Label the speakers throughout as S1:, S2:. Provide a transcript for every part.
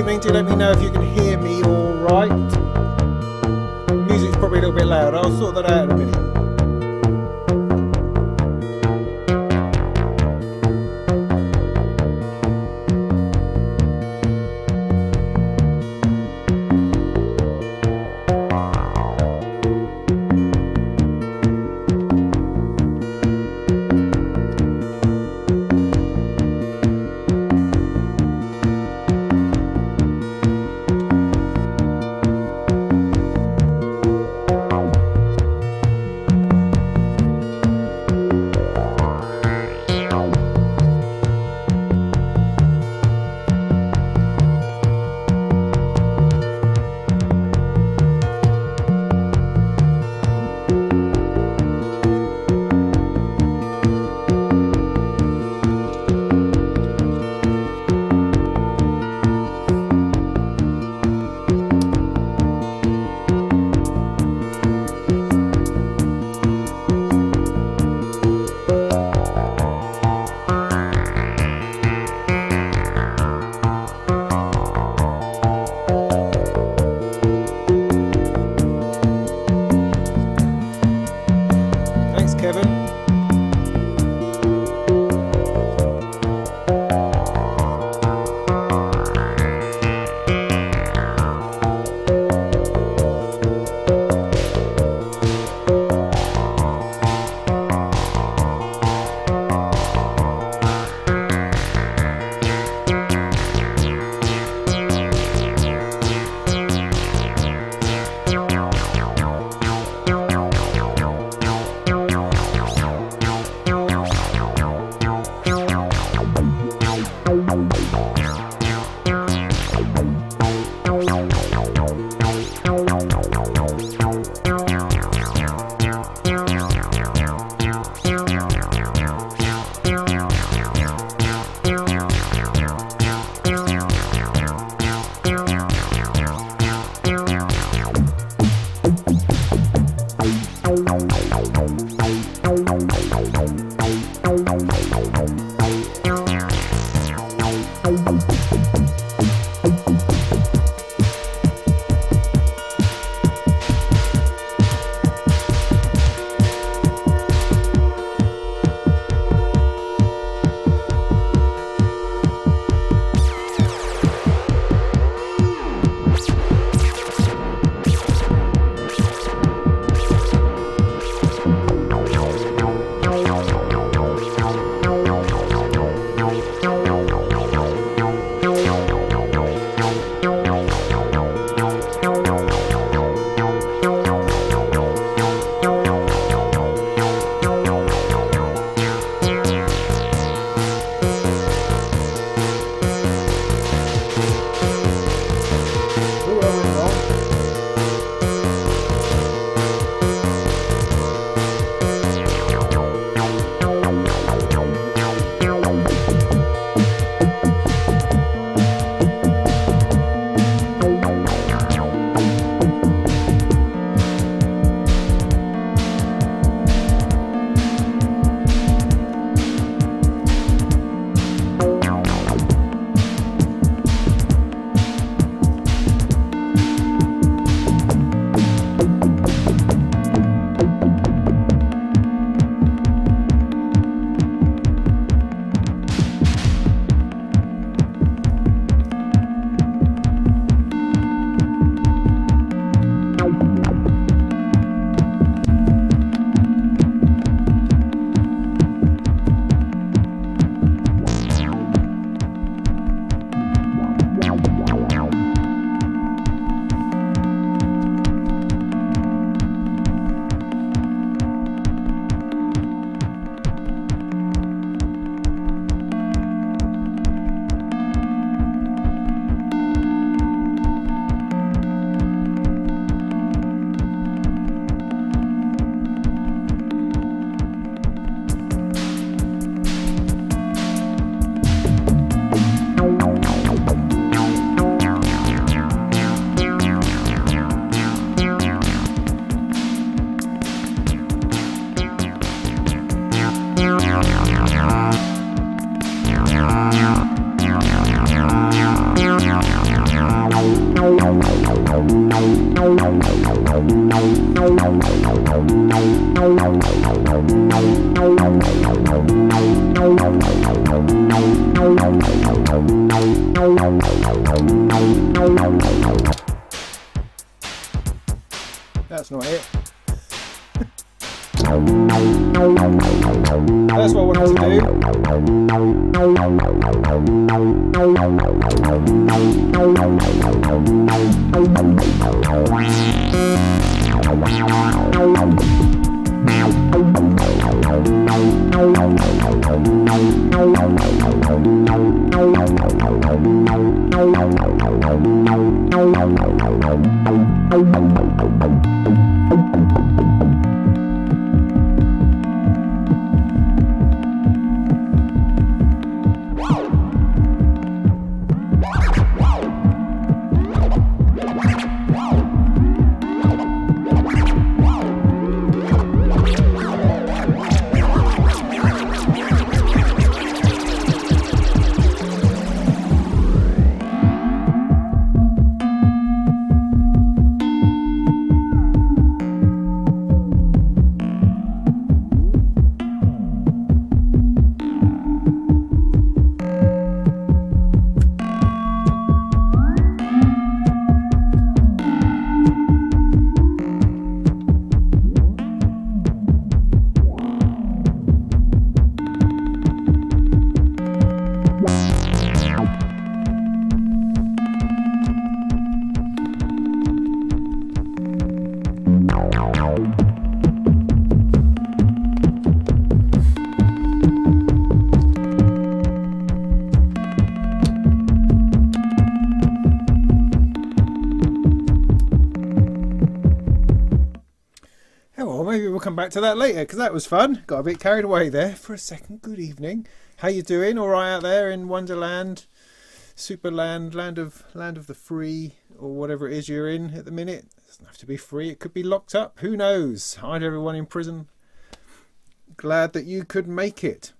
S1: mean to let me know if you can hear me all right. Music's probably a little bit loud. I'll sort that out in a minute. That's not it. That's what I wanted to do. Maybe we'll come back to that later because that was fun. Got a bit carried away there for a second. Good evening. How you doing? All right out there in Wonderland, Superland, land of the free, or whatever it is you're in at the minute. It doesn't have to be free. It could be locked up. Who knows? Hi to everyone in prison. Glad that you could make it.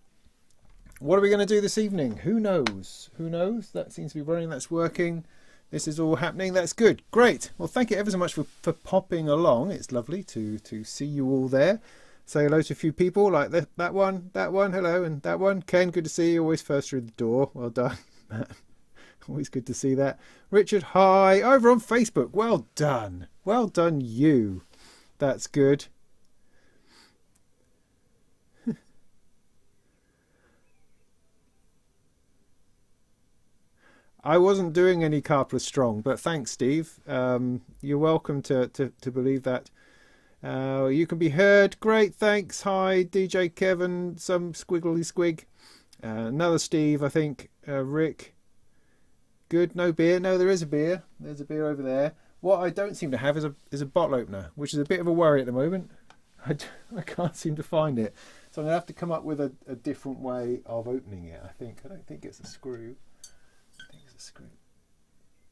S1: What are we going to do this evening? Who knows? Who knows? That seems to be running. That's working. This is all happening. That's good. Great. Well, thank you ever so much for popping along. It's lovely to see you all there. Say hello to a few people like that one, hello, and that one. Ken, good to see you. Always first through the door. Well done. Always good to see that. Richard, hi. Over on Facebook. Well done. Well done, you. That's good. I wasn't doing any Carpless Strong, but thanks, Steve. You're welcome to believe that. You can be heard. Great, thanks. Hi, DJ Kevin. Some squiggly squig. Another Steve, I think. Rick. Good. No beer. No, there is a beer. There's a beer over there. What I don't seem to have is a bottle opener, which is a bit of a worry at the moment. I can't seem to find it. So I'm going to have to come up with a different way of opening it, I think. I don't think it's a screw. Screw.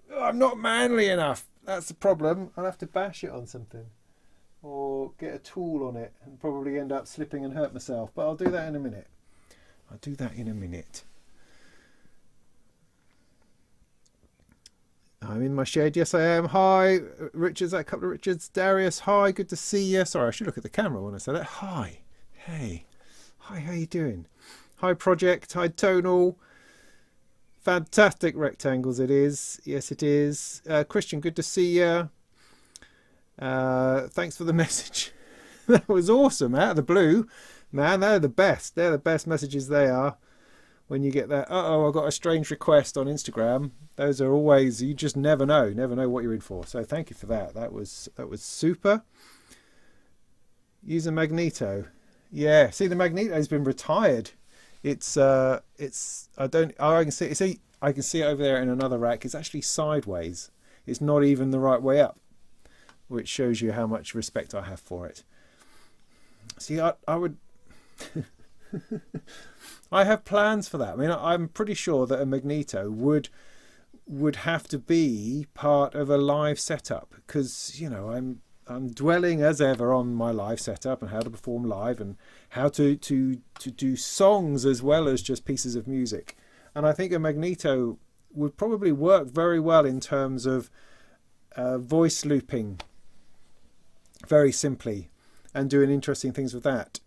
S1: Oh, I'm not manly enough. That's the problem. I'll have to bash it on something or get a tool on it and probably end up slipping and hurt myself, but I'll do that in a minute. I'm in my shed. Yes, I am. Hi, Richards. That couple of Richards. Darius, hi. Good to see you. Sorry, I should look at the camera when I say that. Hi. Hey. Hi, how you doing? Hi, Project. Hi, Tonal. Fantastic rectangles it is. Yes, it is. Christian, good to see you. Thanks for the message. That was awesome. Out of the blue. Man, they're the best. They're the best messages they are. When you get that, uh-oh, I got a strange request on Instagram. Those are always, you just never know what you're in for. So thank you for that. That was super. Use a Magneto. Yeah, see, the Magneto's been retired. I can see it over there in another rack. It's actually sideways. It's not even the right way up, which shows you how much respect I have for it. See, I would I have plans for that. I mean, I'm pretty sure that a Magneto would have to be part of a live setup because, you know, I'm dwelling as ever on my live setup and how to perform live and how to do songs as well as just pieces of music. And I think a Magneto would probably work very well in terms of voice looping very simply and doing interesting things with that.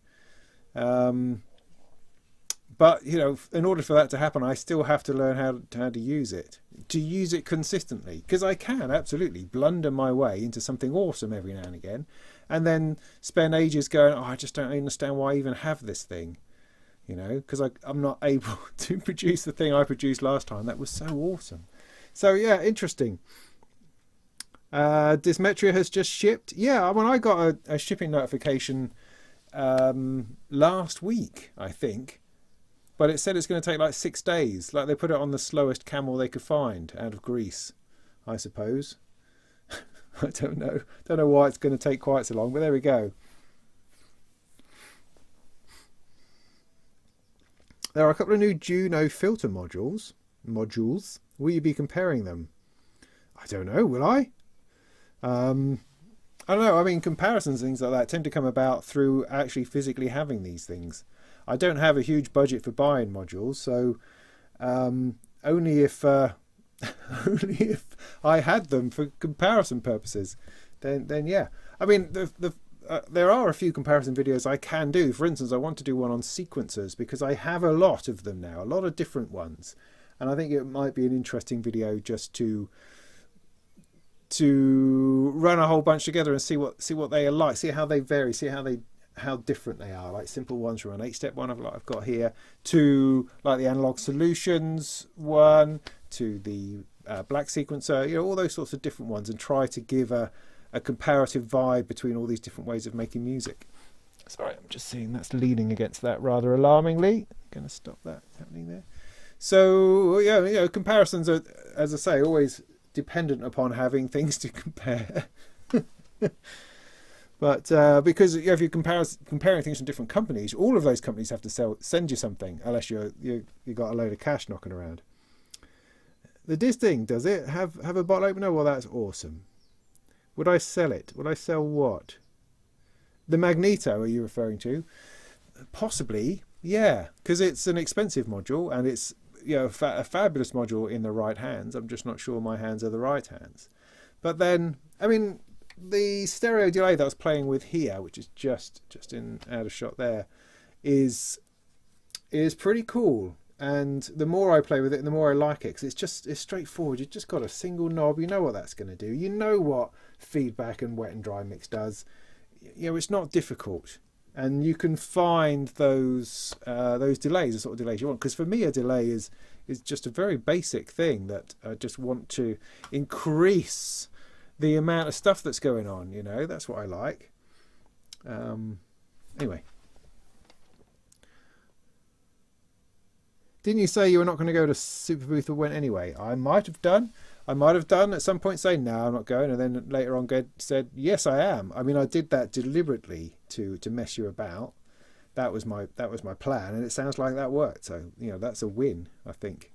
S1: But, you know, in order for that to happen, I still have to learn how to use it consistently, because I can absolutely blunder my way into something awesome every now and again, and then spend ages going, oh, I just don't understand why I even have this thing, you know, because I'm not able to produce the thing I produced last time. That was so awesome. So, yeah, interesting. Dysmetria has just shipped. Yeah, when I got a shipping notification last week, I think. But it said it's going to take like 6 days. Like they put it on the slowest camel they could find out of Greece, I suppose. I don't know. Don't know why it's going to take quite so long, but there we go. There are a couple of new Juno filter modules. Will you be comparing them? I don't know. Will I? I don't know. I mean, comparisons and things like that tend to come about through actually physically having these things. I don't have a huge budget for buying modules, so only if only if I had them for comparison purposes, then yeah. I mean, there are a few comparison videos I can do. For instance, I want to do one on sequencers because I have a lot of them now, a lot of different ones, and I think it might be an interesting video just to run a whole bunch together and see what they are like, see how they vary, see how different they are, like simple ones from an 8-step one I've got here, to like the analog solutions one, to the black sequencer, you know, all those sorts of different ones, and try to give a comparative vibe between all these different ways of making music. Sorry, I'm just seeing that's leaning against that rather alarmingly. I'm going to stop that happening there. So yeah, you know, comparisons are, as I say, always dependent upon having things to compare. But because if you're comparing things from different companies, all of those companies have to send you something, unless you got a load of cash knocking around. The Diz thing, does it have a bottle opener? Well, that's awesome. Would I sell it? Would I sell what? The Magneto, are you referring to? Possibly, yeah, because it's an expensive module and it's, you know, a fabulous module in the right hands. I'm just not sure my hands are the right hands. But then, I mean, the stereo delay that I was playing with here, which is just in out of shot there, is pretty cool. And the more I play with it, the more I like it, because it's straightforward. You've just got a single knob. You know what that's going to do. You know what feedback and wet and dry mix does. You know, it's not difficult, and you can find those delays, the sort of delays you want. Because for me, a delay is just a very basic thing that I just want to increase the amount of stuff that's going on, you know, that's what I like. Anyway. Didn't you say you were not going to go to Superbooth or went anyway? I might have done. I might have done at some point say, no, I'm not going. And then later on said, yes, I am. I mean, I did that deliberately to mess you about. That was my plan. And it sounds like that worked. So, you know, that's a win, I think,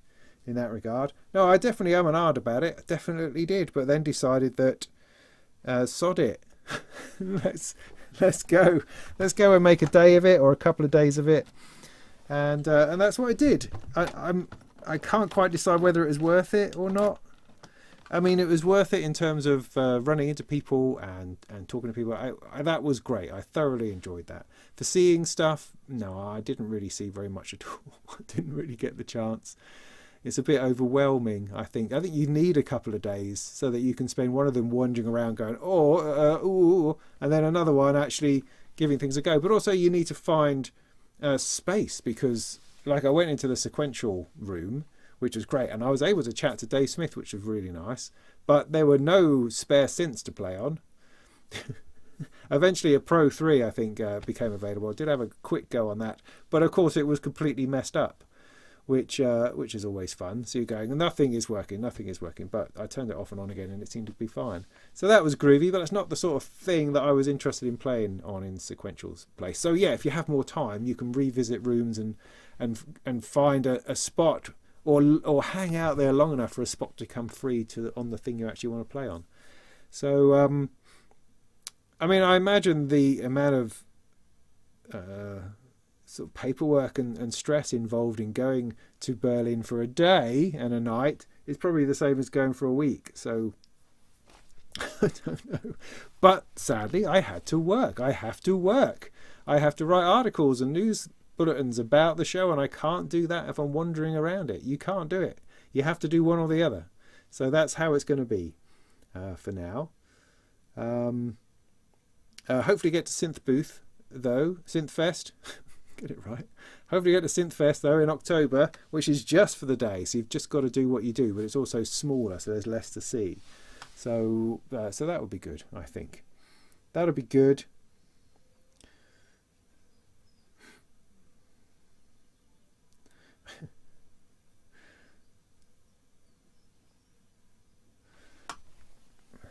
S1: in that regard. No, I definitely am an ard about it. I definitely did, but then decided that sod it. let's go and make a day of it, or a couple of days of it, and that's what I did. I can't quite decide whether it was worth it or not. I mean, it was worth it in terms of running into people and talking to people. That was great. I thoroughly enjoyed that. For seeing stuff, no, I didn't really see very much at all. I didn't really get the chance. It's a bit overwhelming, I think. I think you need a couple of days so that you can spend one of them wandering around going, ooh, and then another one actually giving things a go. But also you need to find space, because like I went into the sequential room, which was great, and I was able to chat to Dave Smith, which was really nice, but there were no spare synths to play on. Eventually a Pro 3, I think, became available. I did have a quick go on that, but of course it was completely messed up. Which is always fun. So you're going, nothing is working, but I turned it off and on again and it seemed to be fine. So that was groovy, but it's not the sort of thing that I was interested in playing on in sequential's place. So yeah, if you have more time, you can revisit rooms and find a spot, or hang out there long enough for a spot to come free on the thing you actually want to play on. So I mean, I imagine the amount of sort of paperwork and stress involved in going to Berlin for a day and a night is probably the same as going for a week. So I don't know. But sadly, I had to work. I have to work. I have to write articles and news bulletins about the show, and I can't do that if I'm wandering around it. You can't do it. You have to do one or the other. So that's how it's going to be for now. Hopefully get to Synthbooth, though. Synthfest. Get it right. Hopefully get to Synthfest, though, in October, which is just for the day. So you've just got to do what you do, but it's also smaller, so there's less to see. So that would be good, I think. That would be good.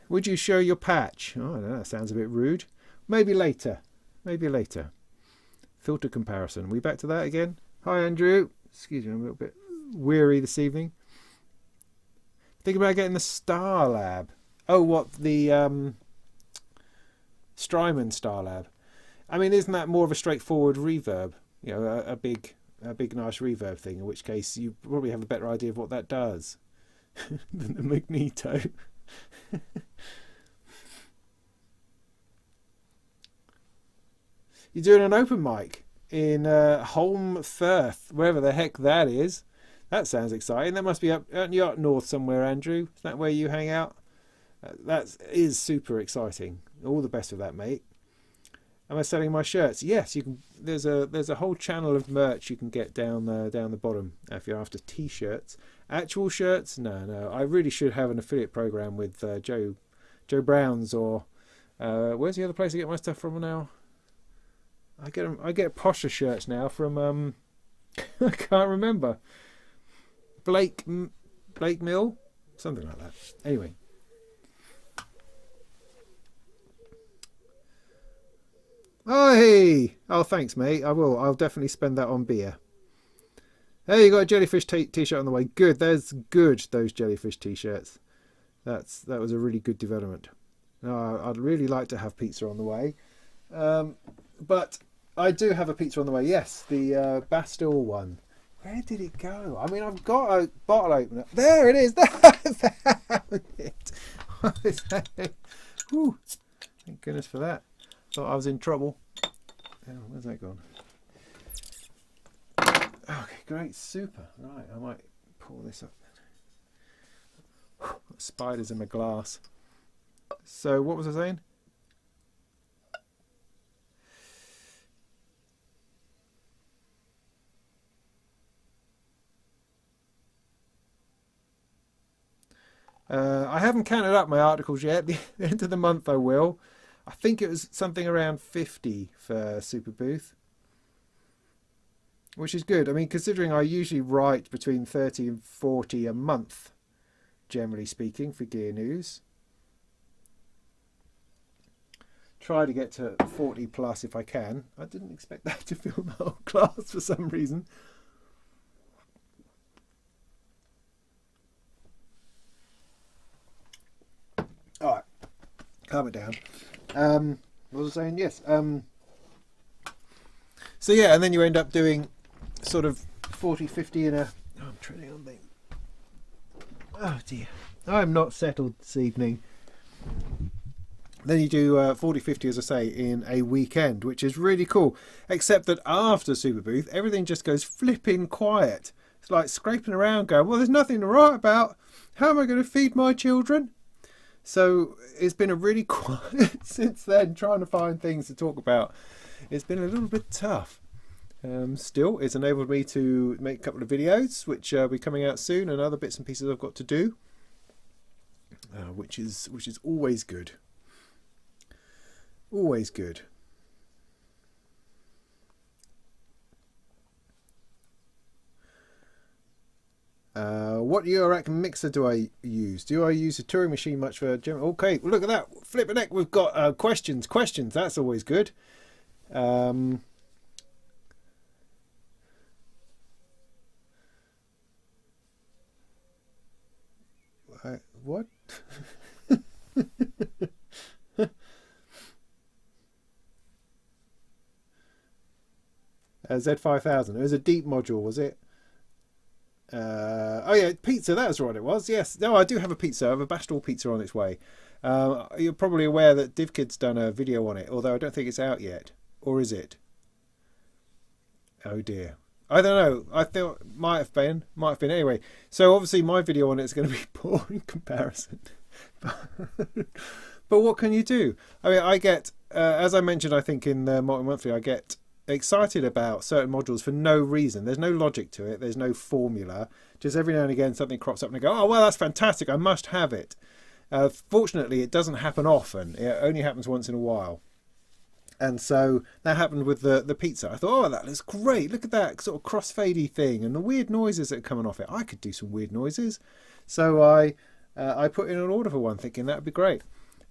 S1: Would you show your patch? Oh, I don't know, that sounds a bit rude. Maybe later. Maybe later. Filter comparison. We back to that again? Hi, Andrew. Excuse me, I'm a little bit weary this evening. Think about getting the Star Lab. Oh, what? The Strymon Star Lab. I mean, isn't that more of a straightforward reverb? You know, a big nice reverb thing, in which case you probably have a better idea of what that does than the Magneto. You're doing an open mic in Holm Firth, wherever the heck that is. That sounds exciting. That must be up north somewhere, Andrew. Is that where you hang out? That is super exciting. All the best with that, mate. Am I selling my shirts? Yes, you can. There's a whole channel of merch you can get down the bottom if you're after t-shirts. Actual shirts? No. I really should have an affiliate program with Joe Brown's, or where's the other place I get my stuff from now? I get posher shirts now from I can't remember. Blake Mill, something like that. Anyway. Oh, hey! Oh, thanks, mate. I will. I'll definitely spend that on beer. Hey, you got a jellyfish t-shirt on the way. Good. There's good. Those jellyfish t-shirts. That was a really good development. I'd really like to have pizza on the way, but I do have a pizza on the way. Yes, the Bastille one. Where did it go? I mean, I've got a bottle opener. There it is. Found it. What is that? Whew. Thank goodness for that. Thought I was in trouble. Oh, where's that gone? Okay, great, super. Right, I might pull this up then. Spiders in my glass. So, what was I saying? I haven't counted up my articles yet. The end of the month I will. I think it was something around 50 for Superbooth, which is good. I mean, considering I usually write between 30 and 40 a month, generally speaking, for Gear News. Try to get to 40 plus if I can. I didn't expect that to fill the whole class for some reason. All right, calm it down. What was I saying? Yes. So yeah, and then you end up doing sort of 40, 50 in a... Oh, I'm treading on things. Oh dear. I'm not settled this evening. Then you do 40, 50, as I say, in a weekend, which is really cool. Except that after Superbooth, everything just goes flipping quiet. It's like scraping around going, well, there's nothing to write about. How am I going to feed my children? So it's been a really quiet since then, trying to find things to talk about. It's been a little bit tough. Still, it's enabled me to make a couple of videos, which will be coming out soon, and other bits and pieces I've got to do, which is always good. Always good. What Eurorack mixer do I use? Do I use a Turing machine much for general? Okay, well, look at that. Flip a neck. We've got questions. That's always good. What? Z5000. It was a deep module, was it? Oh yeah, pizza. That was what it was. Yes. No, I do have a pizza. I have a Bastille pizza on its way. You're probably aware that DivKid's done a video on it, although I don't think it's out yet. Or is it? Oh dear. I don't know. I thought might have been. Anyway, so obviously my video on it is going to be poor in comparison. But what can you do? I mean, I get, as I mentioned, I think in the Molten Monthly, I get excited about certain modules for no reason. There's no logic to it. There's no formula. Just every now and again something crops up and I go, oh, well, that's fantastic. I must have it. Fortunately, it doesn't happen often. It only happens once in a while. And so that happened with the pizza. I thought, oh, that looks great. Look at that sort of crossfadey thing and the weird noises that are coming off it. I could do some weird noises. So I put in an order for one thinking that would be great.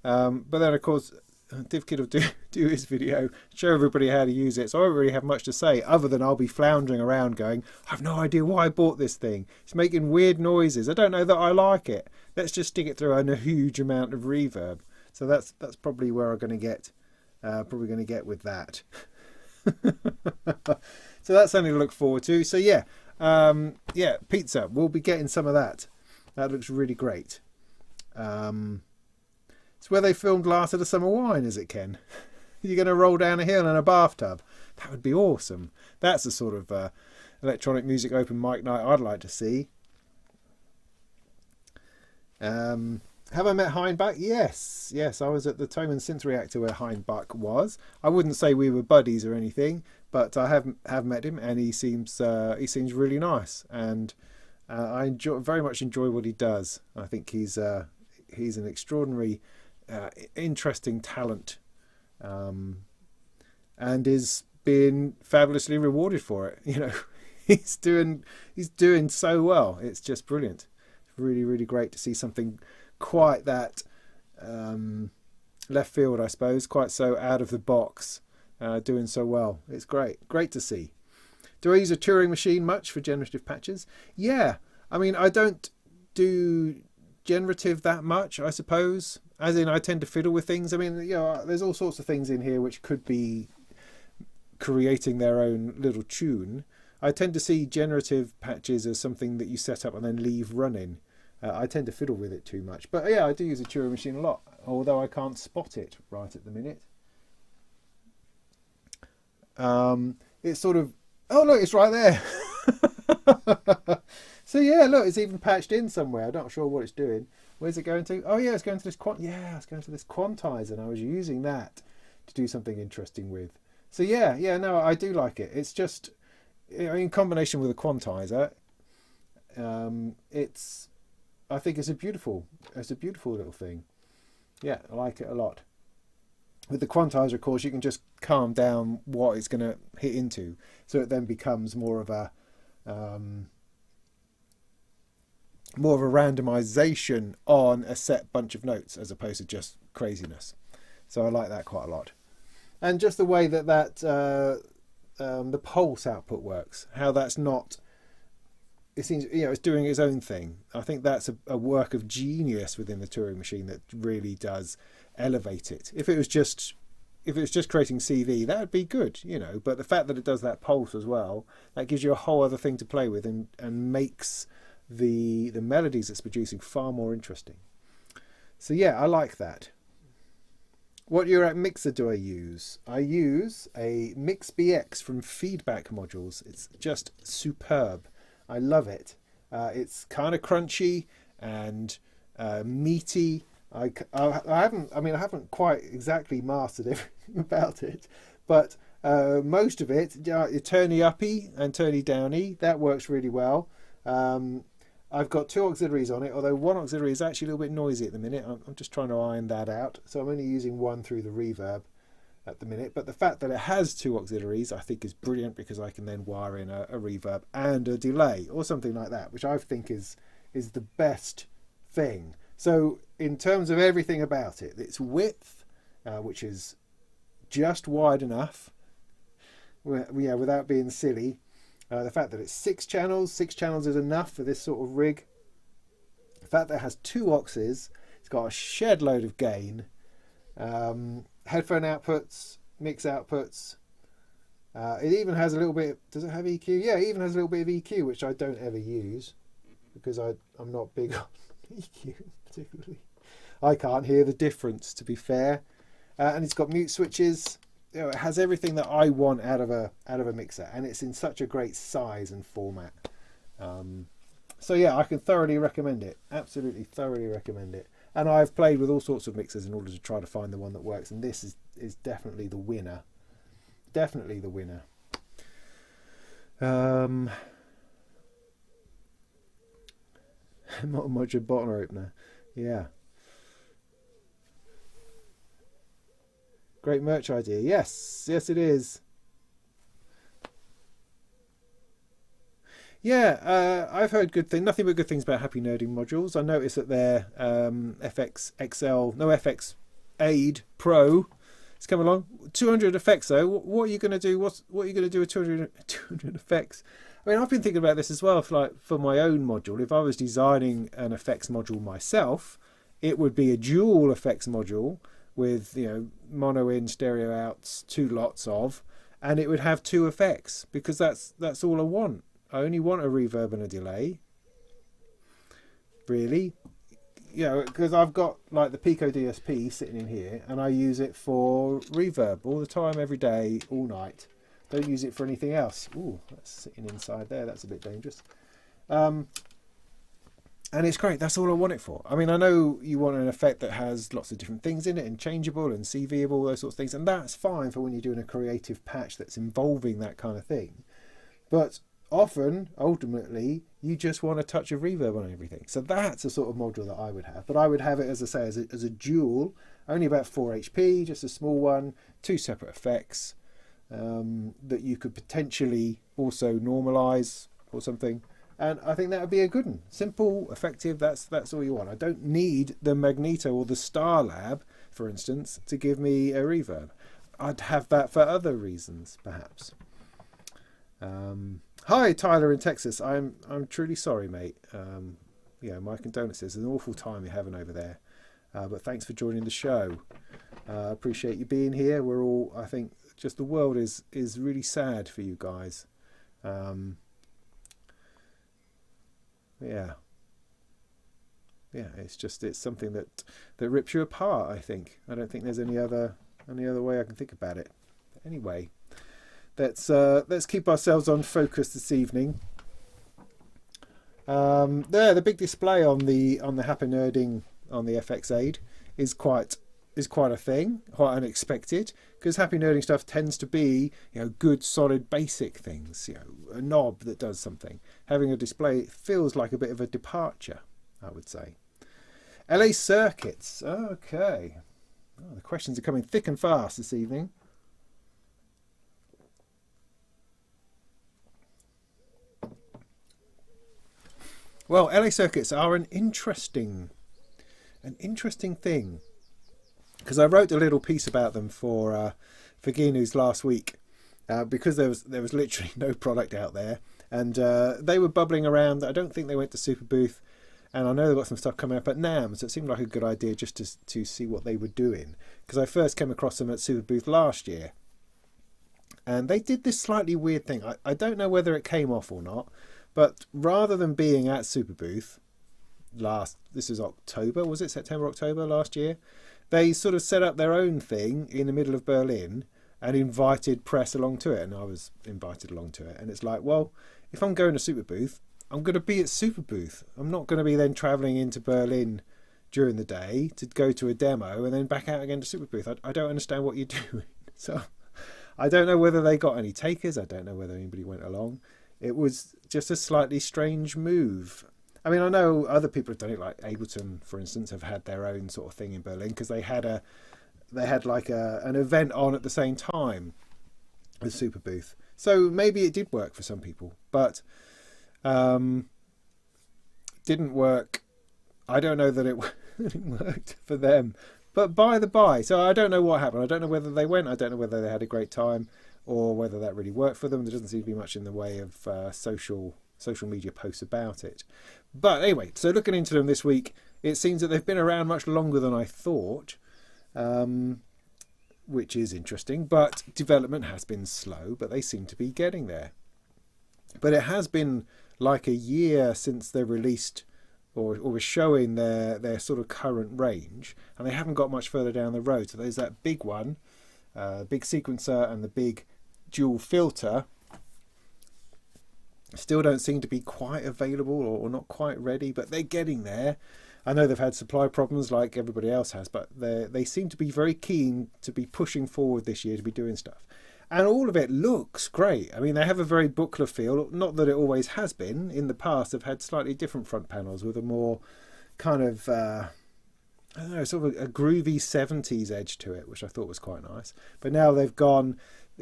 S1: But then, of course, DivKid will do his video, show everybody how to use it. So I don't really have much to say other than I'll be floundering around going, I have no idea why I bought this thing. It's making weird noises. I don't know that I like it. Let's just stick it through a huge amount of reverb. So that's probably where I'm going to get. With that. So that's something to look forward to. So yeah, pizza. We'll be getting some of that. That looks really great. It's where they filmed Last of the Summer Wine, is it, Ken? You're going to roll down a hill in a bathtub. That would be awesome. That's the sort of electronic music open mic night I'd like to see. Have I met Heinbach? Yes. I was at the Thomann Synth Reactor where Heinbach was. I wouldn't say we were buddies or anything, but I have met him, and he seems really nice, and I very much enjoy what he does. I think he's an extraordinary, interesting talent, and is being fabulously rewarded for it. You know, he's doing so well. It's just brilliant. Really, really great to see something quite that left field, I suppose, quite so out of the box, doing so well. It's great to see. Do I use a Turing machine much for generative patches? Yeah, I mean, I don't do generative that much, I suppose, as in I tend to fiddle with things. I mean, you know, there's all sorts of things in here which could be creating their own little tune. I tend to see generative patches as something that you set up and then leave running. I tend to fiddle with it too much. But yeah, I do use a Turing machine a lot, although I can't spot it right at the minute. It's sort of... Oh, look, it's right there. So yeah, look, it's even patched in somewhere. I'm not sure what it's doing. Where's it going to? Oh yeah, it's going to this it's going to this quantizer, and I was using that to do something interesting with. So yeah, no, I do like it. It's just, in combination with a quantizer, I think it's a beautiful little thing. Yeah, I like it a lot. With the quantizer, of course, you can just calm down what it's going to hit into, so it then becomes more of a randomization on a set bunch of notes as opposed to just craziness. So I like that quite a lot. And just the way that the pulse output works, how that's not... It seems, you know, it's doing its own thing. I think that's a work of genius within the Turing machine that really does elevate it. If it was just creating CV, that would be good, you know. But the fact that it does that pulse as well, that gives you a whole other thing to play with, and makes the melodies it's producing far more interesting. So yeah, I like that. What Eurorack mixer do I use? I use a Mix BX from Feedback Modules. It's just superb. I love it. It's kind of crunchy and meaty. I haven't quite exactly mastered everything about it, but most of it, turny uppy and turny downy, that works really well. I've got two auxiliaries on it, although one auxiliary is actually a little bit noisy at the minute. I'm just trying to iron that out, so I'm only using one through the reverb at the minute. But the fact that it has two auxiliaries I think is brilliant, because I can then wire in a reverb and a delay or something like that, which I think is the best thing. So in terms of everything about it, its width, which is just wide enough, without being silly. The fact that it's 6 channels is enough for this sort of rig. The fact that it has 2 auxes, it's got a shed load of gain, headphone outputs, mix outputs, It even has a little bit. Does it have EQ? Yeah, it even has a little bit of EQ, which I don't ever use because I'm not big on EQ particularly. I can't hear the difference, to be fair. And it's got mute switches. You know, it has everything that I want out of a mixer, and it's in such a great size and format. So yeah, I can thoroughly recommend it. Absolutely thoroughly recommend it. And I've played with all sorts of mixers in order to try to find the one that works, and this is definitely the winner. Definitely the winner. Modular bottle opener. Yeah. Great merch idea. Yes, yes it is. Yeah, I've heard good things, nothing but good things about Happy Nerding modules. I noticed that their FX XL, no FX Aid Pro, it's come along. 200 effects though. What are you going to do? What are you going to do with 200 effects? I mean, I've been thinking about this as well. For my own module, if I was designing an effects module myself, it would be a dual effects module with, you know, mono in, stereo outs, 2 lots of, and it would have 2 effects because that's all I want. I only want a reverb and a delay, really. You know, because I've got like the Pico DSP sitting in here, and I use it for reverb all the time, every day, all night. Don't use it for anything else. Ooh, that's sitting inside there. That's a bit dangerous. And it's great. That's all I want it for. I mean, I know you want an effect that has lots of different things in it and changeable and CVable, those sorts of things, and that's fine for when you're doing a creative patch that's involving that kind of thing. But often, ultimately, you just want a touch of reverb on everything. So that's a sort of module that I would have. But I would have it, as I say, as a dual, only about 4 HP, just a small one, 2 separate effects that you could potentially also normalize or something. And I think that would be a good one. Simple, effective, that's all you want. I don't need the Magneto or the Star Lab, for instance, to give me a reverb. I'd have that for other reasons, perhaps. Hi, Tyler in Texas. I'm truly sorry, mate. Yeah, my condolences. It's an awful time you're having over there. But thanks for joining the show. Appreciate you being here. We're all, I think, just the world is really sad for you guys. Yeah, it's something that rips you apart. I think. I don't think there's any other way I can think about it. But anyway, let's keep ourselves on focus this evening. There, the big display on the Happy Nerding on the FX Aid is quite a thing, quite unexpected, because Happy Nerding stuff tends to be, you know, good solid basic things, you know, a knob that does something. Having a display feels like a bit of a departure, I would say. LA Circuits, okay. Oh, the questions are coming thick and fast this evening. Well, LA Circuits are an interesting thing, because I wrote a little piece about them for GNU's last week, because there was literally no product out there, and they were bubbling around. I don't think they went to Superbooth, and I know they've got some stuff coming up at NAMM, so it seemed like a good idea just to see what they were doing, because I first came across them at Superbooth last year, and they did this slightly weird thing. I don't know whether it came off or not, but rather than being at Superbooth this is October, was it September, October last year, they sort of set up their own thing in the middle of Berlin and invited press along to it, and I was invited along to it. And it's like, well, if I'm going to Superbooth, I'm going to be at Superbooth. I'm not going to be then travelling into Berlin during the day to go to a demo and then back out again to Superbooth. I don't understand what you're doing. So I don't know whether they got any takers. I don't know whether anybody went along. It was just a slightly strange move. I mean, I know other people have done it, like Ableton, for instance, have had their own sort of thing in Berlin, because they had like an event on at the same time as Superbooth. So maybe it did work for some people, but didn't work. I don't know that it worked for them. But by the by, so I don't know what happened. I don't know whether they went. I don't know whether they had a great time or whether that really worked for them. There doesn't seem to be much in the way of social media posts about it. But anyway, so looking into them this week, it seems that they've been around much longer than I thought. which is interesting. But development has been slow, but they seem to be getting there. But it has been like a year since they released or were showing their sort of current range, and they haven't got much further down the road. So there's that big one, big sequencer, and the big dual filter. Still don't seem to be quite available or not quite ready, but they're getting there. I know they've had supply problems like everybody else has, but they seem to be very keen to be pushing forward this year to be doing stuff. And all of it looks great. I mean, they have a very Buchla feel. Not that it always has been. In the past, they've had slightly different front panels with a more kind of, I don't know, sort of a groovy 70s edge to it, which I thought was quite nice. But now they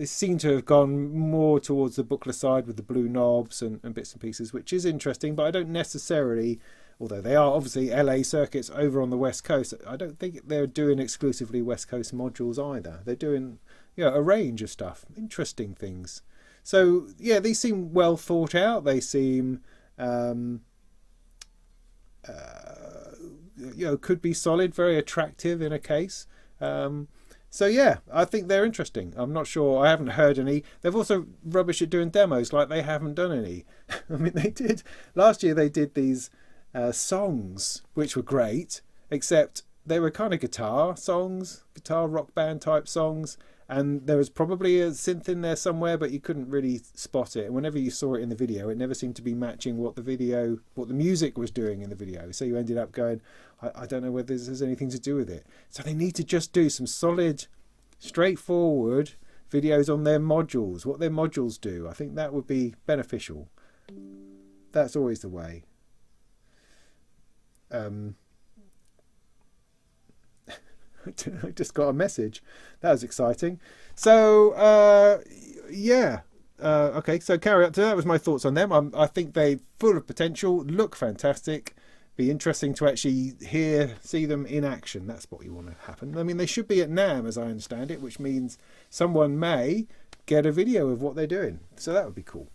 S1: seem to have gone more towards the Buchla side with the blue knobs and bits and pieces, which is interesting. But I don't necessarily, although they are obviously LA circuits over on the West Coast, I don't think they're doing exclusively West Coast modules either. They're doing a range of stuff, interesting things. So yeah, these seem well thought out. They seem could be solid, very attractive in a case. So yeah, I think they're interesting. I'm not sure, I haven't heard any. They've also rubbish at doing demos, like they haven't done any. I mean, they did last year. They did these songs which were great, except they were kind of guitar songs, guitar rock band type songs. And there was probably a synth in there somewhere, but you couldn't really spot it. And whenever you saw it in the video, it never seemed to be matching what the music was doing in the video. So you ended up going, I don't know whether this has anything to do with it. So they need to just do some solid, straightforward videos on their modules, what their modules do. I think that would be beneficial. That's always the way. I just got a message. That was exciting. So yeah, okay, so carry up to that was my thoughts on them. I think they're full of potential, look fantastic, be interesting to actually see them in action. That's what you want to happen. I mean, they should be at NAMM as I understand it, which means someone may get a video of what they're doing, so that would be cool.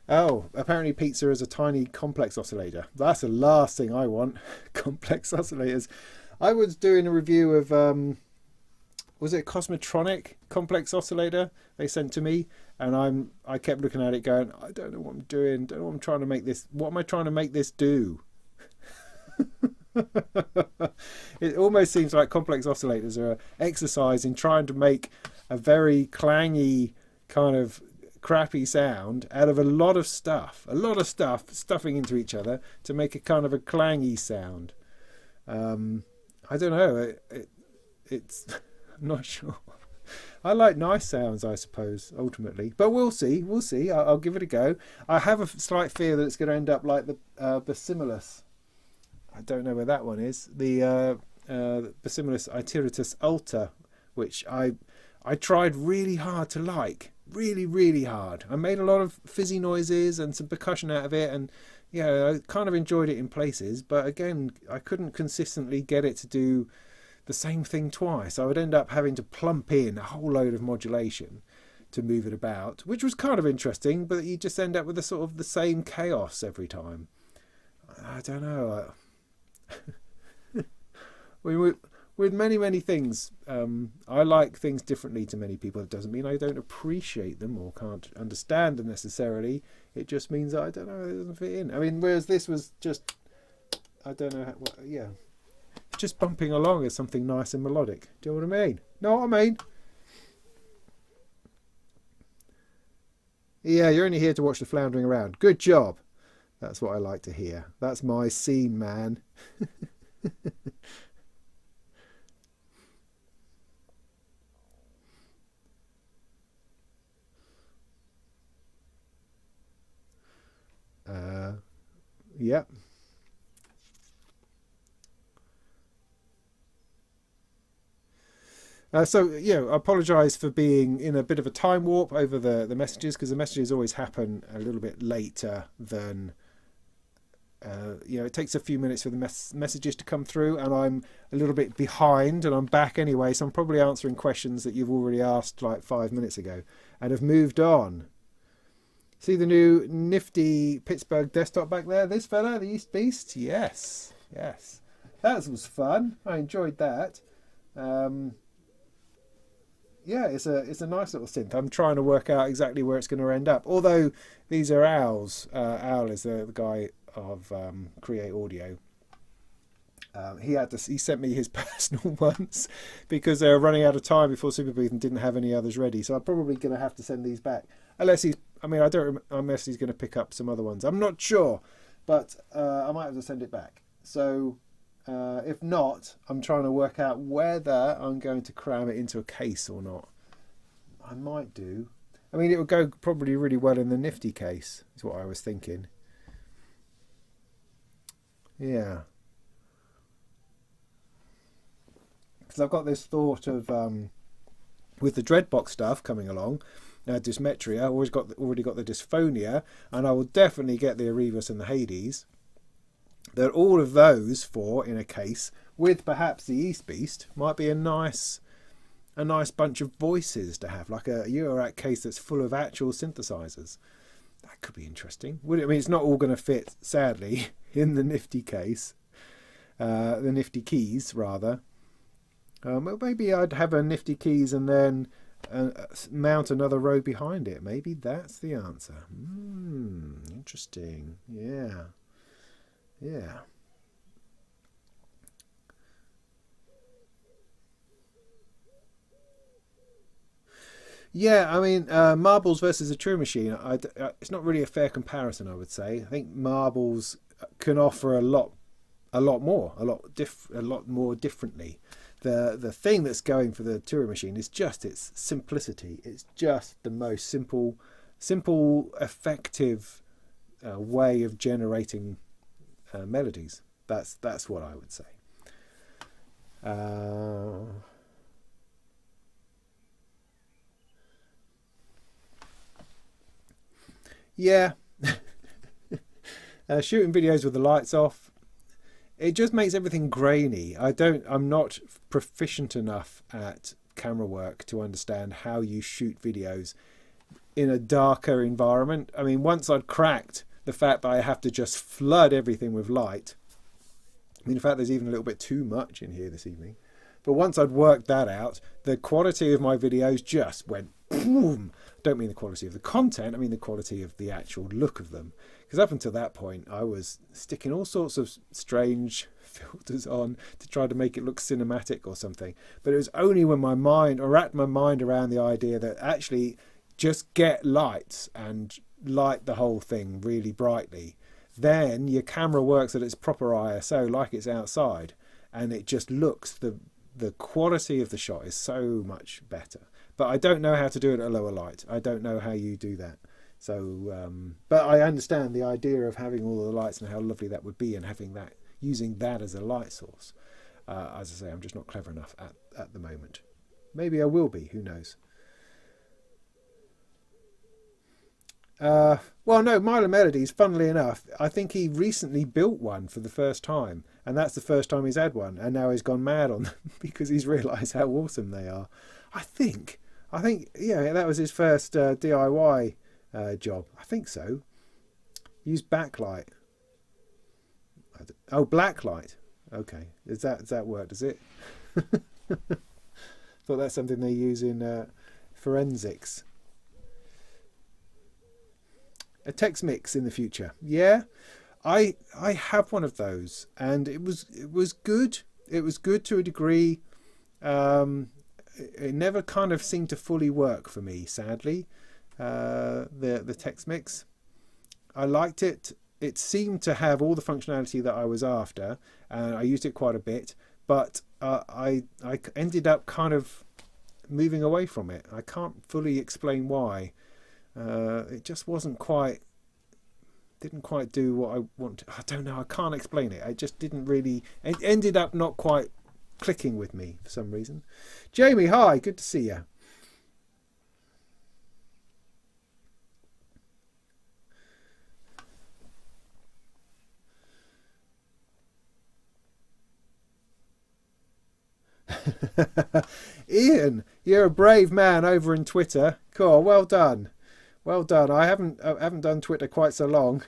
S1: Oh, apparently pizza is a tiny complex oscillator. That's the last thing I want. Complex oscillators. I was doing a review of was it Cosmotronic complex oscillator they sent to me, and I kept looking at it going, I don't know what I'm doing, don't know what I'm trying to make this, what am I trying to make this do? It almost seems like complex oscillators are an exercise in trying to make a very clangy kind of crappy sound out of a lot of stuff stuffing into each other to make a kind of a clangy sound. I don't know, it's I'm not sure. I like nice sounds, I suppose, ultimately, but we'll see. I'll give it a go. I have a slight fear that it's going to end up like the Basimilus. I don't know where that one is. The Basimilus Iteratus Alta, which I tried really hard to like. Really hard. I made a lot of fizzy noises and some percussion out of it, and yeah, I kind of enjoyed it in places, but again, I couldn't consistently get it to do the same thing twice. I would end up having to plump in a whole load of modulation to move it about, which was kind of interesting, but you just end up with a sort of the same chaos every time. I don't know. With many things, I like things differently to many people. It doesn't mean I don't appreciate them or can't understand them necessarily. It just means I don't know, it doesn't fit in. I mean, whereas this was just, I don't know, yeah, just bumping along as something nice and melodic. Do you know what I mean? Know what I mean? Yeah, you're only here to watch the floundering around. Good job. That's what I like to hear. That's my scene, man. Yeah. So, yeah, I apologise for being in a bit of a time warp over the messages, because the messages always happen a little bit later than you know, it takes a few minutes for the messages to come through, and I'm a little bit behind, and I'm back anyway, so I'm probably answering questions that you've already asked like 5 minutes ago and have moved on. See the new nifty Pittsburgh desktop back there? This fella, the East Beast? Yes, yes. That was fun. I enjoyed that. Yeah, it's a nice little synth. I'm trying to work out exactly where it's going to end up. Although these are Owls. Owl is the guy of Create Audio. He sent me his personal ones because they were running out of time before Superbooth and didn't have any others ready. So I'm probably going to have to send these back, unless unless he's going to pick up some other ones. I'm not sure, but I might have to send it back. So if not, I'm trying to work out whether I'm going to cram it into a case or not. I might do. I mean, it would go probably really well in the nifty case, is what I was thinking. Yeah. Because I've got this thought of, with the Dreadbox stuff coming along, Dysmetria, I've already got the Dysphonia, and I will definitely get the Erebus and the Hades. That all of those four in a case with perhaps the East Beast might be a nice bunch of voices to have, like a Eurorack case that's full of actual synthesizers. That could be interesting. I mean, it's not all going to fit, sadly, in the nifty case, the nifty keys rather. Maybe I'd have a nifty keys and then mount another row behind it. Maybe that's the answer. Interesting. Yeah. Yeah. Yeah, I mean, marbles versus a Turing machine, it's not really a fair comparison, I would say. I think marbles can offer a lot more differently. The thing that's going for the Turing machine is just its simplicity. It's just the most simple, effective way of generating melodies. That's what I would say. Yeah. Shooting videos with the lights off, it just makes everything grainy. I'm not proficient enough at camera work to understand how you shoot videos in a darker environment. I mean, once I'd cracked the fact that I have to just flood everything with light. I mean, in fact, there's even a little bit too much in here this evening. But once I'd worked that out, the quality of my videos just went boom. Don't mean the quality of the content, I mean the quality of the actual look of them. Because up until that point, I was sticking all sorts of strange filters on to try to make it look cinematic or something. But it was only when my mind, or wrapped my mind around the idea that actually just get lights and light the whole thing really brightly, then your camera works at its proper ISO like it's outside, and it just looks, the quality of the shot is so much better. But I don't know how to do it at a lower light. I don't know how you do that. So, but I understand the idea of having all the lights and how lovely that would be, and having that, using that as a light source. As I say, I'm just not clever enough at the moment. Maybe I will be, who knows. Well, no, Milo Melodies, funnily enough, I think he recently built one for the first time, and that's the first time he's had one, and now he's gone mad on them because he's realised how awesome they are. I think, yeah, that was his first DIY job. I think so. Use backlight. Oh, blacklight. Okay, does that work? Does it? Thought that's something they use in forensics. A text mix in the future. Yeah, I have one of those, and it was good. It was good to a degree. It never kind of seemed to fully work for me, sadly. The text mix. I liked it. It seemed to have all the functionality that I was after, and I used it quite a bit. But I ended up kind of moving away from it. I can't fully explain why. It just didn't quite do what I wanted. I don't know. I can't explain it. It just didn't really. It ended up not quite clicking with me for some reason. Jamie, hi. Good to see you. Ian, you're a brave man over in Twitter. Cool, well done. Well done. I haven't done Twitter quite so long.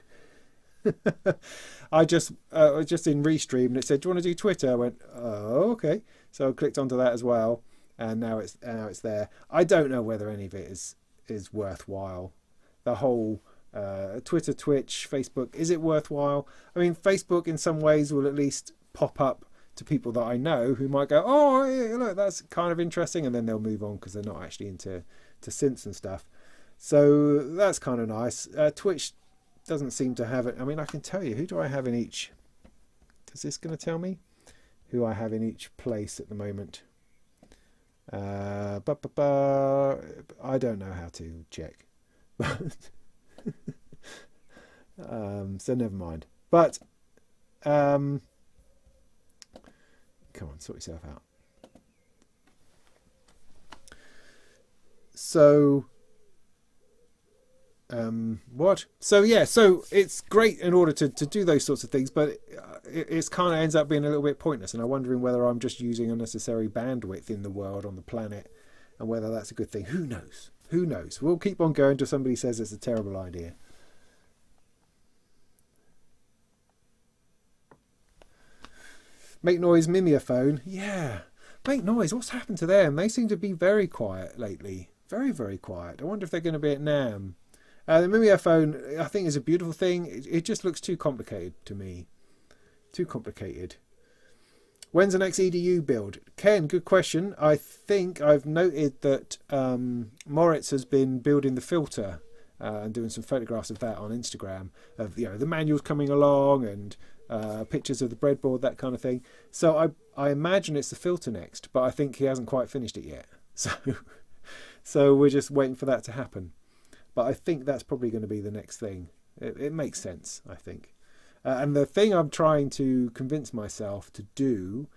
S1: I just in Restream and it said, "Do you want to do Twitter?" I went, "Oh, okay." So I clicked onto that as well, and now it's there. I don't know whether any of it is worthwhile. The whole Twitter, Twitch, Facebook, is it worthwhile? I mean, Facebook in some ways will at least pop up to people that I know who might go, "Oh, yeah, look, that's kind of interesting," and then they'll move on because they're not actually into synths and stuff. So that's kind of nice. Twitch doesn't seem to have it. I mean, I can tell you, who do I have in each? Is this going to tell me who I have in each place at the moment? I don't know how to check. So never mind. But come on, sort yourself out. So what? So yeah, so it's great in order to do those sorts of things, but it's kind of ends up being a little bit pointless, and I'm wondering whether I'm just using unnecessary bandwidth in the world, on the planet, and whether that's a good thing. Who knows? Who knows? We'll keep on going until somebody says it's a terrible idea. Make noise, mimeophone. Yeah, make noise. What's happened to them? They seem to be very quiet lately. Very, very quiet. I wonder if they're going to be at NAMM. The mimeophone, I think, is a beautiful thing. It just looks too complicated to me. Too complicated. When's the next EDU build? Ken, good question. I think I've noted that Moritz has been building the filter and doing some photographs of that on Instagram. Of the manuals coming along and pictures of the breadboard, that kind of thing. So I imagine it's the filter next, but I think he hasn't quite finished it yet. So we're just waiting for that to happen. But I think that's probably going to be the next thing. It makes sense, I think. And the thing I'm trying to convince myself to do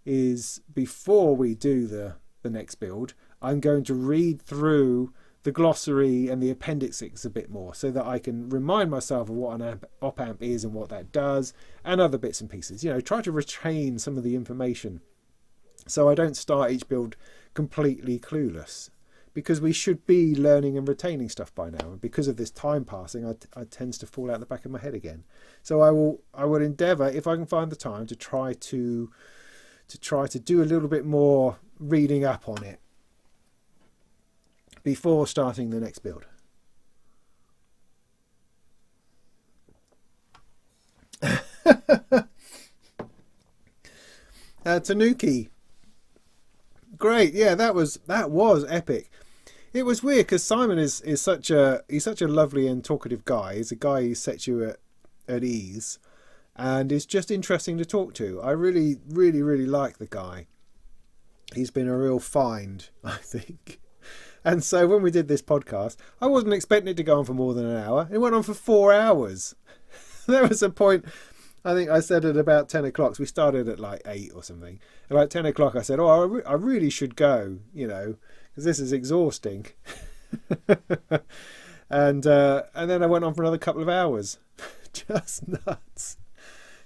S1: is, before we do the next build, I'm going to read through the glossary and the appendixes a bit more, so that I can remind myself of what an op-amp is and what that does, and other bits and pieces. Try to retain some of the information, so I don't start each build completely clueless. Because we should be learning and retaining stuff by now, and because of this time passing, I tends to fall out the back of my head again. So I will endeavour, if I can find the time, to try to do a little bit more reading up on it before starting the next build. Tanuki, great, yeah, that was epic. It was weird because Simon is such a lovely and talkative guy. He's a guy who sets you at ease, and is just interesting to talk to. I really, really, really like the guy. He's been a real find, I think. And so when we did this podcast, I wasn't expecting it to go on for more than an hour. It went on for 4 hours. There was a point, I think I said at about 10 o'clock. So we started at like 8 or something. At like 10 o'clock, I said, "Oh, I really should go, because this is exhausting." and then I went on for another couple of hours. Just nuts.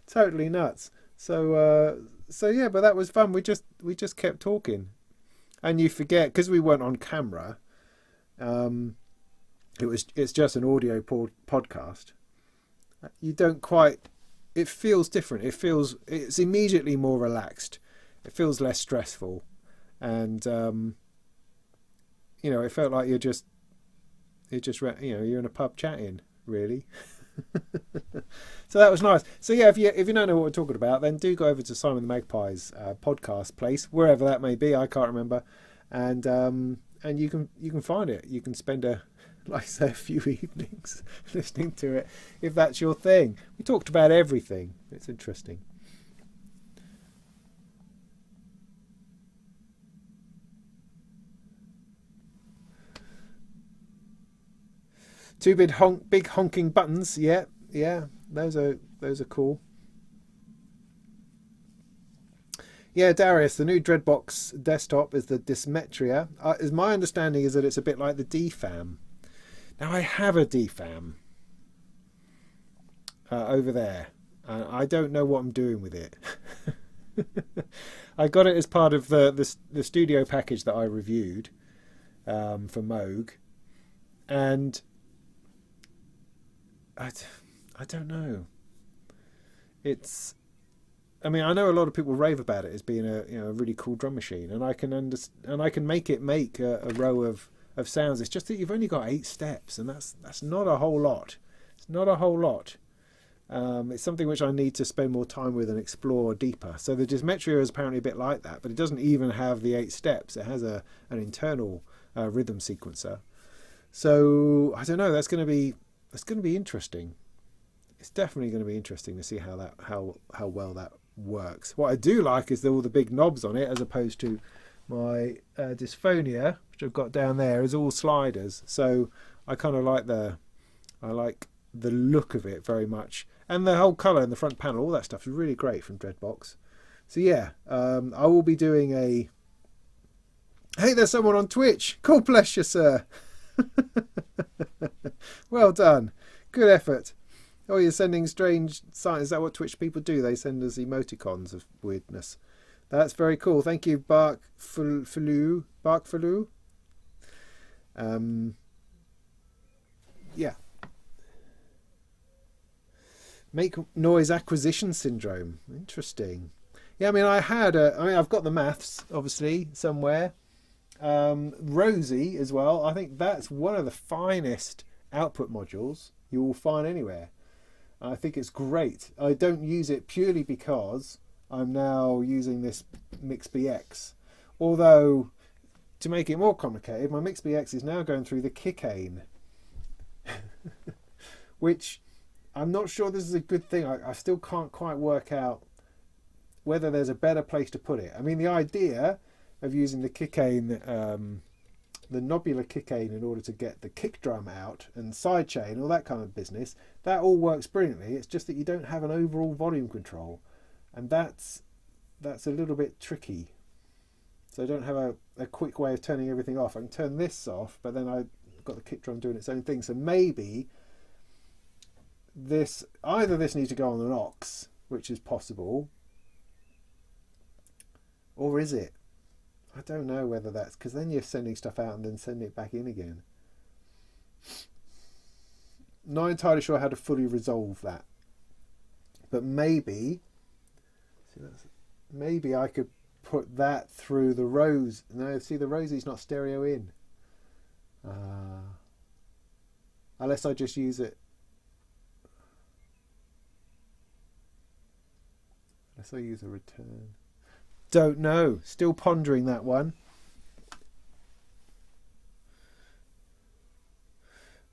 S1: Totally nuts. So yeah, but that was fun. We just kept talking. And you forget, because we weren't on camera, it's just an audio podcast. You don't quite, it feels different. It's immediately more relaxed. It feels less stressful. And, it felt like you're in a pub chatting, really. So that was nice. So yeah, if you don't know what we're talking about, then do go over to Simon the Magpie's podcast place, wherever that may be. I can't remember, and you can find it. You can spend a few evenings listening to it if that's your thing. We talked about everything. It's interesting. Two big honking buttons. Yeah, those are cool. Yeah, Darius, the new Dreadbox desktop is the Dysmetria. As my understanding is that it's a bit like the DFAM. Now I have a DFAM over there. I don't know what I'm doing with it. I got it as part of the studio package that I reviewed for Moog, and I don't know. It's, I mean, I know a lot of people rave about it as being a really cool drum machine, and I can and I can make it make a row of sounds. It's just that you've only got 8 steps, and that's not a whole lot. It's not a whole lot. It's something which I need to spend more time with and explore deeper. So the Dysmetria is apparently a bit like that, but it doesn't even have the 8 steps. It has an internal rhythm sequencer. So I don't know. That's going to be interesting. It's definitely going to be interesting to see how well that works. What I do like is all the big knobs on it, as opposed to my Dysphonia, which I've got down there, is all sliders. So I kind of like the look of it very much, and the whole colour in the front panel, all that stuff is really great from Dreadbox. So yeah, I will be doing a. Hey, there's someone on Twitch. God bless you, sir. Well done, good effort. Oh, you're sending strange signs. Is that what Twitch people do? They send us emoticons of weirdness. That's very cool. Thank you, Bark Faloo. Yeah. Make noise acquisition syndrome. Interesting. Yeah, I mean, I've got the maths, obviously, somewhere. Rosie as well. I think that's one of the finest output modules you will find anywhere. I think it's great. I don't use it purely because I'm now using this MixBX. Although, to make it more complicated, my MixBX is now going through the Kickane. Which, I'm not sure this is a good thing. I still can't quite work out whether there's a better place to put it. I mean, the idea of using the Kickane, the nobular Kickane, in order to get the kick drum out and sidechain, all that kind of business, that all works brilliantly. It's just that you don't have an overall volume control, and that's a little bit tricky. So I don't have a quick way of turning everything off. I can turn this off, but then I've got the kick drum doing its own thing. So maybe either this needs to go on an aux, which is possible, or is it? I don't know whether that's, because then you're sending stuff out and then sending it back in again. Not entirely sure how to fully resolve that, but maybe I could put that through the Rose. No, see, the Rosie's not stereo in, unless I just use it. Unless I use a return. Don't know. Still pondering that one.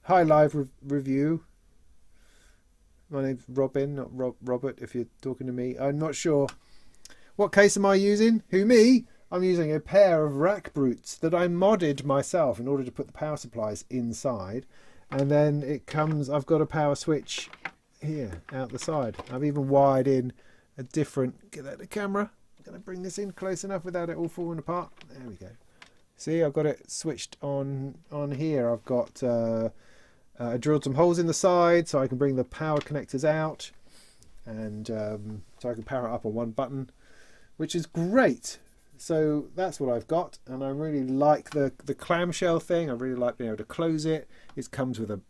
S1: Hi, live review. My name's Robin, not Robert, if you're talking to me. I'm not sure. What case am I using? Who, me? I'm using a pair of Rackbrutes that I modded myself in order to put the power supplies inside. And then it comes, I've got a power switch here, out the side. I've even wired in a different, get that the camera. Going to bring this in close enough without it all falling apart. There we go. See, I've got it switched on here. I've got drilled some holes in the side so I can bring the power connectors out, and so I can power it up on one button, which is great. So that's what I've got, and I really like the clamshell thing. I really like being able to close it. It comes with a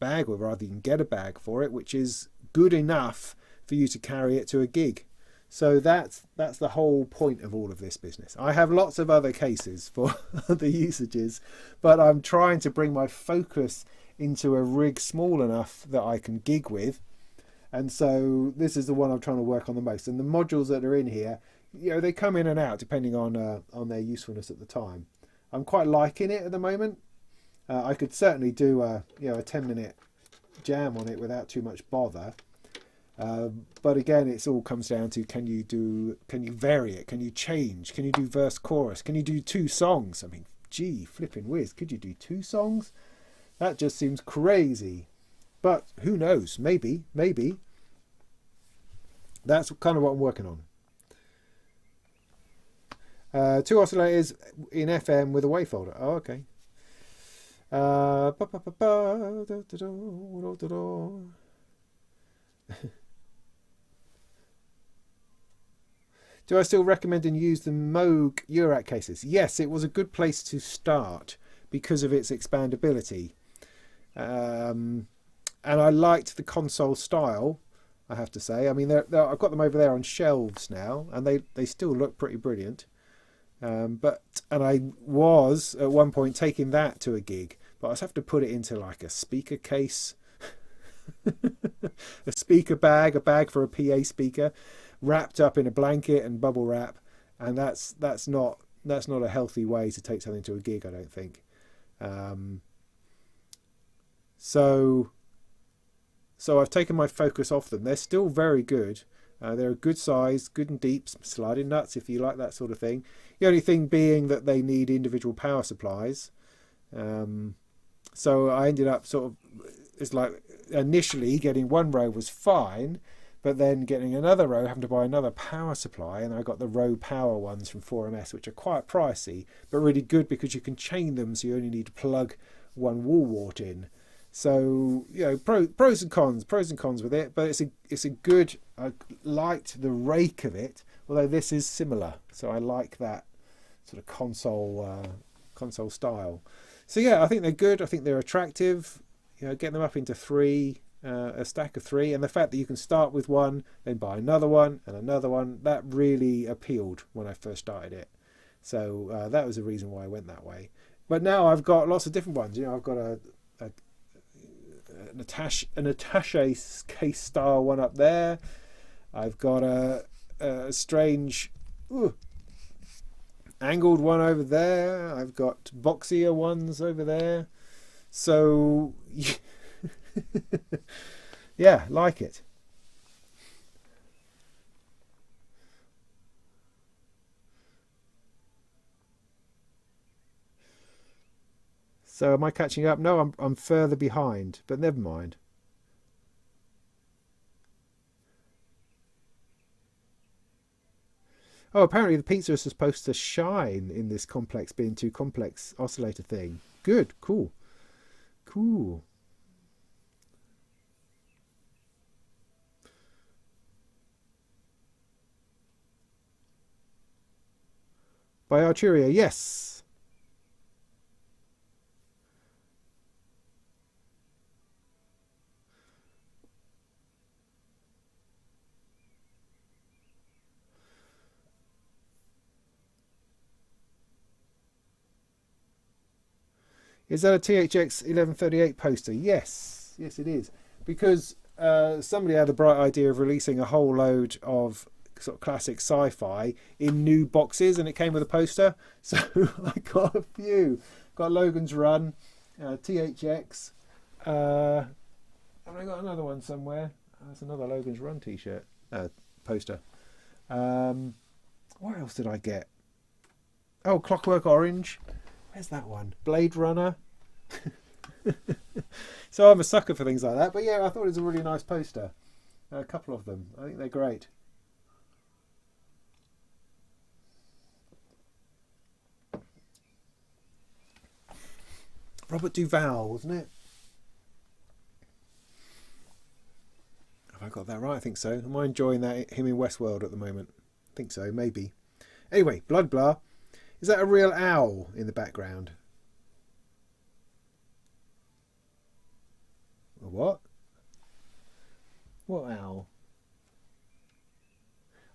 S1: bag, or rather you can get a bag for it, which is good enough for you to carry it to a gig. So that's the whole point of all of this business. I have lots of other cases for other usages, but I'm trying to bring my focus into a rig small enough that I can gig with. And so this is the one I'm trying to work on the most. And the modules that are in here, you know, they come in and out depending on their usefulness at the time. I'm quite liking it at the moment. I could certainly do a 10-minute jam on it without too much bother. But again, it all comes down to can you vary it? Can you change? Can you do verse chorus? Can you do 2 songs? I mean, gee, flipping whiz, could you do 2 songs? That just seems crazy. But who knows? Maybe. That's kind of what I'm working on. 2 oscillators in FM with a wavefolder. Oh, okay. Do I still recommend and use the Moog Eurorack cases? Yes, it was a good place to start because of its expandability. And I liked the console style, I have to say. I mean, I've got them over there on shelves now, and they still look pretty brilliant. And I was at one point taking that to a gig, but I was having to put it into like a speaker case, a speaker bag, a bag for a PA speaker, wrapped up in a blanket and bubble wrap, and that's not a healthy way to take something to a gig, I don't think. So I've taken my focus off them. They're still very good. They're a good size, good and deep, sliding nuts if you like that sort of thing. The only thing being that they need individual power supplies. So I ended up sort of, it's like initially getting one row was fine, but then getting another row, having to buy another power supply, and I got the row power ones from 4MS, which are quite pricey, but really good because you can chain them, so you only need to plug one wall wart in. So, you know, pros and cons with it, but it's a good, I liked the rake of it, although this is similar, so I like that sort of console style. So yeah, I think they're good, I think they're attractive, you know, getting them up into three, a stack of three, and the fact that you can start with one, then buy another one and another one, that really appealed when I first started it. So that was the reason why I went that way. But now I've got lots of different ones, you know, I've got an attaché case style one up there. I've got a strange angled one over there. I've got boxier ones over there. So yeah, like it. So am I catching up? No, I'm further behind, but never mind. Oh, apparently the pizza is supposed to shine in this complex being too complex oscillator thing. Good, cool. Cool. By Arturia, yes. Is that a THX 1138 poster? Yes, yes it is. Because somebody had the bright idea of releasing a whole load of sort of classic sci-fi in new boxes, and it came with a poster. So I got a few. Got Logan's Run, THX. Have I got another one somewhere? That's another Logan's Run t-shirt, poster. What else did I get? Oh, Clockwork Orange. Where's that one? Blade Runner. So I'm a sucker for things like that. But yeah, I thought it was a really nice poster. A couple of them. I think they're great. Robert Duvall, wasn't it? Have I got that right? I think so. Am I enjoying that him in Westworld at the moment? I think so, maybe. Anyway, Blood Blah. Is that a real owl in the background? A what? What owl?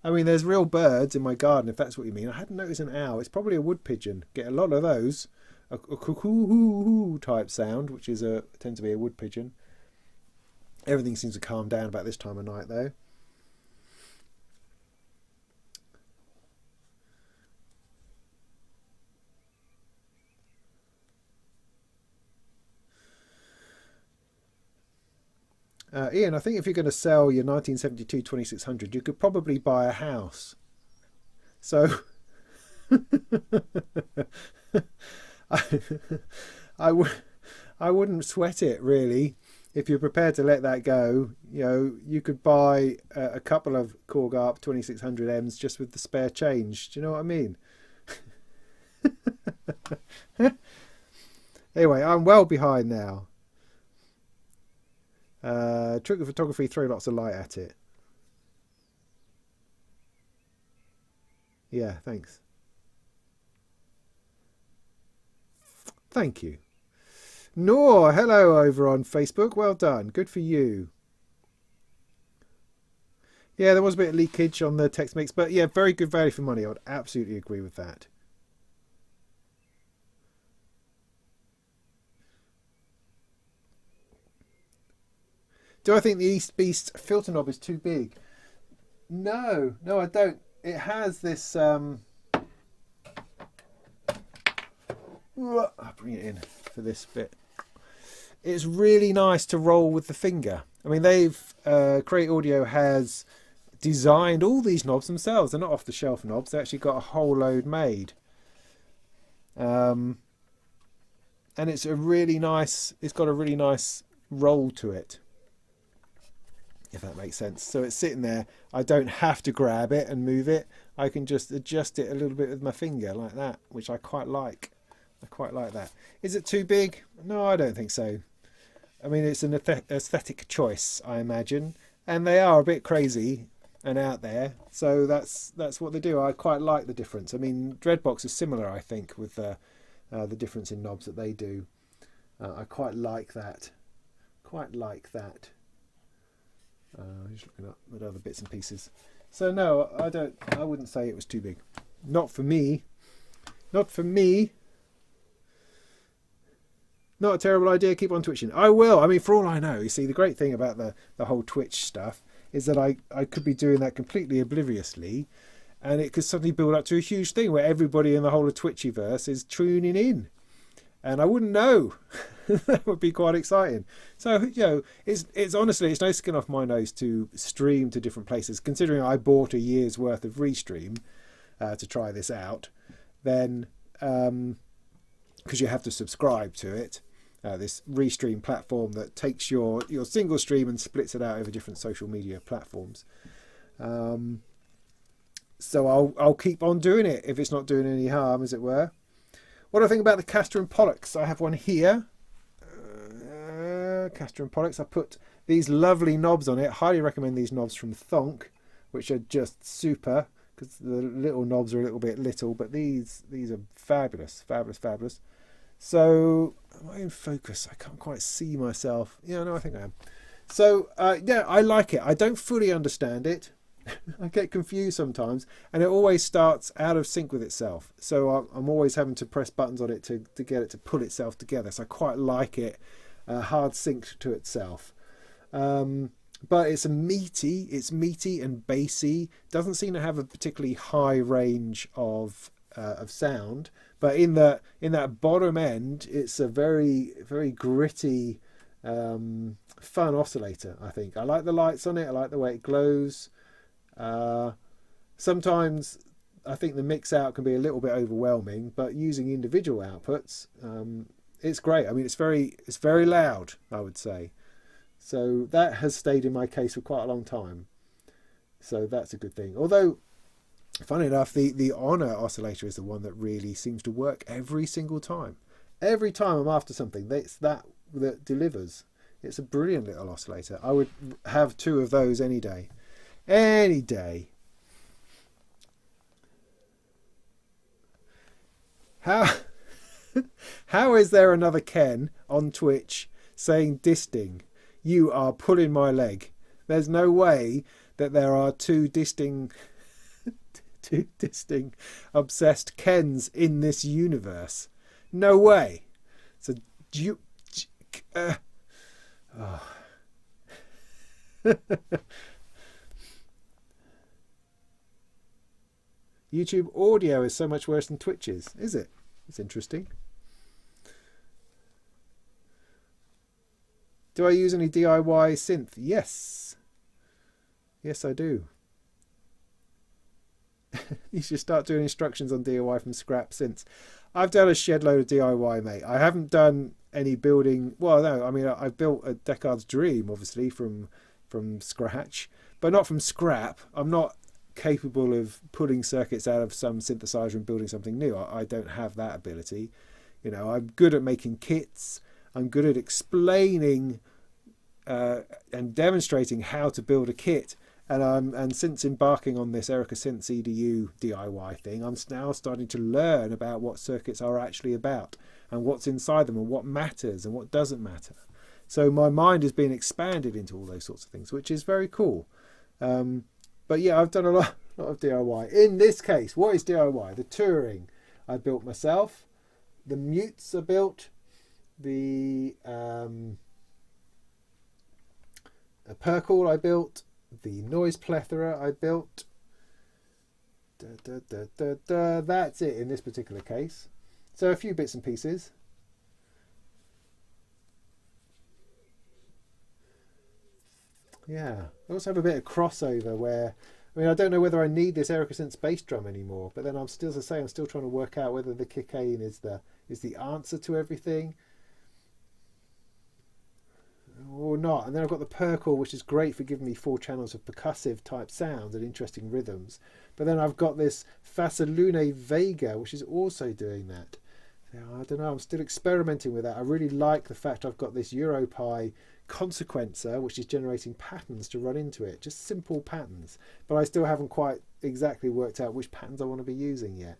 S1: I mean, there's real birds in my garden, if that's what you mean. I hadn't noticed an owl. It's probably a wood pigeon. Get a lot of those. A cuckoo type sound, which is tends to be a wood pigeon. Everything seems to calm down about this time of night, though. Ian, I think if you're going to sell your 1972 2600, you could probably buy a house. So I wouldn't sweat it, really. If you're prepared to let that go, you know, you could buy a couple of Korg 2600Ms just with the spare change. Do you know what I mean? Anyway, I'm well behind now. Trick of photography, throw lots of light at it. Yeah, thanks. Thank you. Nor, hello over on Facebook. Well done. Good for you. Yeah, there was a bit of leakage on the text mix, but yeah, very good value for money. I would absolutely agree with that. Do I think the East Beast filter knob is too big? No, I don't. It has this. I'll bring it in for this bit. It's really nice to roll with the finger. I mean, they've Create Audio has designed all these knobs themselves. They're not off-the-shelf knobs. They actually got a whole load made. And it's a really nice. It's got a really nice roll to it, if that makes sense. So it's sitting there. I don't have to grab it and move it. I can just adjust it a little bit with my finger like that, which I quite like. I quite like that. Is it too big? No, I don't think so. I mean, it's an aesthetic choice, I imagine, and they are a bit crazy and out there. So that's what they do. I quite like the difference. I mean, Dreadbox is similar, I think, with the difference in knobs that they do. I quite like that. Quite like that. Just looking up at other bits and pieces. So no, I wouldn't say it was too big. Not for me. Not for me. Not a terrible idea. Keep on twitching. I will. I mean, for all I know, you see, the great thing about the whole Twitch stuff is that I could be doing that completely obliviously, and it could suddenly build up to a huge thing where everybody in the whole of Twitchiverse is tuning in, and I wouldn't know. That would be quite exciting. So, you know, it's honestly, it's no skin off my nose to stream to different places. Considering I bought a year's worth of Restream to try this out, then because you have to subscribe to it. This Restream platform that takes your single stream and splits it out over different social media platforms. So I'll keep on doing it if it's not doing any harm, as it were. What do I think about the Castor and Pollux? I have one here. Castor and Pollux. I put these lovely knobs on it. Highly recommend these knobs from Thonk, which are just super, because the little knobs are a little bit little, but these are fabulous, fabulous, fabulous. So, am I in focus? I can't quite see myself. Yeah, no, I think I am. So, yeah, I like it. I don't fully understand it. I get confused sometimes, and it always starts out of sync with itself. So I'm always having to press buttons on it to get it to pull itself together. So I quite like it hard synced to itself. But it's meaty and bassy. Doesn't seem to have a particularly high range of sound. But in that bottom end, it's a very, very gritty, fun oscillator, I think. I like the lights on it. I like the way it glows. Sometimes I think the mix out can be a little bit overwhelming, but using individual outputs, it's great. I mean, it's very loud, I would say. So that has stayed in my case for quite a long time. So that's a good thing. Although, funny enough, the Honor oscillator is the one that really seems to work every single time. Every time I'm after something, it's that delivers. It's a brilliant little oscillator. I would have 2 of those any day. Any day. How is there another Ken on Twitch saying disting? You are pulling my leg. There's no way that there are two distinct obsessed Kens in this universe. No way. So YouTube audio is so much worse than Twitch's, is it? It's interesting. Do I use any DIY synth? Yes. Yes, I do. You should start doing instructions on DIY from scrap synths. I've done a shed load of DIY, mate. I haven't done any building. Well, no, I mean, I've built a Deckard's Dream, obviously, from scratch, but not from scrap. I'm not capable of pulling circuits out of some synthesizer and building something new. I don't have that ability. You know, I'm good at making kits. I'm good at explaining and demonstrating how to build a kit And since embarking on this Erica Synths EDU DIY thing, I'm now starting to learn about what circuits are actually about and what's inside them and what matters and what doesn't matter. So my mind is being expanded into all those sorts of things, which is very cool. But yeah, I've done a lot of DIY. In this case, what is DIY? The Turing I built myself. The mutes are built. The Percall I built. The noise plethora I built. That's it in this particular case. So a few bits and pieces. Yeah, I also have a bit of crossover where, I mean, I don't know whether I need this Erica Synths bass drum anymore, but then I'm still, as I say, I'm still trying to work out whether the kick-ain is the answer to everything or not. And then I've got the Percall, which is great for giving me 4 channels of percussive type sounds and interesting rhythms. But then I've got this Fasalune Vega, which is also doing that. Now, I don't know, I'm still experimenting with that. I really like the fact I've got this Europi consequencer, which is generating patterns to run into it, just simple patterns. But I still haven't quite exactly worked out which patterns I want to be using yet.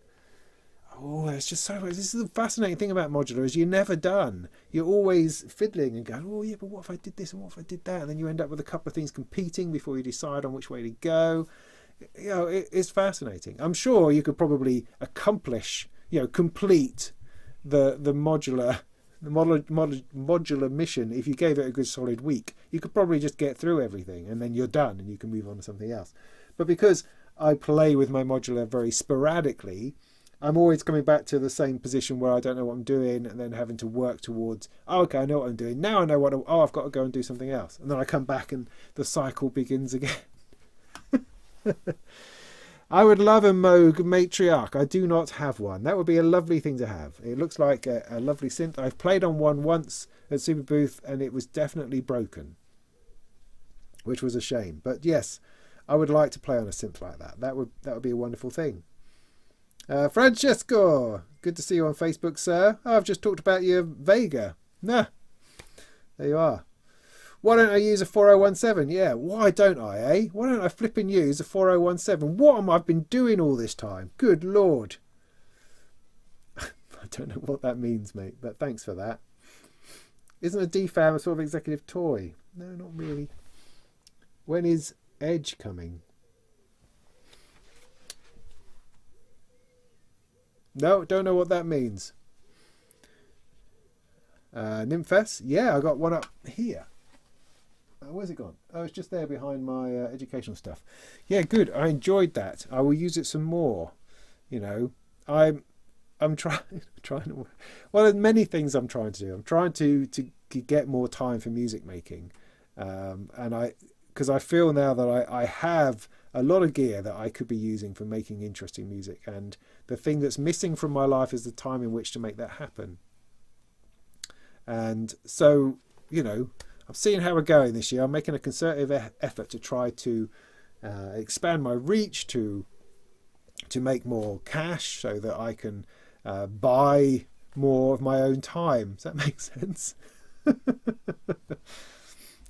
S1: Oh, it's just so much. This is the fascinating thing about modular, is you're never done. You're always fiddling and going, oh yeah, but what if I did this and what if I did that? And then you end up with a couple of things competing before you decide on which way to go. You know, it's fascinating. I'm sure you could probably accomplish, you know, complete the modular mission if you gave it a good solid week. You could probably just get through everything and then you're done and you can move on to something else. But because I play with my modular very sporadically, I'm always coming back to the same position where I don't know what I'm doing and then having to work towards, oh, okay, I know what I'm doing. Now I know what, I've got to go and do something else. And then I come back and the cycle begins again. I would love a Moog Matriarch. I do not have one. That would be a lovely thing to have. It looks like a lovely synth. I've played on one once at Superbooth and it was definitely broken, which was a shame. But yes, I would like to play on a synth like that. That would be a wonderful thing. Francesco, good to see you on Facebook, sir. Oh, I've just talked about your Vega. Nah, there you are. Why don't I use a 4017? Yeah, why don't I, eh? Why don't I flipping use a 4017? What am I been doing all this time? Good Lord. I don't know what that means, mate, but thanks for that. Isn't a DFAM a sort of executive toy? No, not really. When is Edge coming? No, don't know what that means. Nymphess? Yeah, I got one up here. Where's it gone? Oh, it's just there behind my educational stuff. Yeah, good. I enjoyed that. I will use it some more. You know, I'm trying to. Well, there's many things I'm trying to do. I'm trying to get more time for music making, and because I feel now that I have a lot of gear that I could be using for making interesting music, and the thing that's missing from my life is the time in which to make that happen. And so, you know, I'm seeing how we're going this year. I'm making a concerted effort to try to expand my reach, to make more cash so that I can buy more of my own time. Does that make sense?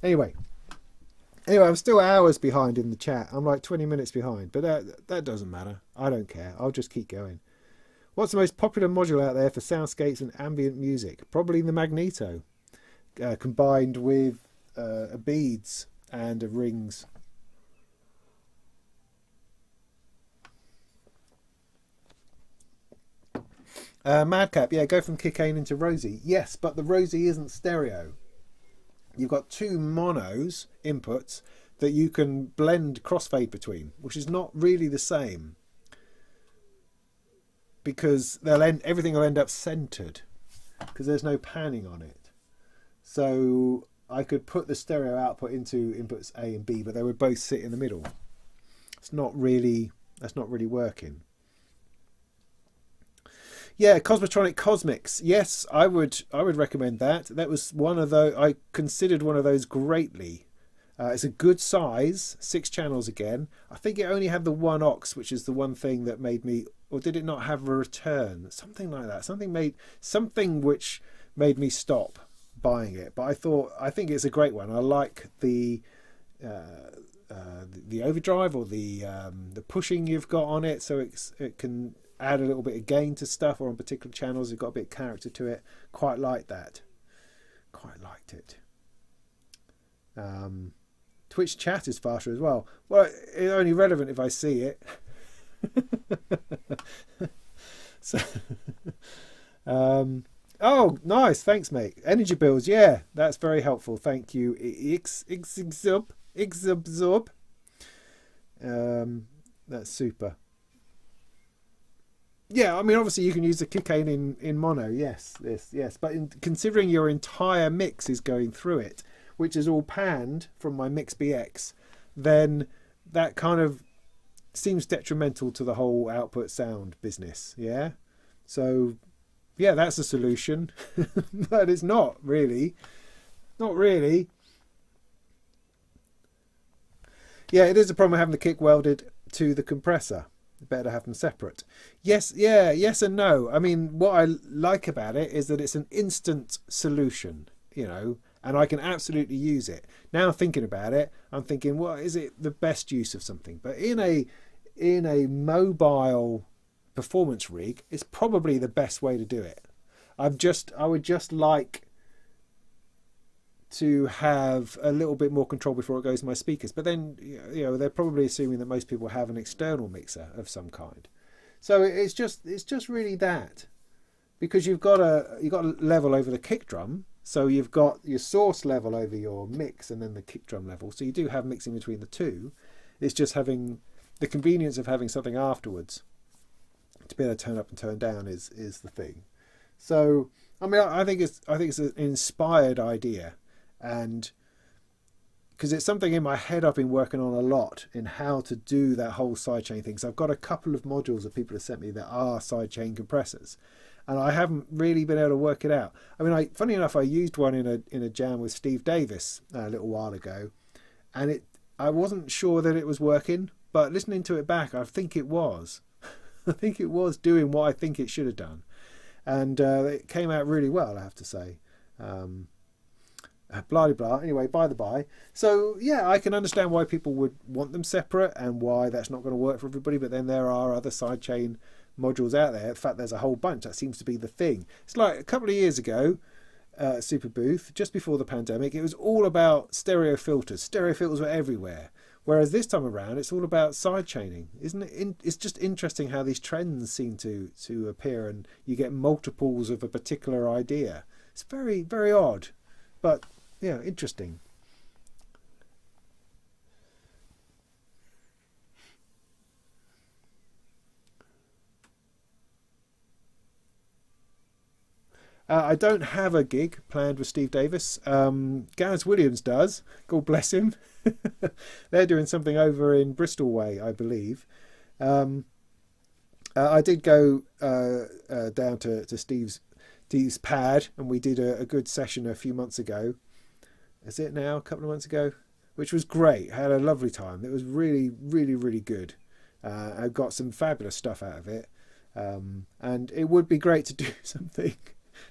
S1: Anyway, I'm still hours behind in the chat. I'm like 20 minutes behind, but that doesn't matter. I don't care. I'll just keep going. What's the most popular module out there for soundscapes and ambient music? Probably the Magneto. Combined with a beads and a rings. Madcap, yeah, go from kick-ain into Rosie. Yes, but the Rosie isn't stereo. You've got 2 monos inputs that you can blend crossfade between, which is not really the same, because everything will end up centered because there's no panning on it. So I could put the stereo output into inputs A and B, but they would both sit in the middle. That's not really working. Yeah, Cosmotronic Cosmics. Yes, I would recommend that. That was one of those, I considered one of those greatly. It's a good size, 6 channels again. I think it only had the 1 aux, which is the one thing that made me, or did it not have a return? Something like that. Something which made me stop buying it. But I think it's a great one. I like the the overdrive or the pushing you've got on it, so it can add a little bit of gain to stuff, or on particular channels you've got a bit of character to it. Quite like that. Quite liked it. Twitch chat is faster as well. Well, it's only relevant if I see it. So, oh, nice. Thanks, mate. Energy bills. Yeah, that's very helpful. Thank you. Exabsorb. That's super. Yeah, I mean, obviously you can use the kickane in mono. Yes. But considering your entire mix is going through it, which is all panned from my Mix BX, then that kind of seems detrimental to the whole output sound business. Yeah. So, yeah, that's a solution. But it's not really. Not really. Yeah, it is a problem having the kick welded to the compressor. Better to have them separate. Yes and no. I mean, what I like about it is that it's an instant solution, you know, and I can absolutely use it. Now thinking about it, I'm thinking, well, is it the best use of something? But in a mobile performance rig, it's probably the best way to do it. I would just like to have a little bit more control before it goes to my speakers. But then, you know, they're probably assuming that most people have an external mixer of some kind. So it's just really that, because you've got a level over the kick drum. So you've got your source level over your mix and then the kick drum level. So you do have mixing between the two. It's just having the convenience of having something afterwards to be able to turn up and turn down is the thing. So I mean, I think it's an inspired idea. And because it's something in my head I've been working on a lot in how to do that whole sidechain thing. So I've got a couple of modules that people have sent me that are sidechain compressors, and I haven't really been able to work it out. I mean, funny enough, I used one in a jam with Steve Davis a little while ago, and I wasn't sure that it was working, but listening to it back, I think it was. I think it was doing what I think it should have done, and it came out really well, I have to say. Blah blah blah. Anyway, by the by. So yeah, I can understand why people would want them separate and why that's not going to work for everybody. But then there are other sidechain modules out there. In fact, there's a whole bunch. That seems to be the thing. It's like a couple of years ago, Superbooth, just before the pandemic, it was all about stereo filters. Stereo filters were everywhere. Whereas this time around, it's all about sidechaining, isn't it? It's just interesting how these trends seem to appear, and you get multiples of a particular idea. It's very, very odd, but yeah, interesting. I don't have a gig planned with Steve Davis. Gareth Williams does. God bless him. They're doing something over in Bristol way, I believe. I did go down to Steve's pad, and we did a good session a few months ago. Is it now? A couple of months ago, which was great. I had a lovely time. It was really, really, really good. I got some fabulous stuff out of it, and it would be great to do something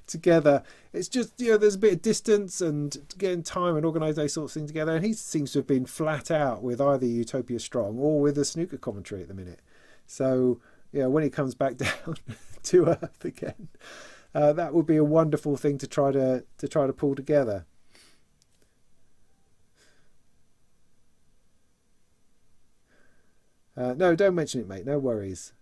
S1: together. It's just, you know, there's a bit of distance and getting time and organise those sorts of things together. And he seems to have been flat out with either Utopia Strong or with the snooker commentary at the minute. So, you know, when he comes back down to earth again, that would be a wonderful thing to try to pull together. No, don't mention it, mate. No worries.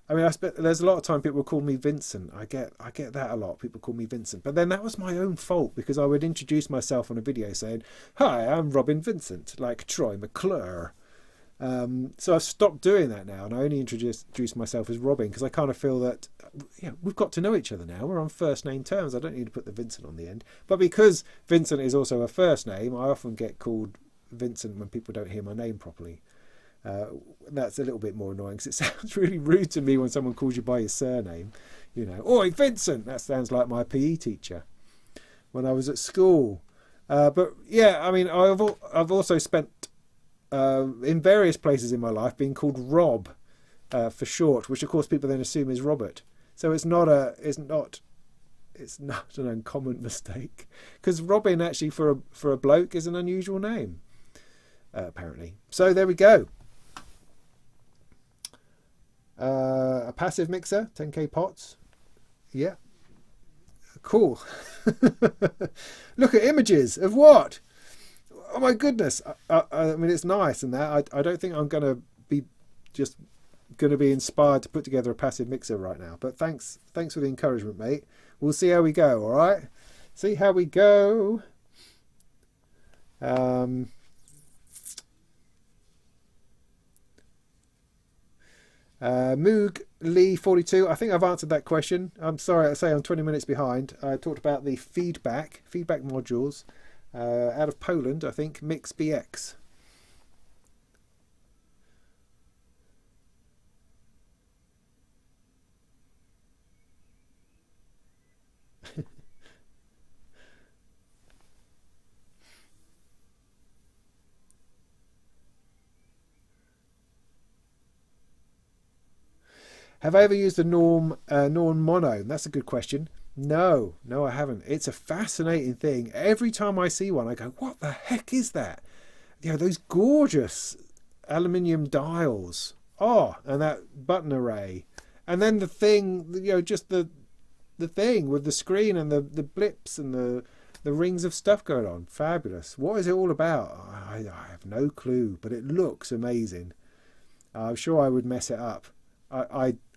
S1: I mean, there's a lot of time people will call me Vincent. I get that a lot. People call me Vincent. But then that was my own fault, because I would introduce myself on a video saying, "Hi, I'm Robin Vincent," like Troy McClure. So I've stopped doing that now, and I only introduce myself as Robin, because I kind of feel that, you know, we've got to know each other now. We're on first name terms. I don't need to put the Vincent on the end. But because Vincent is also a first name, I often get called Vincent when people don't hear my name properly. That's a little bit more annoying, because it sounds really rude to me when someone calls you by your surname. You know, "Oi, Vincent!" That sounds like my PE teacher when I was at school. But yeah, I mean, I've also spent in various places in my life being called Rob for short, which of course people then assume is Robert. So it's not an uncommon mistake, because Robin actually for a bloke is an unusual name. apparently. So there we go. A passive mixer, 10k pots. Yeah. Cool. Look at images of what? Oh my goodness. I mean, it's nice and that. I don't think I'm going to be just going to be inspired to put together a passive mixer right now. But thanks for the encouragement, mate. We'll see how we go, all right? See how we go. Moog Lee 42. I think I've answered that question. I'm sorry, I say I'm 20 minutes behind. I talked about the feedback modules out of Poland. I think Mix BX. Have I ever used the Norn mono? That's a good question. No, I haven't. It's a fascinating thing. Every time I see one, I go, what the heck is that? You know, those gorgeous aluminium dials. Oh, and that button array. And then the thing, you know, just the thing with the screen and the blips and the rings of stuff going on. Fabulous. What is it all about? I have no clue, but it looks amazing. I'm sure I would mess it up.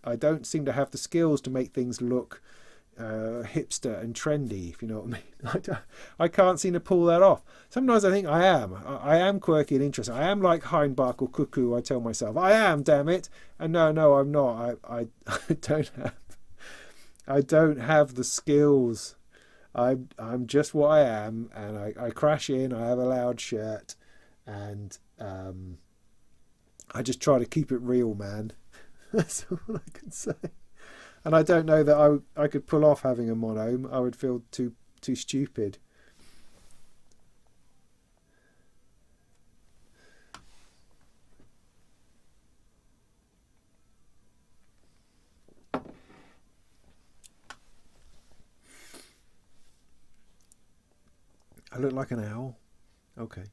S1: I don't seem to have the skills to make things look hipster and trendy, if you know what I mean. I can't seem to pull that off. Sometimes I think I am. I am quirky and interesting. I am like Heinbach or Cuckoo, I tell myself. I am, damn it. And no, I'm not. I don't have the skills. I'm just what I am, and I crash in. I have a loud shirt, and I just try to keep it real, man. That's all I can say. And I don't know that I could pull off having a mono. I would feel too stupid. I look like an owl. Okay.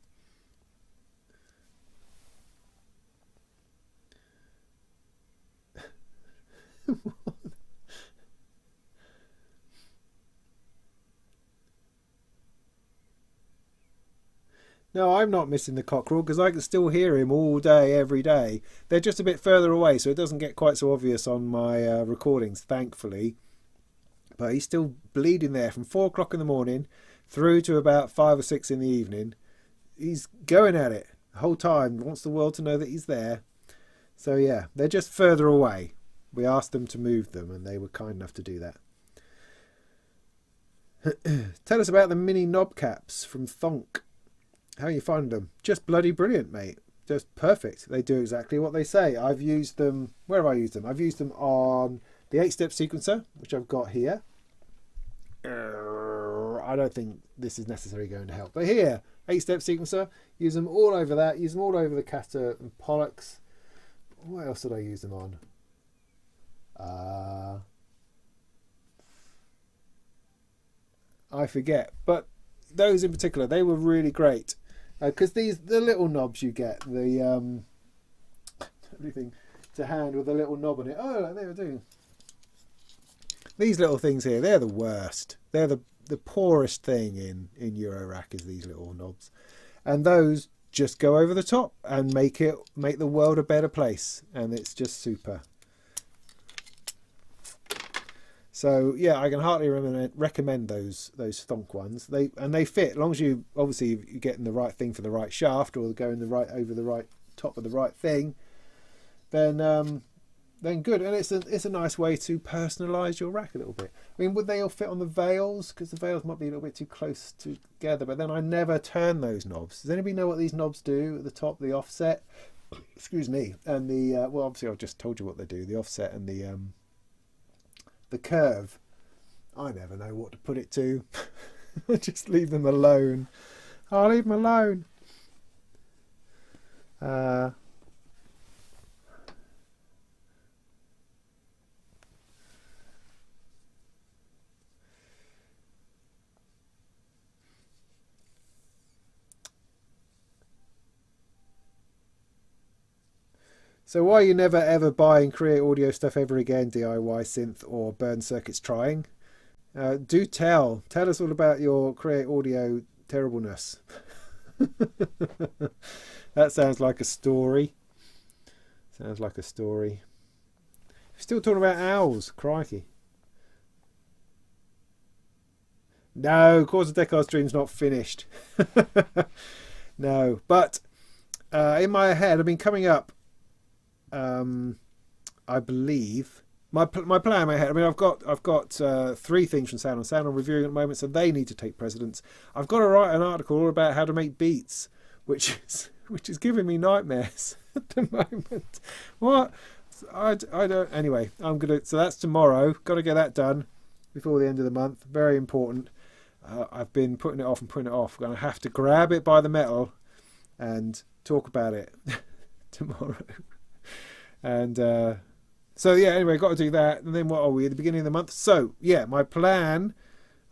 S1: No, I'm not missing the cockerel because I can still hear him all day, every day. They're just a bit further away, so it doesn't get quite so obvious on my recordings, thankfully. But he's still bleeding there from 4 o'clock in the morning through to about 5 or 6 in the evening. He's going at it the whole time, wants the world to know that he's there. So yeah, they're just further away. We asked them to move them, and they were kind enough to do that. Tell us about the mini knob caps from Thonk. How you find them? Just bloody brilliant, mate. Just perfect. They do exactly what they say. I've used them. Where have I used them? I've used them on the 8-step sequencer, which I've got here. I don't think this is necessarily going to help. But here, 8-step sequencer. Use them all over that. Use them all over the Caster and Pollux. What else did I use them on? I forget. But those in particular, they were really great. Because the little knobs you get, the everything to hand with a little knob on it. Oh, they were doing these little things here. They're the worst. They're the poorest thing in Eurorack is these little knobs, and those just go over the top and make the world a better place, and it's just super. So yeah, I can heartily recommend those Thonk ones. They fit, as long as you obviously you're getting the right thing for the right shaft, or going over the right top of the right thing. Then good, and it's a nice way to personalise your rack a little bit. I mean, would they all fit on the veils? Because the veils might be a little bit too close together. But then I never turn those knobs. Does anybody know what these knobs do at the top? The offset, excuse me, and the well, obviously I've just told you what they do. The offset and the curve. I never know what to put it to. Just leave them alone. I'll leave them alone. So why are you never ever buy and create audio stuff ever again, DIY synth or burn circuits trying? Do tell us all about your create audio terribleness. That sounds like a story. Sounds like a story. Still talking about owls, crikey. No, Cause of Descartes' Dream's not finished. No, but in my head, I've been coming up, I believe, my plan in my head. I mean, I've got 3 things from Sound on reviewing at the moment, so they need to take precedence. I've got to write an article all about how to make beats, which is giving me nightmares at the moment. What? I don't. Anyway, I'm gonna. So that's tomorrow. Got to get that done before the end of the month. Very important. I've been putting it off and putting it off. I'm going to have to grab it by the metal and talk about it tomorrow. And so, yeah, anyway, got to do that. And then what are we, at the beginning of the month? So, yeah, my plan...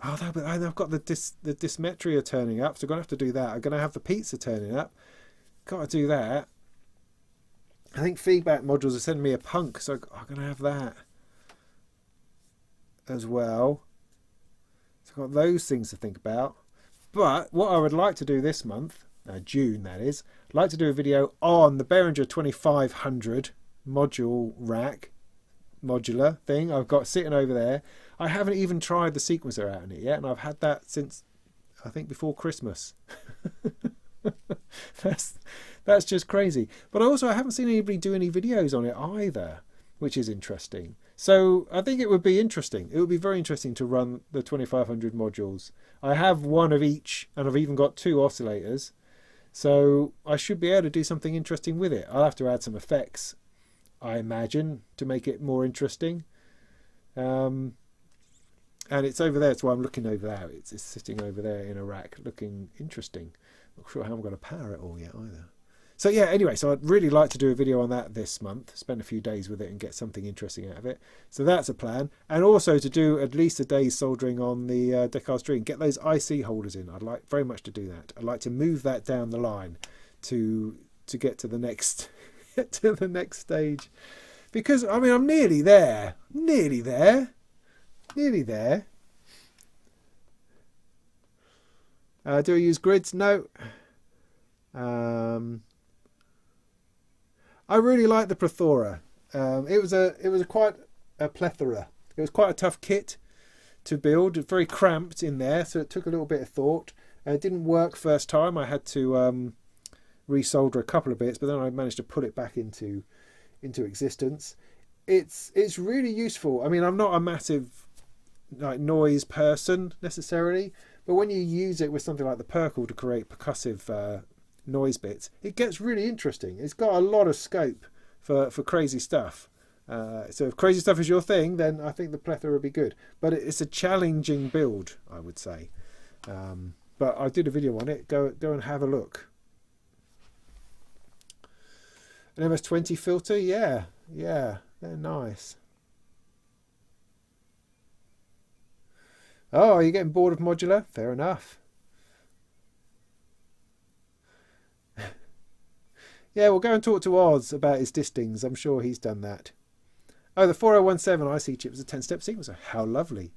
S1: Oh, no, but I've got the Dysmetria turning up, so I'm going to have to do that. I'm going to have the pizza turning up. Got to do that. I think feedback modules are sending me a punk, so I'm going to have that as well. So I've got those things to think about. But what I would like to do this month, June that is, I'd like to do a video on the Behringer 2500 module rack, modular thing I've got sitting over there. I haven't even tried the sequencer out in it yet, and I've had that since, I think, before Christmas. That's just crazy. But also I haven't seen anybody do any videos on it either, which is interesting. So I think it would be interesting. It would be very interesting to run the 2500 modules. I have one of each, and I've even got 2 oscillators. So I should be able to do something interesting with it. I'll have to add some effects, I imagine, to make it more interesting. And it's over there. That's why I'm looking over there. It's sitting over there in a rack looking interesting. Not sure how I'm going to power it all yet either. So yeah, anyway, so I'd really like to do a video on that this month, spend a few days with it and get something interesting out of it. So that's a plan. And also to do at least a day's soldering on the Descartes Dream, get those IC holders in. I'd like very much to do that. I'd like to move that down the line to get to the next to the next stage. Because, I mean, I'm nearly there. Nearly there. Do I use grids? No. I really like the plethora. It was quite a plethora. It was quite a tough kit to build. Very cramped in there, so it took a little bit of thought. It didn't work first time. I had to resolder a couple of bits, but then I managed to put it back into existence. It's really useful. I mean, I'm not a massive noise person necessarily, but when you use it with something like the Percle to create percussive noise bits, it gets really interesting. It's got a lot of scope for crazy stuff. So if crazy stuff is your thing, then I think the plethora would be good. But it's a challenging build, I would say. But I did a video on it. Go and have a look. An MS-20 filter, yeah, they're nice. Oh, are you getting bored of modular? Fair enough. Yeah, we'll go and talk to Oz about his distings. I'm sure he's done that. Oh, the 4017 IC chip is a 10-step sequencer. How lovely.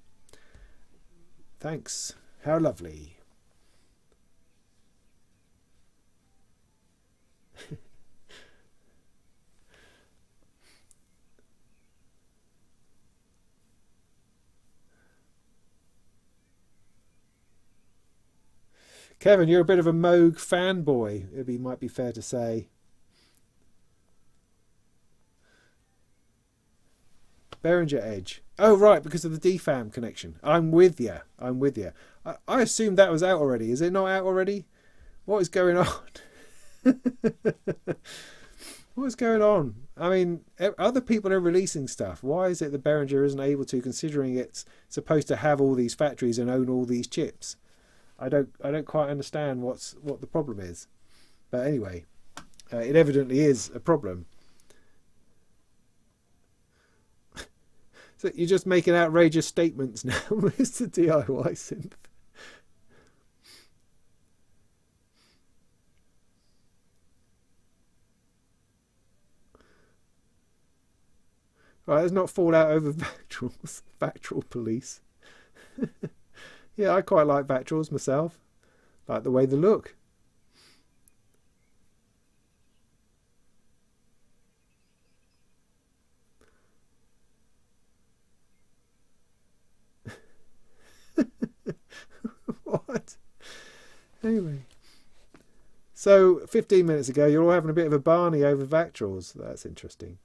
S1: Thanks. How lovely. Kevin, you're a bit of a Moog fanboy, it might be fair to say. Behringer Edge. Oh, right, because of the DFAM connection. I'm with you. I assumed that was out already. Is it not out already? What is going on? What's going on? I mean, other people are releasing stuff. Why is it that Behringer isn't able to, considering it's supposed to have all these factories and own all these chips? I don't quite understand what the problem is. But anyway, it evidently is a problem. So you're just making outrageous statements now, Mr. DIY Synth. Right, let's not fall out over Vactrals. Vactral police. Yeah, I quite like Vactrals myself. Like the way they look. What? Anyway. So, 15 minutes ago, you're all having a bit of a Barney over Vactrals. That's interesting.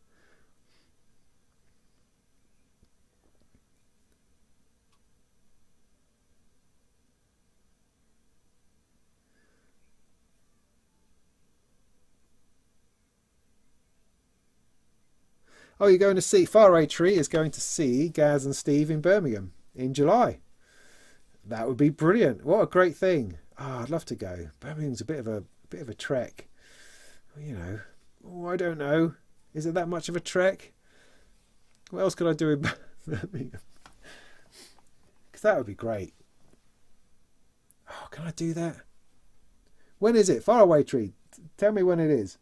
S1: Oh, you're going to see, Faraway Tree is going to see Gaz and Steve in Birmingham in July. That would be brilliant. What a great thing. Oh, I'd love to go. Birmingham's a bit of a trek. You know, oh, I don't know. Is it that much of a trek? What else could I do in Birmingham? Because that would be great. Oh, can I do that? When is it? Faraway Tree. Tell me when it is.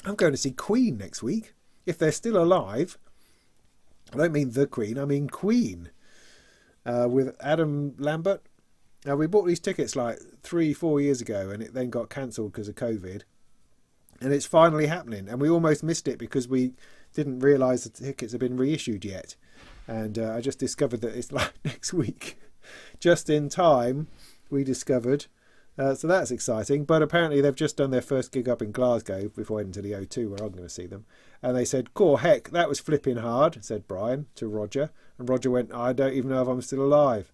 S1: I'm going to see Queen next week. If they're still alive. I don't mean the Queen, I mean Queen. With Adam Lambert. Now, we bought these tickets like 3-4 years ago, and it then got cancelled because of COVID. And it's finally happening. And we almost missed it because we didn't realise the tickets had been reissued yet. And I just discovered that it's like next week. Just in time, we discovered. So that's exciting. But apparently they've just done their first gig up in Glasgow before heading to the O2 where I'm going to see them. And they said, "Cool, heck, that was flipping hard," said Brian to Roger. And Roger went, "I don't even know if I'm still alive."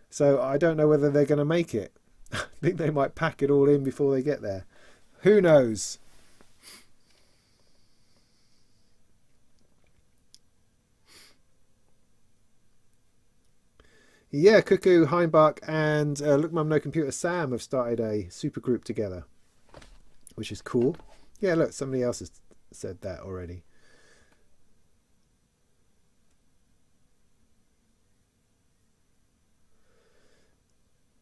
S1: So I don't know whether they're going to make it. I think they might pack it all in before they get there. Who knows? Yeah, Cuckoo, Heinbach and Look Mum No Computer Sam have started a supergroup together, which is cool. Yeah, look, somebody else has said that already.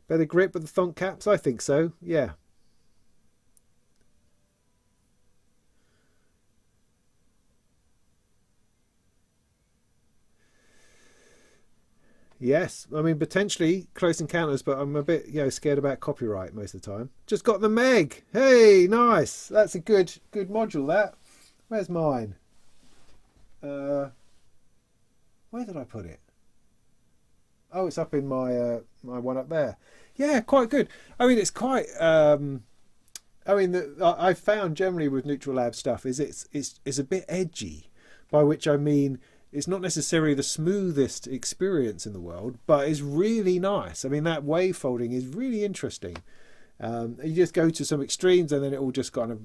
S1: Better grip with the thonk caps? I think so, yeah. Yes, I mean, potentially Close Encounters, but I'm a bit, scared about copyright most of the time. Just got the Meg. Hey, nice. That's a good module, that. Where's mine? Where did I put it? Oh, it's up in my my one up there. Yeah, quite good. I mean, it's quite. I found generally with Neutral Lab stuff is it's a bit edgy, by which I mean it's not necessarily the smoothest experience in the world, but it's really nice. I mean, that wave folding is really interesting. You just go to some extremes and then it all just kind of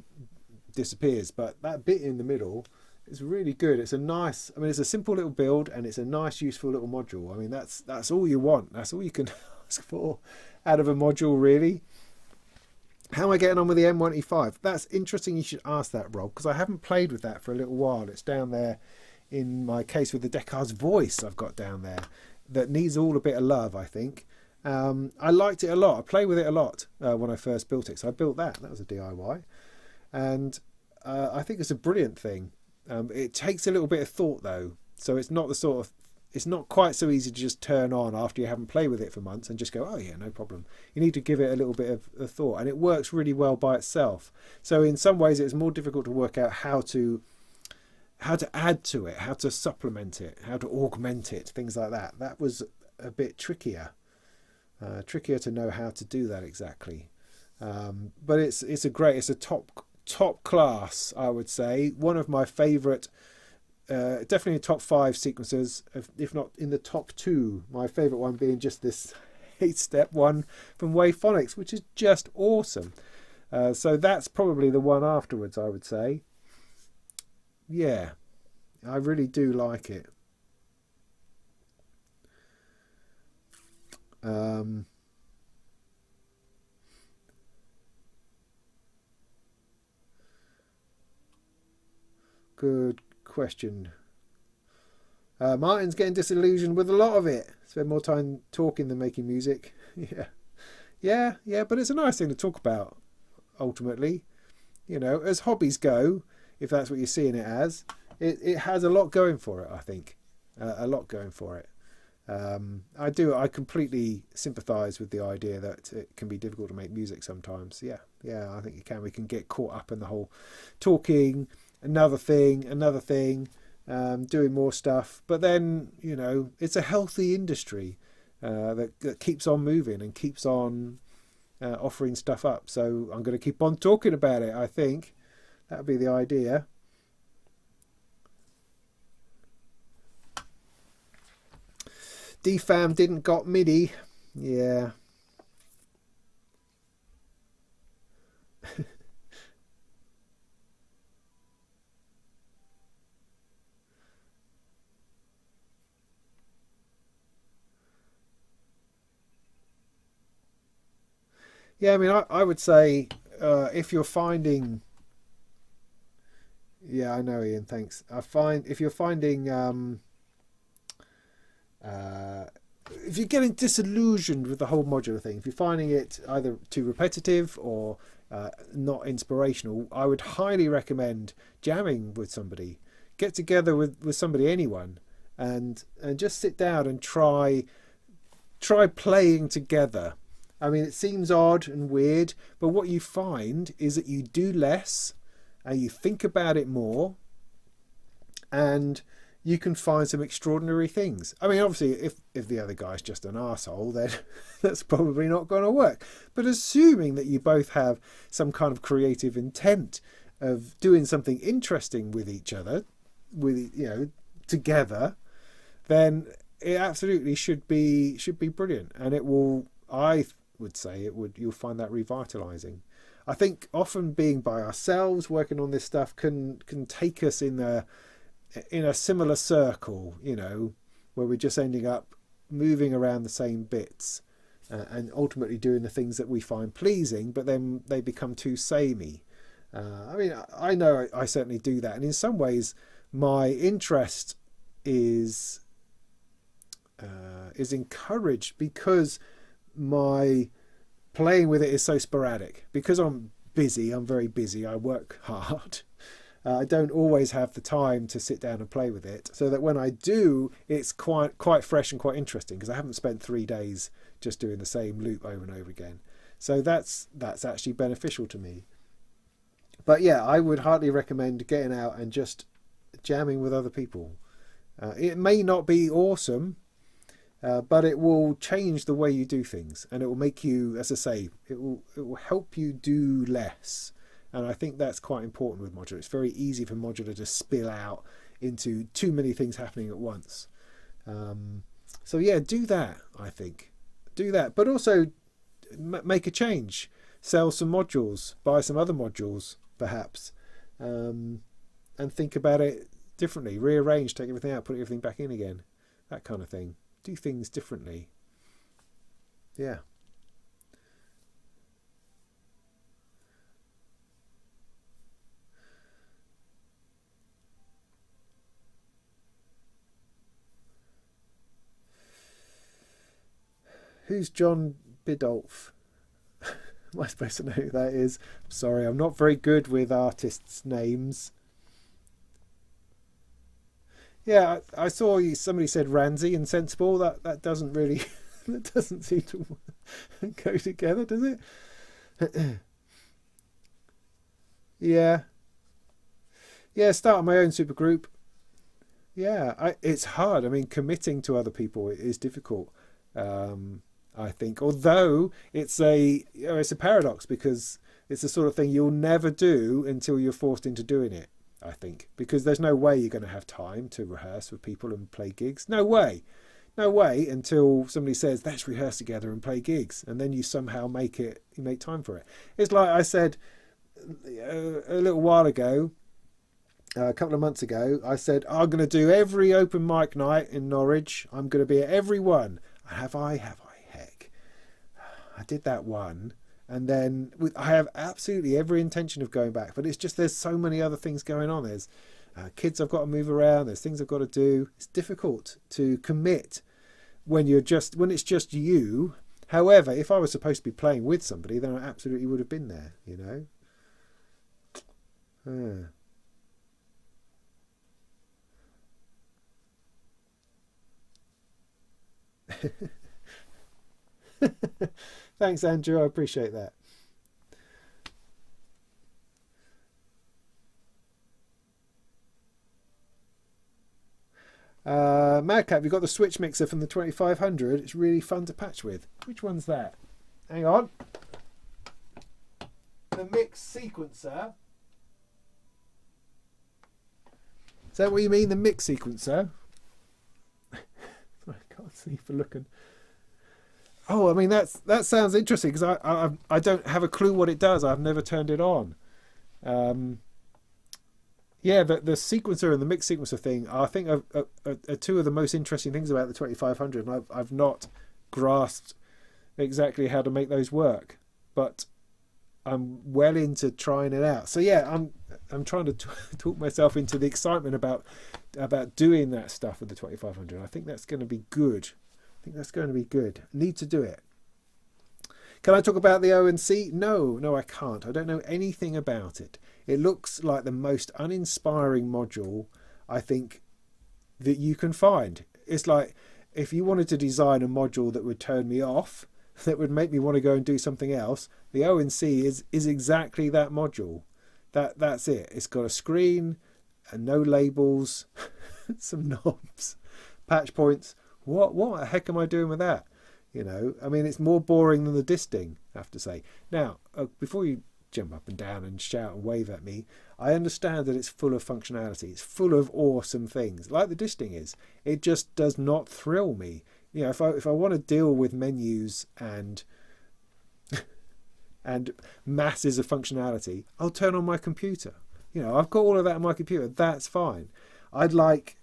S1: disappears. But that bit in the middle is really good. It's a nice, I mean, it's a simple little build and it's a nice, useful little module. I mean, that's all you want. That's all you can ask for out of a module, really. How am I getting on with the M1E5? That's interesting you should ask that, Rob, because I haven't played with that for a little while. It's down there in my case with the Descartes Voice I've got down there that needs all a bit of love, I think. I liked it a lot. I played with it a lot when I first built it. So I built that. That was a DIY. And I think it's a brilliant thing. It takes a little bit of thought, though. So it's not the sort of... It's not quite so easy to just turn on after you haven't played with it for months and just go, oh, yeah, no problem. You need to give it a little bit of thought. And it works really well by itself. So in some ways, it's more difficult to work out how to add to it, how to supplement it, how to augment it, things like that. That was a bit trickier to know how to do that exactly. But it's a top class, I would say. One of my favourite, definitely top 5 sequencers, if not in the top 2. My favourite one being just this 8-step one from Wavephonics, which is just awesome. So that's probably the one afterwards, I would say. Yeah, I really do like it. Good question. Martin's getting disillusioned with a lot of it. Spend more time talking than making music. Yeah, but it's a nice thing to talk about, ultimately. You know, as hobbies go, if that's what you're seeing it as, it has a lot going for it, I think. A lot going for it. I completely sympathise with the idea that it can be difficult to make music sometimes. Yeah, I think it can. We can get caught up in the whole talking, another thing, doing more stuff. But then, you know, it's a healthy industry that keeps on moving and keeps on offering stuff up. So I'm going to keep on talking about it, I think. That would be the idea. DFAM didn't got MIDI. Yeah. Yeah, I mean, I would say if you're finding... Yeah, I know, Ian, thanks. If you're finding... if you're getting disillusioned with the whole modular thing, if you're finding it either too repetitive or not inspirational, I would highly recommend jamming with somebody. Get together with somebody, anyone, and just sit down and try playing together. I mean, it seems odd and weird, but what you find is that you do less and you think about it more, and you can find some extraordinary things. I mean, obviously, if the other guy's just an arsehole, then that's probably not going to work. But assuming that you both have some kind of creative intent of doing something interesting with each other, together, then it absolutely should be brilliant. And it will, I would say, you'll find that revitalizing. I think often being by ourselves, working on this stuff can take us in a similar circle, you know, where we're just ending up moving around the same bits and ultimately doing the things that we find pleasing, but then they become too samey. I mean, I know I certainly do that, and in some ways my interest is encouraged because my playing with it is so sporadic. Because I'm very busy, I work hard. I don't always have the time to sit down and play with it, so that when I do, it's quite fresh and quite interesting, because I haven't spent 3 days just doing the same loop over and over again. So that's actually beneficial to me. But yeah, I would hardly recommend getting out and just jamming with other people. It may not be awesome, but it will change the way you do things, and it will make you, as I say, it will help you do less. And I think that's quite important with modular. It's very easy for modular to spill out into too many things happening at once. So yeah, do that, I think. Do that. But also make a change. Sell some modules. Buy some other modules, perhaps. And think about it differently. Rearrange, take everything out, put everything back in again. That kind of thing. Do things differently. Yeah. Who's John Bidolph? Am I supposed to know who that is? I'm sorry, I'm not very good with artists' names. Yeah, I saw somebody said Ramsey and sensible. That doesn't really that doesn't seem to go together, does it? Yeah. Yeah, start my own supergroup. Yeah, it's hard. I mean, committing to other people is difficult. I think, although it's a paradox, because it's the sort of thing you'll never do until you're forced into doing it, I think, because there's no way you're going to have time to rehearse with people and play gigs. No way until somebody says, let's rehearse together and play gigs, and then you somehow make time for it. It's like I said a little while ago, a couple of months ago, I said, I'm going to do every open mic night in Norwich. I'm going to be at every one. Have I? Heck. I did that one. And then I have absolutely every intention of going back. But it's just there's so many other things going on. There's kids I've got to move around. There's things I've got to do. It's difficult to commit when it's just you. However, if I was supposed to be playing with somebody, then I absolutely would have been there, you know. Ah. Thanks, Andrew. I appreciate that. Madcap, you got the switch mixer from the 2500. It's really fun to patch with. Which one's that? Hang on. The mix sequencer. Is that what you mean, the mix sequencer? I can't see for looking. Oh, I mean that sounds interesting because I don't have a clue what it does. I've never turned it on. Yeah, the sequencer and the mix sequencer thing, I think are two of the most interesting things about the 2500, and I've not grasped exactly how to make those work, but I'm well into trying it out. So yeah, I'm trying to talk myself into the excitement about doing that stuff with the 2500. I think that's going to be good. I need to do it. Can I talk about the O&C? No, I can't. I don't know anything about it. It looks like the most uninspiring module, I think, that you can find. It's like if you wanted to design a module that would turn me off, that would make me want to go and do something else, the O&C is exactly that module. That's it. It's got a screen and no labels, some knobs, patch points. What the heck am I doing with that? You know, I mean, it's more boring than the disting, I have to say. Now, before you jump up and down and shout and wave at me, I understand that it's full of functionality. It's full of awesome things, like the disting is. It just does not thrill me. You know, if I want to deal with menus and and masses of functionality, I'll turn on my computer. You know, I've got all of that on my computer. That's fine. I like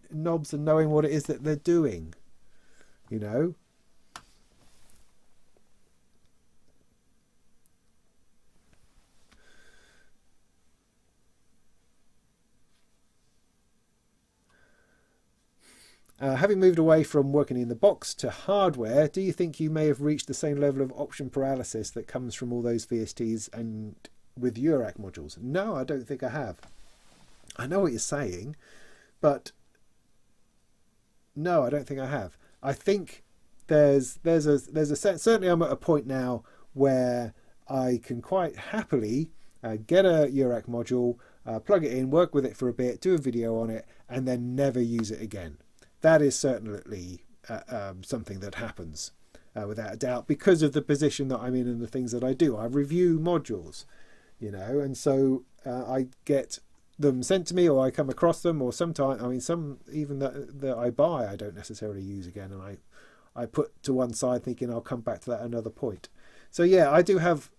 S1: knobs and knowing what it is that they're doing. You know. Having moved away from working in the box to hardware, do you think you may have reached the same level of option paralysis that comes from all those VSTs and with Eurorack modules? No, I don't think I have. I know what you're saying, but no, I don't think I have. I think there's a sense, certainly I'm at a point now where I can quite happily get a Eurorack module, plug it in, work with it for a bit, do a video on it, and then never use it again. That is certainly something that happens without a doubt because of the position that I'm in and the things that I do. I review modules, you know, and so I get them sent to me or I come across them, or sometimes, I mean, some even that I buy I don't necessarily use again, and I put to one side thinking I'll come back to that another point. So yeah, I do have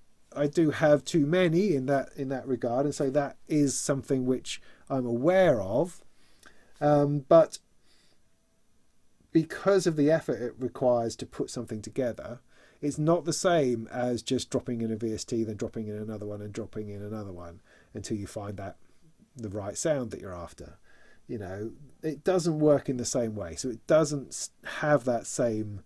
S1: too many in that regard, and so that is something which I'm aware of, but because of the effort it requires to put something together, it's not the same as just dropping in a VST, then dropping in another one and dropping in another one until you find the right sound that you're after. You know, it doesn't work in the same way, so it doesn't have that same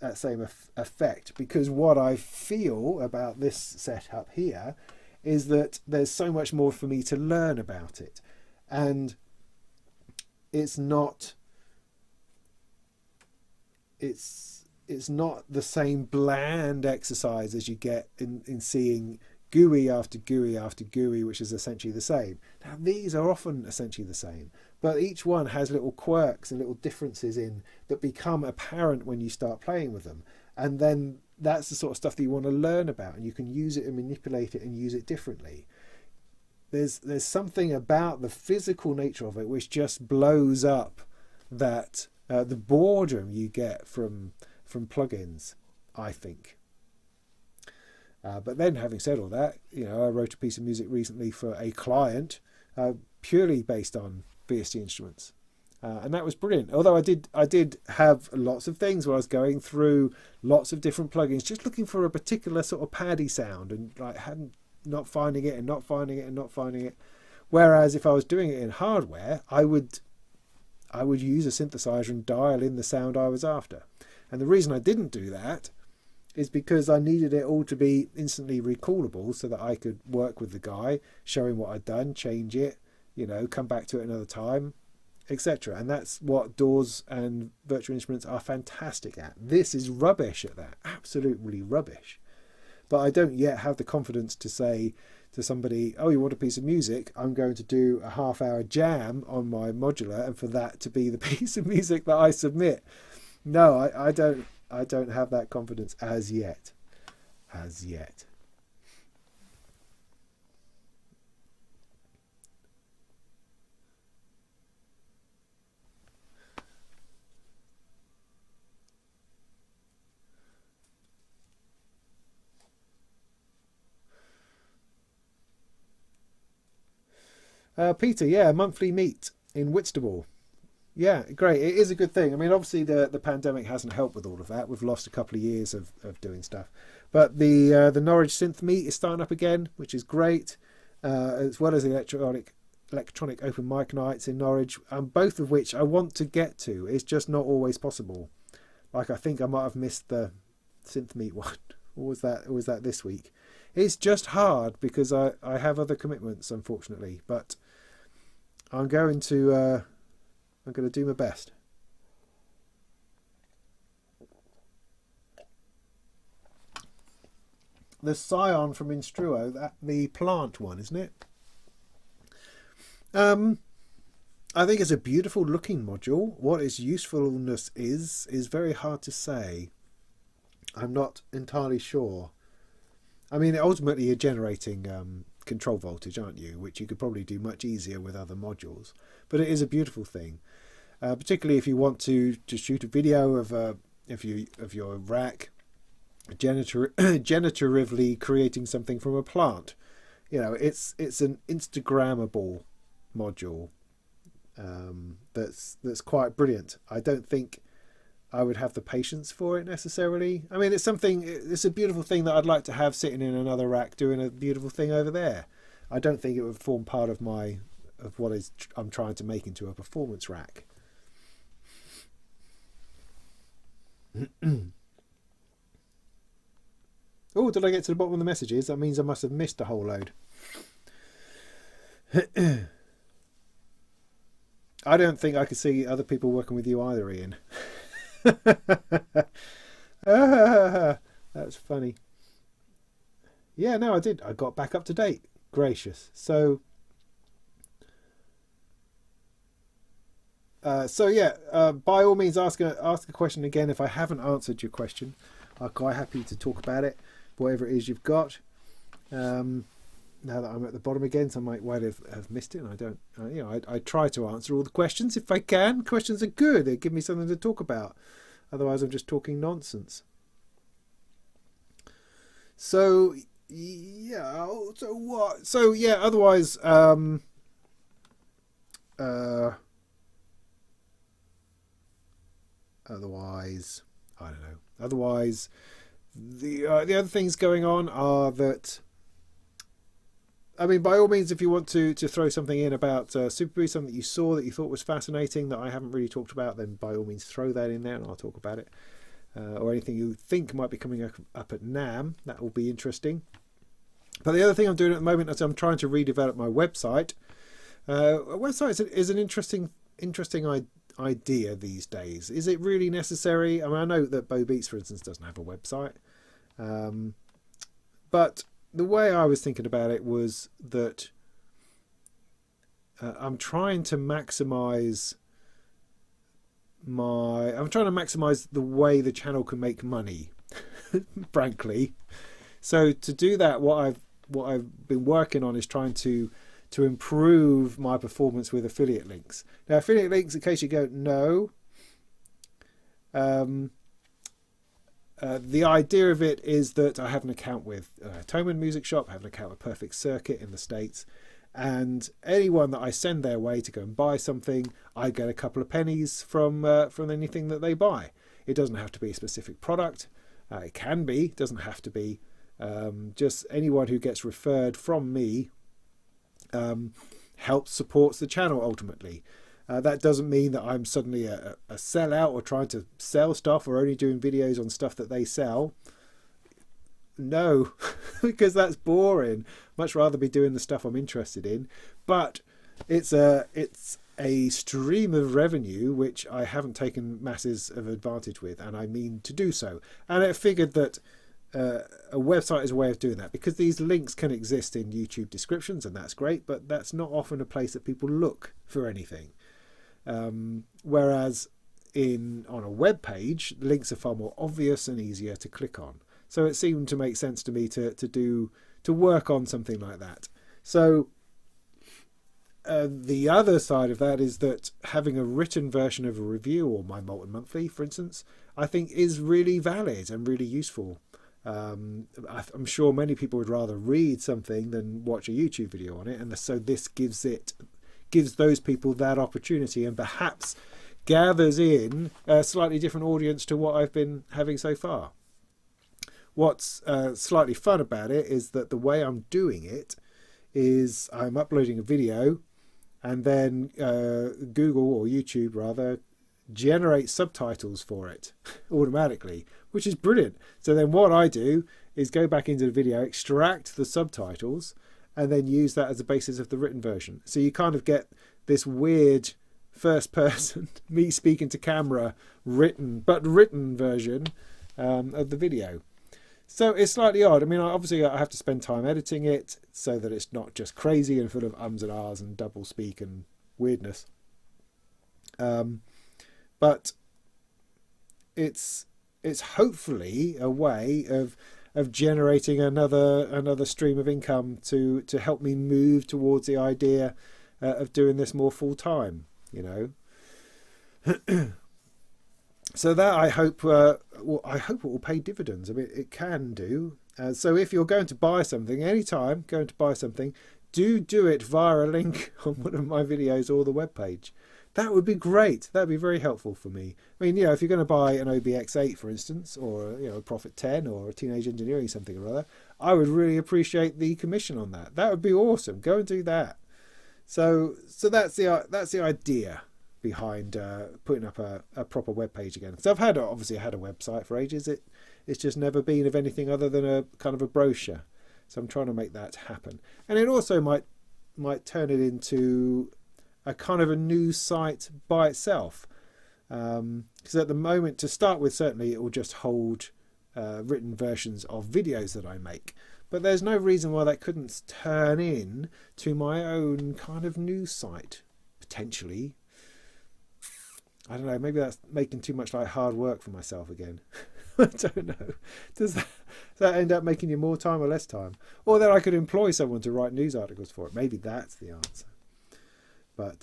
S1: effect, because what I feel about this setup here is that there's so much more for me to learn about it, and it's not the same bland exercise as you get in seeing GUI after GUI after GUI, which is essentially the same. Now, these are often essentially the same, but each one has little quirks and little differences in that become apparent when you start playing with them. And then that's the sort of stuff that you want to learn about, and you can use it and manipulate it and use it differently. There's something about the physical nature of it which just blows up that the boredom you get from plugins, I think. But then, having said all that, you know, I wrote a piece of music recently for a client purely based on VST instruments, and that was brilliant. Although I did have lots of things where I was going through lots of different plugins, just looking for a particular sort of paddy sound, and like not finding it and not finding it and not finding it. Whereas if I was doing it in hardware, I would use a synthesizer and dial in the sound I was after. And the reason I didn't do that is because I needed it all to be instantly recallable so that I could work with the guy, show him what I'd done, change it, you know, come back to it another time, etc. And that's what DAWs and virtual instruments are fantastic at. This is rubbish at that, absolutely rubbish. But I don't yet have the confidence to say to somebody, oh, you want a piece of music? I'm going to do a half-hour jam on my modular, and for that to be the piece of music that I submit. No, I don't have that confidence as yet. As yet. Peter, yeah, monthly meet in Whitstable. Yeah, great. It is a good thing. I mean, obviously the pandemic hasn't helped with all of that. We've lost a couple of years of doing stuff. But the Norwich Synth meet is starting up again, which is great, as well as the electronic open mic nights in Norwich, both of which I want to get to. It's just not always possible. Like, I think I might have missed the Synth meet one. Or was that this week? It's just hard because I have other commitments, unfortunately. But I'm going to do my best. The Scion from Instruo, the plant one, isn't it? I think it's a beautiful looking module. What its usefulness is very hard to say. I'm not entirely sure. I mean, ultimately you're generating control voltage, aren't you? Which you could probably do much easier with other modules. But it is a beautiful thing. Particularly if you want to shoot a video of your rack generatively creating something from a plant. You know, it's an Instagrammable module that's quite brilliant. I don't think I would have the patience for it necessarily. I mean, it's a beautiful thing that I'd like to have sitting in another rack doing a beautiful thing over there. I don't think it would form part of what I'm trying to make into a performance rack. Oh, did I get to the bottom of the messages? That means I must have missed a whole load. I don't think I could see other people working with you either, Ian. That's funny. Yeah, no, I did. I got back up to date. Gracious. So yeah, by all means, ask a question again if I haven't answered your question. I'm quite happy to talk about it, whatever it is you've got. Now that I'm at the bottom again, so I might well have missed it. And I don't, I try to answer all the questions if I can. Questions are good; they give me something to talk about. Otherwise, I'm just talking nonsense. So yeah, so what? So yeah, otherwise, otherwise, I don't know. Otherwise, the other things going on are that, I mean, by all means, if you want to throw something in about Superbooth, something that you saw that you thought was fascinating that I haven't really talked about, then by all means throw that in there and I'll talk about it. Or anything you think might be coming up at NAMM, that will be interesting. But the other thing I'm doing at the moment is I'm trying to redevelop my website. A website is an interesting idea these days. Is it really necessary? I mean, I know that Bo Beats, for instance, doesn't have a website. But the way I was thinking about it was that I'm trying to maximize the way the channel can make money, frankly. So to do that, what I've been working on is trying to improve my performance with affiliate links. Now, affiliate links, in case you don't know, the idea of it is that I have an account with Thomann Music Shop, I have an account with Perfect Circuit in the States, and anyone that I send their way to go and buy something, I get a couple of pennies from anything that they buy. It doesn't have to be a specific product. It can be, it doesn't have to be. Just anyone who gets referred from me helps supports the channel ultimately. That doesn't mean that I'm suddenly a sellout or trying to sell stuff or only doing videos on stuff that they sell. no, because that's boring. Much rather be doing the stuff I'm interested in. But it's a stream of revenue which I haven't taken masses of advantage with, and I mean to do so. And I figured that a website is a way of doing that, because these links can exist in YouTube descriptions, and that's great, but that's not often a place that people look for anything. Whereas on a web page, links are far more obvious and easier to click on. So it seemed to make sense to me to work on something like that. So the other side of that is that having a written version of a review, or my Molten Monthly, for instance, I think is really valid and really useful. I'm sure many people would rather read something than watch a YouTube video on it, and so this gives those people that opportunity, and perhaps gathers in a slightly different audience to what I've been having so far. What's slightly fun about it is that the way I'm doing it is I'm uploading a video, and then Google, or YouTube rather, generates subtitles for it automatically, which is brilliant. So then what I do is go back into the video, extract the subtitles, and then use that as the basis of the written version. So you kind of get this weird first person, me speaking to camera, written version of the video. So it's slightly odd. I mean, obviously I have to spend time editing it so that it's not just crazy and full of ums and ahs and double speak and weirdness. But it's hopefully a way of generating another stream of income to help me move towards the idea of doing this more full time, you know. So that I hope it will pay dividends. I mean, it can do. So if you're going to buy something, anytime going to buy something, do it via a link on one of my videos or the webpage. That would be great. That would be very helpful for me. I mean, you know, if you're going to buy an OBX8, for instance, or a Prophet 10, or a Teenage Engineering something or other, I would really appreciate the commission on that. That would be awesome. Go and do that. So that's the idea behind putting up a proper web page again. So obviously I had a website for ages. It's just never been of anything other than a kind of a brochure. So I'm trying to make that happen, and it also might turn it into a kind of a news site by itself. Because at the moment, to start with, certainly it will just hold written versions of videos that I make. But there's no reason why that couldn't turn in to my own kind of news site, potentially. I don't know, maybe that's making too much like hard work for myself again. I don't know. Does that end up making you more time or less time? Or then I could employ someone to write news articles for it. Maybe that's the answer. But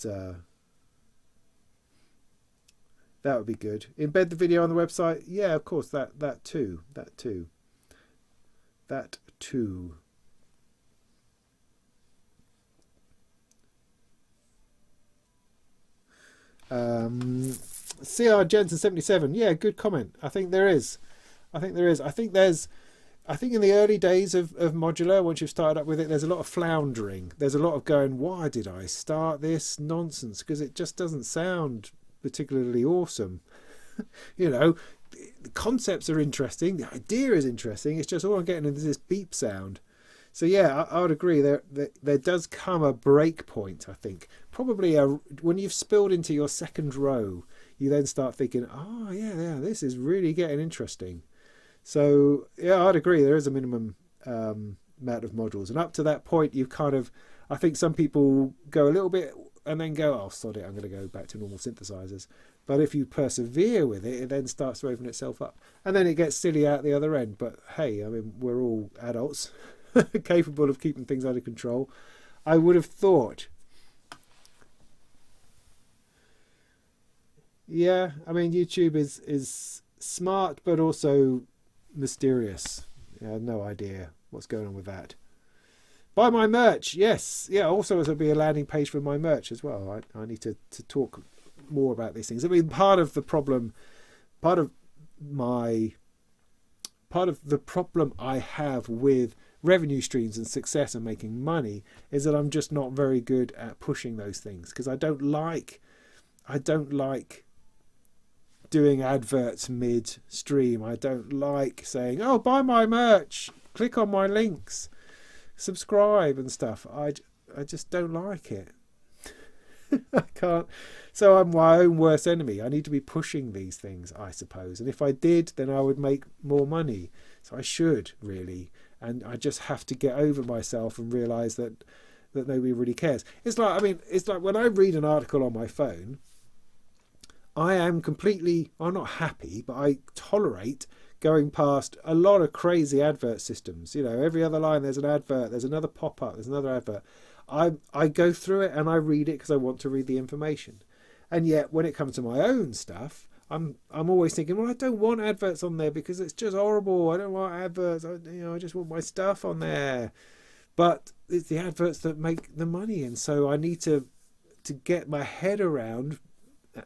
S1: that would be good. Embed the video on the website. Yeah, of course, that too. CR Jensen 77. Yeah, good comment. I think there is. I think in the early days of Modular, once you've started up with it, there's a lot of floundering. There's a lot of going, why did I start this nonsense? Because it just doesn't sound particularly awesome. You know, the concepts are interesting. The idea is interesting. It's just all I'm getting is this beep sound. So yeah, I would agree. There does come a break point, I think. Probably when you've spilled into your second row, you then start thinking, oh yeah, this is really getting interesting. So yeah, I'd agree. There is a minimum amount of modules, and up to that point, you've kind of, I think some people go a little bit and then go, oh sod it, I'm going to go back to normal synthesizers. But if you persevere with it, it then starts to open itself up, and then it gets silly out the other end. But hey, I mean, we're all adults, capable of keeping things under control. I would have thought. Yeah, I mean, YouTube is smart, but also mysterious. Yeah, no idea what's going on with that. Buy my merch. Yes. Yeah, also there'll be a landing page for my merch as well. I need to talk more about these things. I mean, part of the problem I have with revenue streams and success and making money is that I'm just not very good at pushing those things, because I don't like doing adverts mid-stream. I don't like saying, oh, buy my merch. click on my links, subscribe and stuff. I just don't like it. I can't. So I'm my own worst enemy. I need to be pushing these things, I suppose. And if I did, then I would make more money. So I should, really. And I just have to get over myself and realise that nobody really cares. It's like, I mean, it's like when I read an article on my phone, I am completely, I'm not happy, but I tolerate going past a lot of crazy advert systems. You know, every other line there's an advert, there's another pop-up, there's another advert. I go through it and I read it because I want to read the information. And yet when it comes to my own stuff, I'm always thinking, well, I don't want adverts on there because it's just horrible. I don't want adverts. I just want my stuff on there. But it's the adverts that make the money, and so I need to get my head around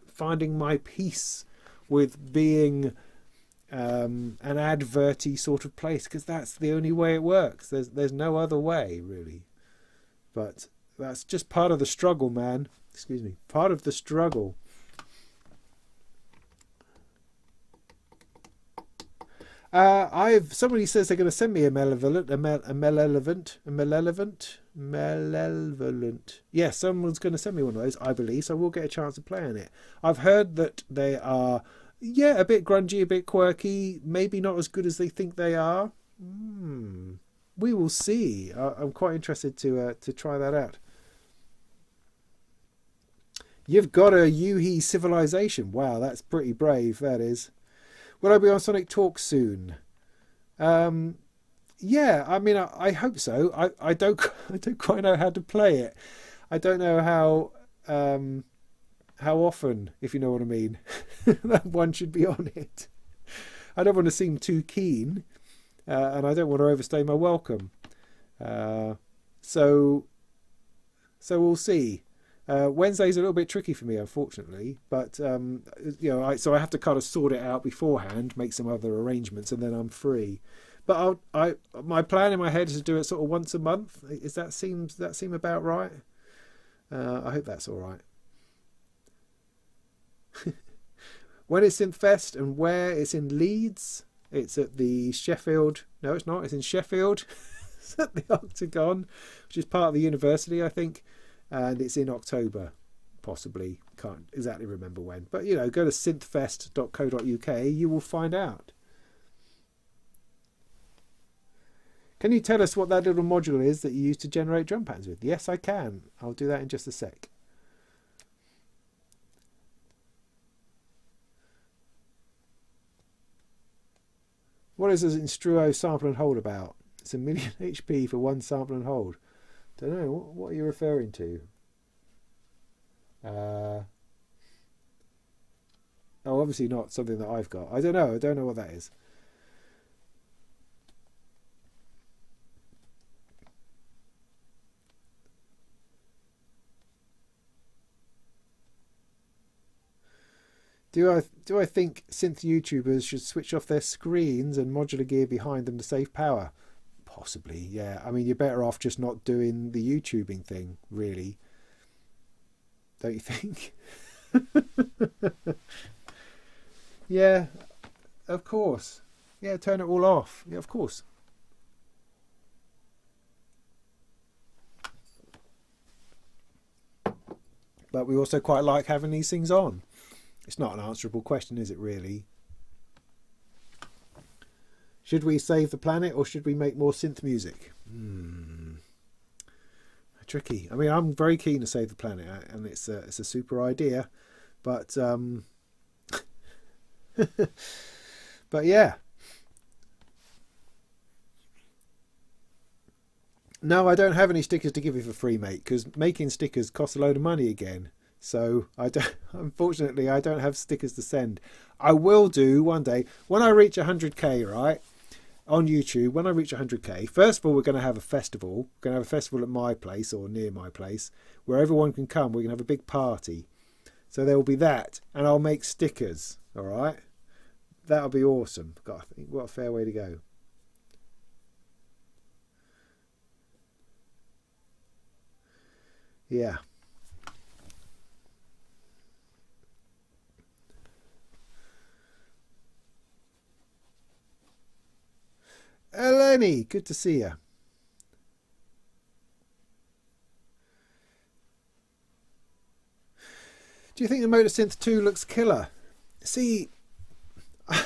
S1: finding my peace with being an adverty sort of place, because that's the only way it works. There's no other way, really. But that's just part of the struggle, man. Excuse me. Part of the struggle. Somebody says they're going to send me a malevolent. Yes, someone's going to send me one of those, I believe, so I will get a chance to play on it. I've heard that they are, a bit grungy, a bit quirky, maybe not as good as they think they are. We will see. I'm quite interested to try that out. You've got a Yuhi civilization. Wow, that's pretty brave, that is. Will I be on Sonic Talk soon? Yeah, I mean, I hope so. I don't quite know how to play it. I don't know how often, if you know what I mean, that one should be on it. I don't want to seem too keen, and I don't want to overstay my welcome. So we'll see. Wednesday's a little bit tricky for me, unfortunately, but so I have to kind of sort it out beforehand, make some other arrangements, and then I'm free. But my plan in my head is to do it sort of once a month. Does that seem about right? I hope that's all right. When is Synthfest and where? It's in Leeds. It's at the Sheffield. No, it's not. It's in Sheffield. It's at the Octagon, which is part of the university, I think. And it's in October, possibly. Can't exactly remember when. But, go to synthfest.co.uk. You will find out. Can you tell us what that little module is that you use to generate drum patterns with? Yes, I can. I'll do that in just a sec. What is this Instruo sample and hold about? It's 1 million HP for one sample and hold. Don't know. What are you referring to? Obviously not something that I've got. I don't know. I don't know what that is. Do I think synth YouTubers should switch off their screens and modular gear behind them to save power? Possibly, yeah. I mean, you're better off just not doing the YouTubing thing, really. Don't you think? Yeah, of course. Yeah, turn it all off. Yeah, of course. But we also quite like having these things on. It's not an answerable question, is it, really? Should we save the planet or should we make more synth music? Tricky. I mean, I'm very keen to save the planet, and it's a super idea, but but yeah. No, I don't have any stickers to give you for free, mate, because making stickers costs a load of money again. So unfortunately, I don't have stickers to send. I will do one day when I reach 100k, right? On YouTube, when I reach 100k, first of all, we're going to have a festival. We're going to have a festival at my place or near my place where everyone can come. We're going to have a big party. So there will be that, and I'll make stickers. All right, that'll be awesome. God, I think what a fair way to go. Yeah. LA Lenny, good to see you. Do you think the Motor Synth 2 looks killer? See, I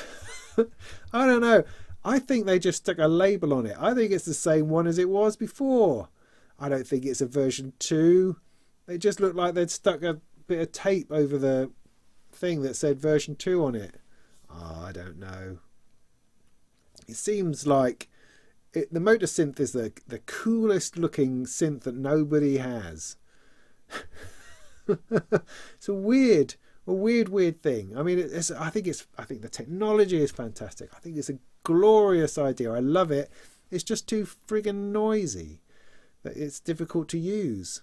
S1: don't know. I think they just stuck a label on it. I think it's the same one as it was before. I don't think it's a version 2. They just looked like they'd stuck a bit of tape over the thing that said version 2 on it. Oh, I don't know. It seems like the Motor Synth is the coolest looking synth that nobody has. It's a weird thing. I mean, I think the technology is fantastic. I think it's a glorious idea. I love it. It's just too friggin' noisy that it's difficult to use.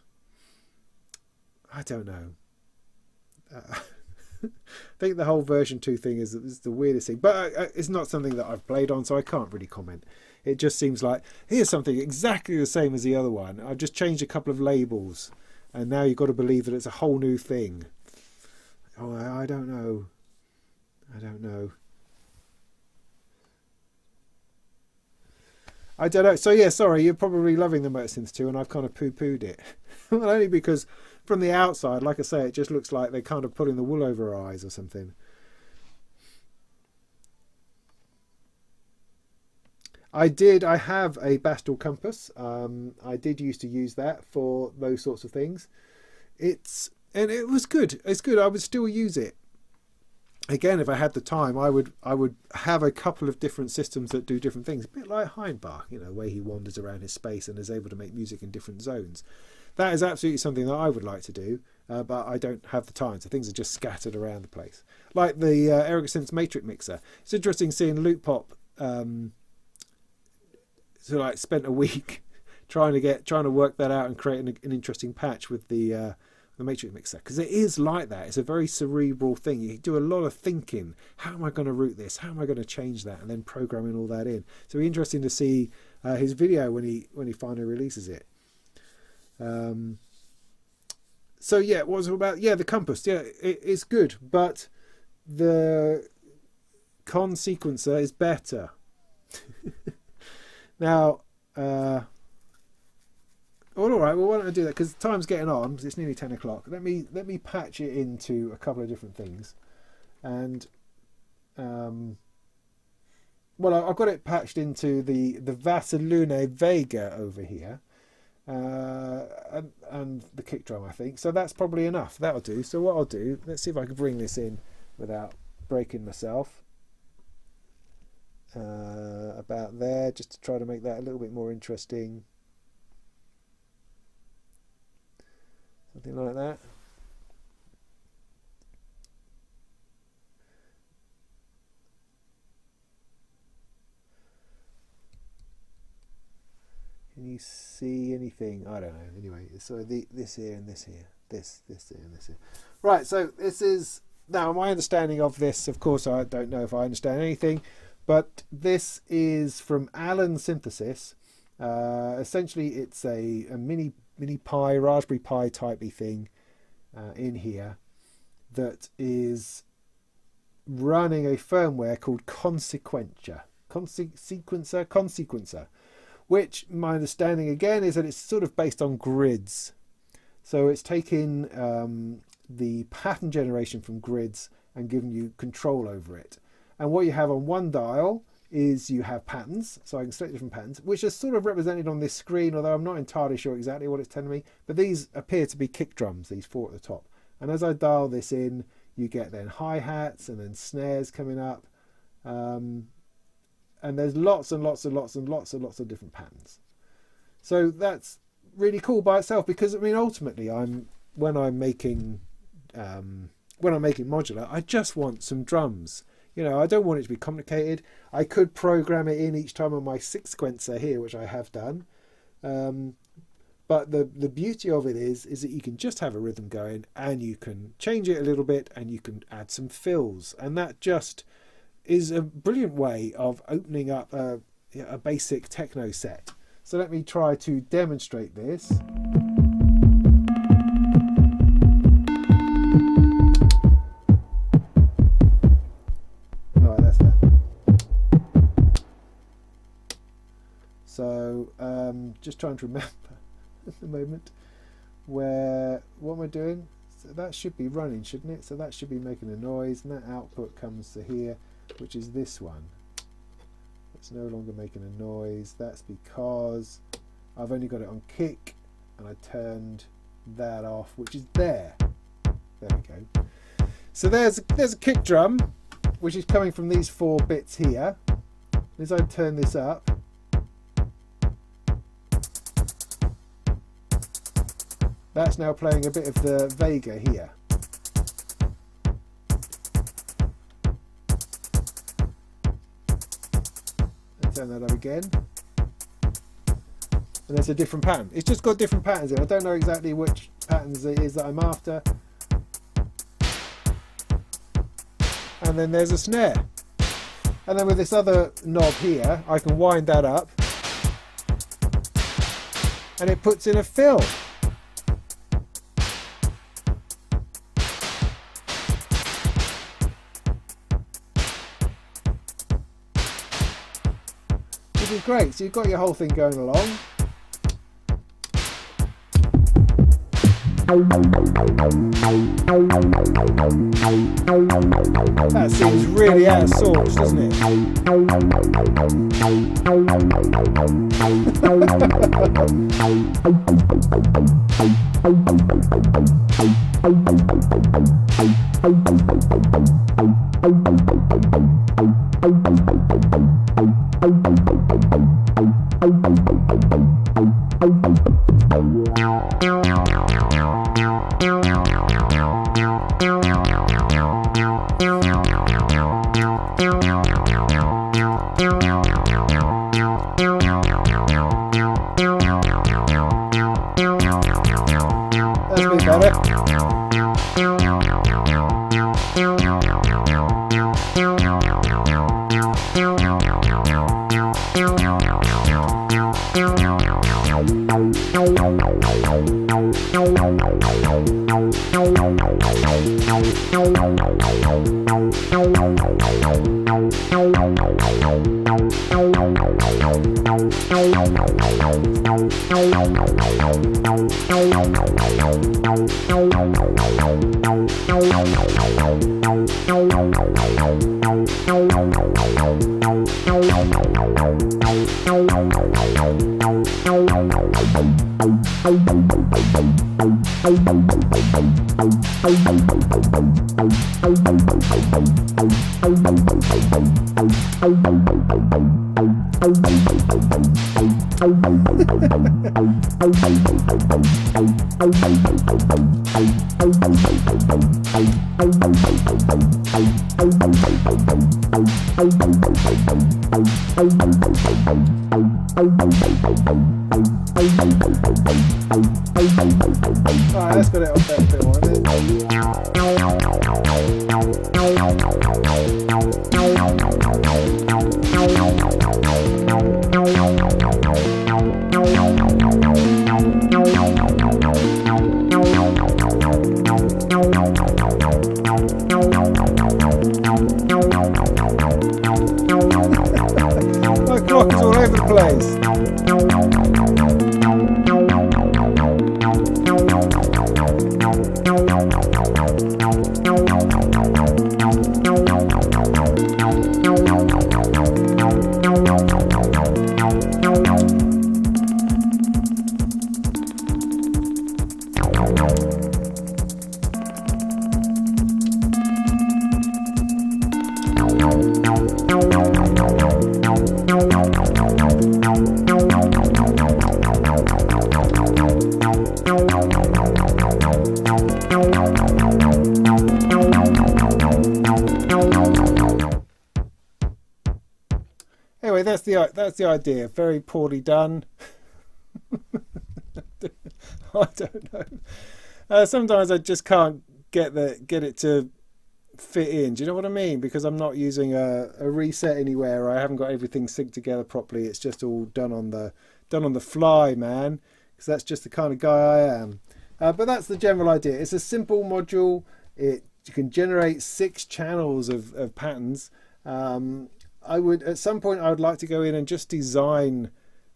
S1: I don't know. I think the whole version 2 thing is the weirdest thing, but it's not something that I've played on, so I can't really comment. It just seems like here's something exactly the same as the other one. I've just changed a couple of labels, and now you've got to believe that it's a whole new thing. Oh, I don't know. I don't know. I don't know. So yeah, sorry, you're probably loving the Motor Synth 2, and I've kind of poo-pooed it. Well, only because from the outside, like I say, it just looks like they're kind of putting the wool over our eyes or something. I have a Bastel compass. I did used to use that for those sorts of things. And it was good. It's good. I would still use it. Again, if I had the time, I would have a couple of different systems that do different things. A bit like Heinbach, you know, where he wanders around his space and is able to make music in different zones. That is absolutely something that I would like to do, but I don't have the time, so things are just scattered around the place. Like the Ericsson's Matrix Mixer. It's interesting seeing Loop Pop spent a week trying to work that out and create an interesting patch with the Matrix Mixer, because it is like that. It's a very cerebral thing. You do a lot of thinking. How am I going to route this? How am I going to change that? And then programming all that in. So it'll be interesting to see his video when he finally releases it. So yeah, what was it about? Yeah, the compass. Yeah, it's good, but the con sequencer is better. Now, all right. Well, why don't I do that? Because time's getting on. It's nearly 10 o'clock. Let me patch it into a couple of different things, and well, I've got it patched into the Vasalune Vega over here. And the kick drum, I think. So that's probably enough. That'll do. So what I'll do, let's see if I can bring this in without breaking myself. About there, just to try to make that a little bit more interesting. Something like that. Can you see anything? I don't know. Anyway, so this here and this here. This here and this here. Right, so this is... Now, my understanding of this, of course, I don't know if I understand anything, but this is from Alan Synthesis. Essentially, it's a mini Pi, Raspberry Pi typey thing in here that is running a firmware called Consequencer, which my understanding again is that it's sort of based on grids. So it's taking the pattern generation from grids and giving you control over it. And what you have on one dial is you have patterns, so I can select different patterns, which are sort of represented on this screen, although I'm not entirely sure exactly what it's telling me. But these appear to be kick drums, these four at the top. And as I dial this in, you get then hi-hats and then snares coming up. And there's lots and lots and lots and lots and lots of different patterns. So that's really cool by itself, because I mean ultimately when I'm making modular, I just want some drums. You know, I don't want it to be complicated. I could program it in each time on my sequencer here, which I have done. But the beauty of it is that you can just have a rhythm going and you can change it a little bit and you can add some fills, and that just is a brilliant way of opening up a basic techno set. So let me try to demonstrate this. Alright, that's that. just trying to remember at the moment where, what am I doing? So that should be running, shouldn't it? So that should be making a noise, and that output comes to here, which is this one. It's no longer making a noise. That's because I've only got it on kick, and I turned that off, which is there. There we go. So there's a kick drum, which is coming from these 4 bits here. As I turn this up, that's now playing a bit of the Vega here. And turn that up again. And there's a different pattern. It's just got different patterns in. I don't know exactly which patterns it is that I'm after. And then there's a snare. And then with this other knob here, I can wind that up. And it puts in a fill. Which is great. So you've got your whole thing going along. That seems really out of sorts, doesn't it? That's a bit better. Alright, let's get it up there a bit more. My clock is all over the place. Anyway, that's the idea. Very poorly done. I don't know. Sometimes I just can't get it to fit in. Do you know what I mean? Because I'm not using a reset anywhere. I haven't got everything synced together properly. It's just all done on the fly, man. Because that's just the kind of guy I am. But that's the general idea. It's a simple module. You can generate 6 channels of patterns. At some point I would like to go in and just design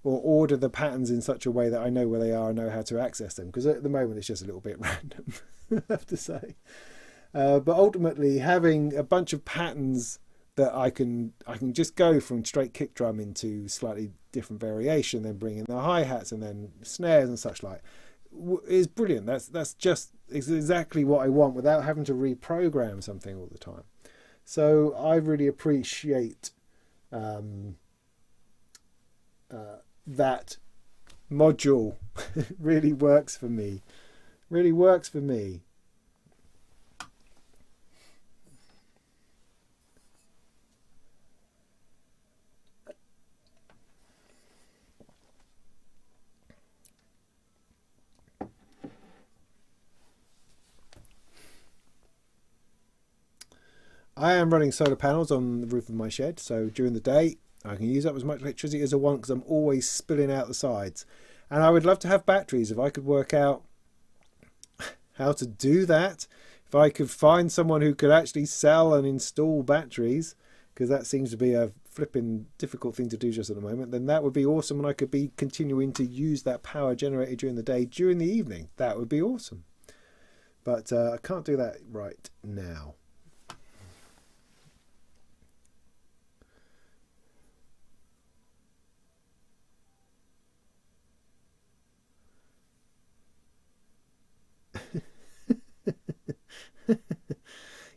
S1: or order the patterns in such a way that I know where they are and know how to access them. Because at the moment it's just a little bit random, I have to say. But ultimately, having a bunch of patterns that I can just go from straight kick drum into slightly different variation, then bring in the hi-hats and then snares and such like, is brilliant. That's just exactly what I want without having to reprogram something all the time. So I really appreciate that module. Really works for me. Really works for me. I am running solar panels on the roof of my shed, so during the day I can use up as much electricity as I want because I'm always spilling out the sides. And I would love to have batteries if I could work out how to do that. If I could find someone who could actually sell and install batteries, because that seems to be a flipping difficult thing to do just at the moment, then that would be awesome, and I could be continuing to use that power generated during the day during the evening. That would be awesome. But I can't do that right now.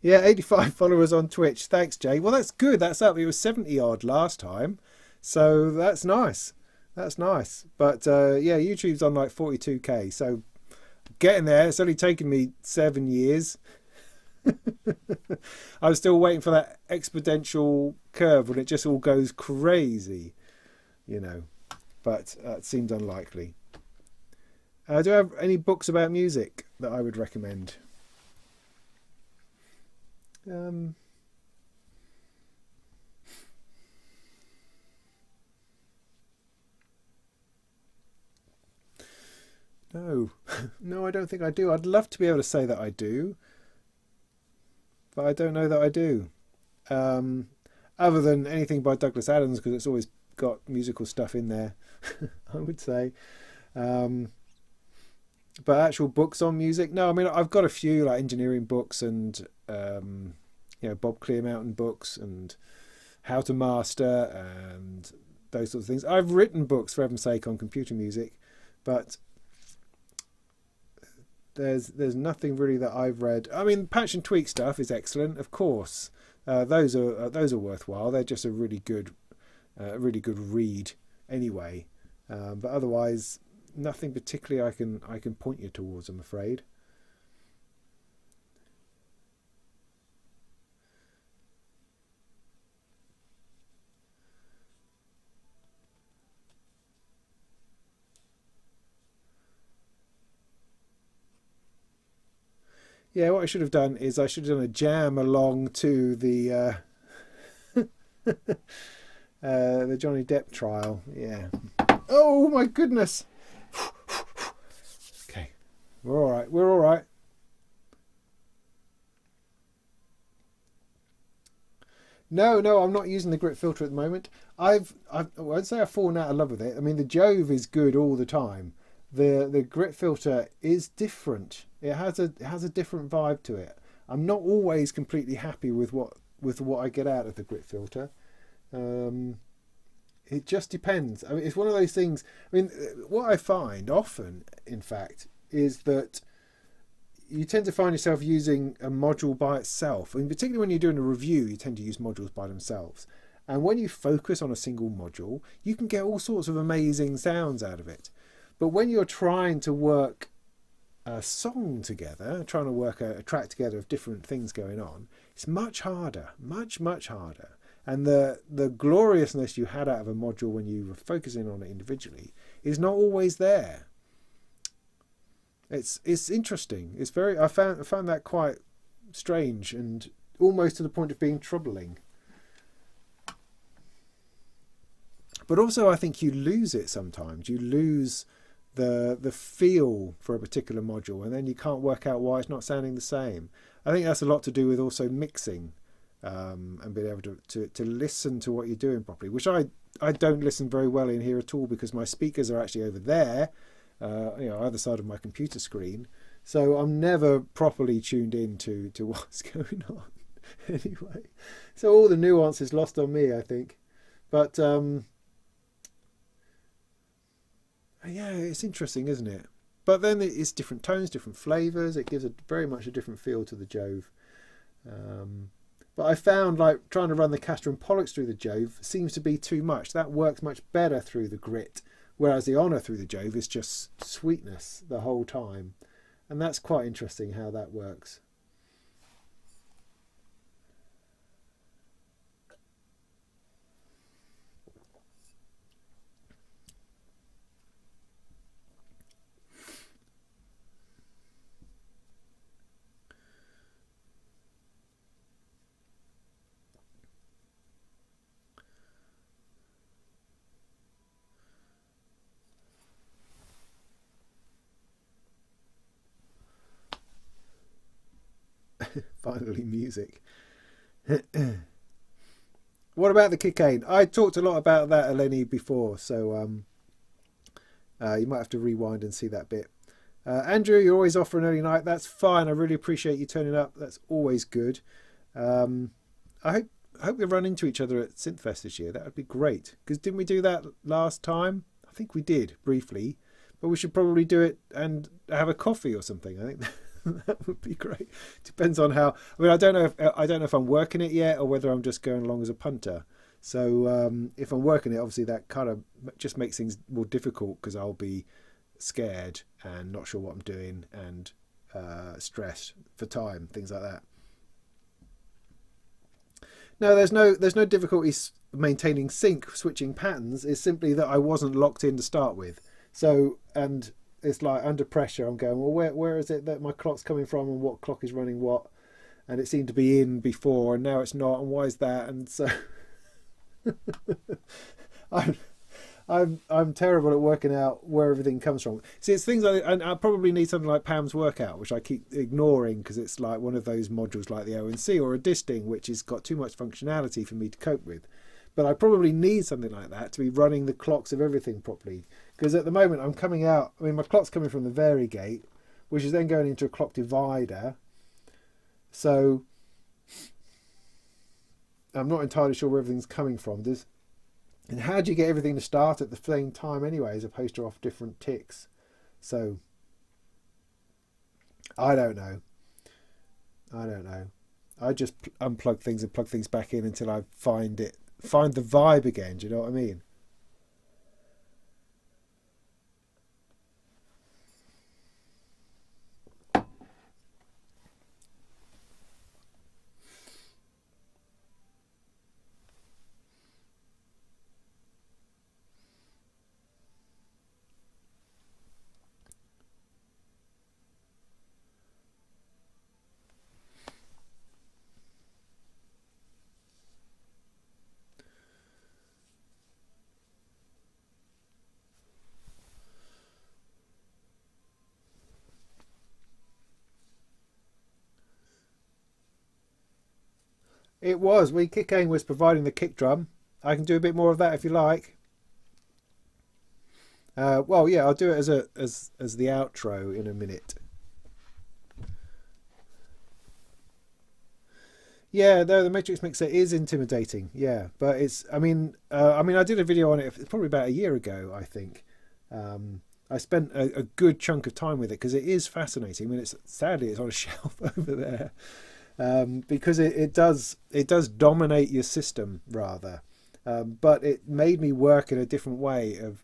S1: Yeah, 85 followers on Twitch. Thanks, Jay. Well, that's good. That's up. It was 70 odd last time, so that's nice. That's nice. But yeah, YouTube's on like 42k, so getting there. It's only taken me 7 years. I'm still waiting for that exponential curve when it just all goes crazy, you know. But it seems unlikely. Do I have any books about music that I would recommend? No. No, I don't think I do. I'd love to be able to say that I do, but I don't know that I do. Other than anything by Douglas Adams, because it's always got musical stuff in there, I would say. But actual books on music, no. I mean, I've got a few like engineering books and you know, Bob Clearmountain books and how to master and those sorts of things. I've written books, for heaven's sake, on computer music, but there's nothing really that I've read. I mean, patch and tweak stuff is excellent, of course. Those are worthwhile. They're just a really good read anyway. But otherwise, nothing particularly I can point you towards, I'm afraid. Yeah, what I should have done is I should have done a jam along to the the Johnny Depp trial. Yeah. Oh my goodness. Okay, we're all right. We're all right. No, I'm not using the grit filter at the moment. I'd say I've fallen out of love with it. I mean, the Jove is good all the time. The grit filter is different. It has a different vibe to it. I'm not always completely happy with what I get out of the grit filter. It just depends. I mean, it's one of those things. I mean, what I find often, in fact, is that you tend to find yourself using a module by itself. I mean, particularly when you're doing a review, you tend to use modules by themselves. And when you focus on a single module, you can get all sorts of amazing sounds out of it. But when you're trying to work a song together, trying to work a track together of different things going on, it's much harder, much harder. And the gloriousness you had out of a module when you were focusing on it individually is not always there. It's interesting. It's very. I found that quite strange and almost to the point of being troubling. But also, I think you lose it sometimes. You lose the feel for a particular module, and then you can't work out why it's not sounding the same. I think that's a lot to do with also mixing. and being able to listen to what you're doing properly, which I don't listen very well in here at all because my speakers are actually over there, either side of my computer screen. So I'm never properly tuned in to what's going on anyway. So all the nuance is lost on me, I think. But yeah, it's interesting, isn't it? But then it's different tones, different flavours. It gives very much a different feel to the Jove. But I found like trying to run the Castor and Pollux through the Jove seems to be too much. That works much better through the Grit, whereas the Honor through the Jove is just sweetness the whole time. And that's quite interesting how that works. Finally, music. What about the Kicane? I talked a lot about that, Eleni, before, so you might have to rewind and see that bit. Andrew, you're always off for an early night. That's fine. I really appreciate you turning up. That's always good. I hope we run into each other at Synthfest this year. That would be great. Because didn't we do that last time? I think we did, briefly. But we should probably do it and have a coffee or something. I think that would be great. Depends on how. I mean, I don't know if I'm working it yet or whether I'm just going along as a punter. So if I'm working it, obviously that kind of just makes things more difficult because I'll be scared and not sure what I'm doing and stressed for time, things like that. No, there's no difficulty maintaining sync, switching patterns. It's simply that I wasn't locked in to start with. So, and it's like under pressure, I'm going, well, where is it that my clock's coming from and what clock is running what? And it seemed to be in before and now it's not, and why is that? And so I'm terrible at working out where everything comes from. See, it's things and I probably need something like Pam's Workout, which I keep ignoring because it's like one of those modules like the ONC or a Disting, which has got too much functionality for me to cope with. But I probably need something like that to be running the clocks of everything properly. Because at the moment I'm coming out, I mean, my clock's coming from the varigate, which is then going into a clock divider. So I'm not entirely sure where everything's coming from. And how do you get everything to start at the same time anyway, as opposed to off different ticks? So I don't know. I just unplug things and plug things back in until I find the vibe again. Do you know what I mean? It was. Kicane was providing the kick drum. I can do a bit more of that if you like. Well, yeah, I'll do it as the outro in a minute. Yeah, the Matrix Mixer is intimidating. Yeah, but it's. I mean, I did a video on it. It's probably about a year ago, I think. I spent a good chunk of time with it because it is fascinating. I mean, sadly it's on a shelf over there. Because it does dominate your system rather, but it made me work in a different way of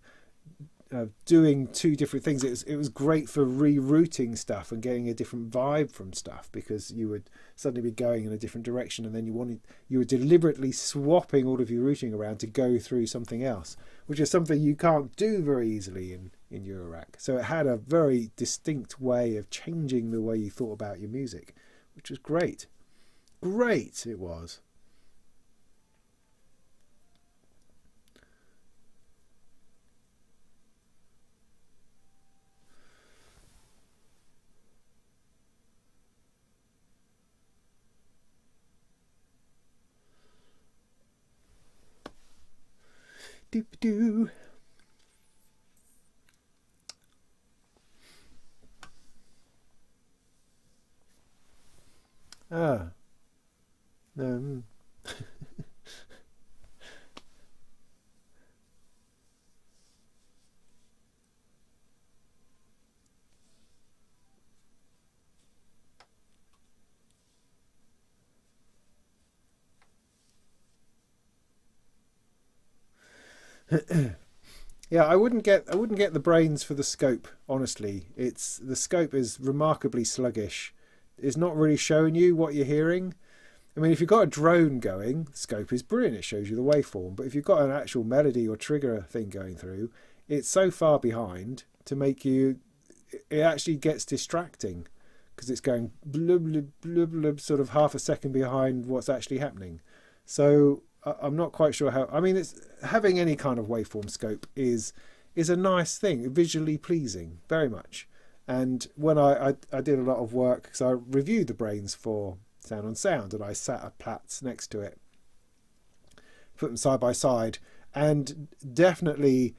S1: doing two different things. It was great for rerouting stuff and getting a different vibe from stuff because you would suddenly be going in a different direction and then you were deliberately swapping all of your routing around to go through something else, which is something you can't do very easily in Eurorack. So it had a very distinct way of changing the way you thought about your music, which was great. Great it was. Do. Ah, no. Yeah, I wouldn't get the brains for the scope, honestly. It's the scope is remarkably sluggish. It's not really showing you what you're hearing. I mean, if you've got a drone going, the scope is brilliant. It shows you the waveform. But if you've got an actual melody or trigger thing going through, it's so far behind to make you... It actually gets distracting because it's going blub, blub, blub, blub, sort of half a second behind what's actually happening. So I'm not quite sure how... I mean, it's having any kind of waveform scope is a nice thing, visually pleasing, very much. And when I did a lot of work, because I reviewed the brains for Sound on Sound, and I sat at Platts next to it, put them side by side, and definitely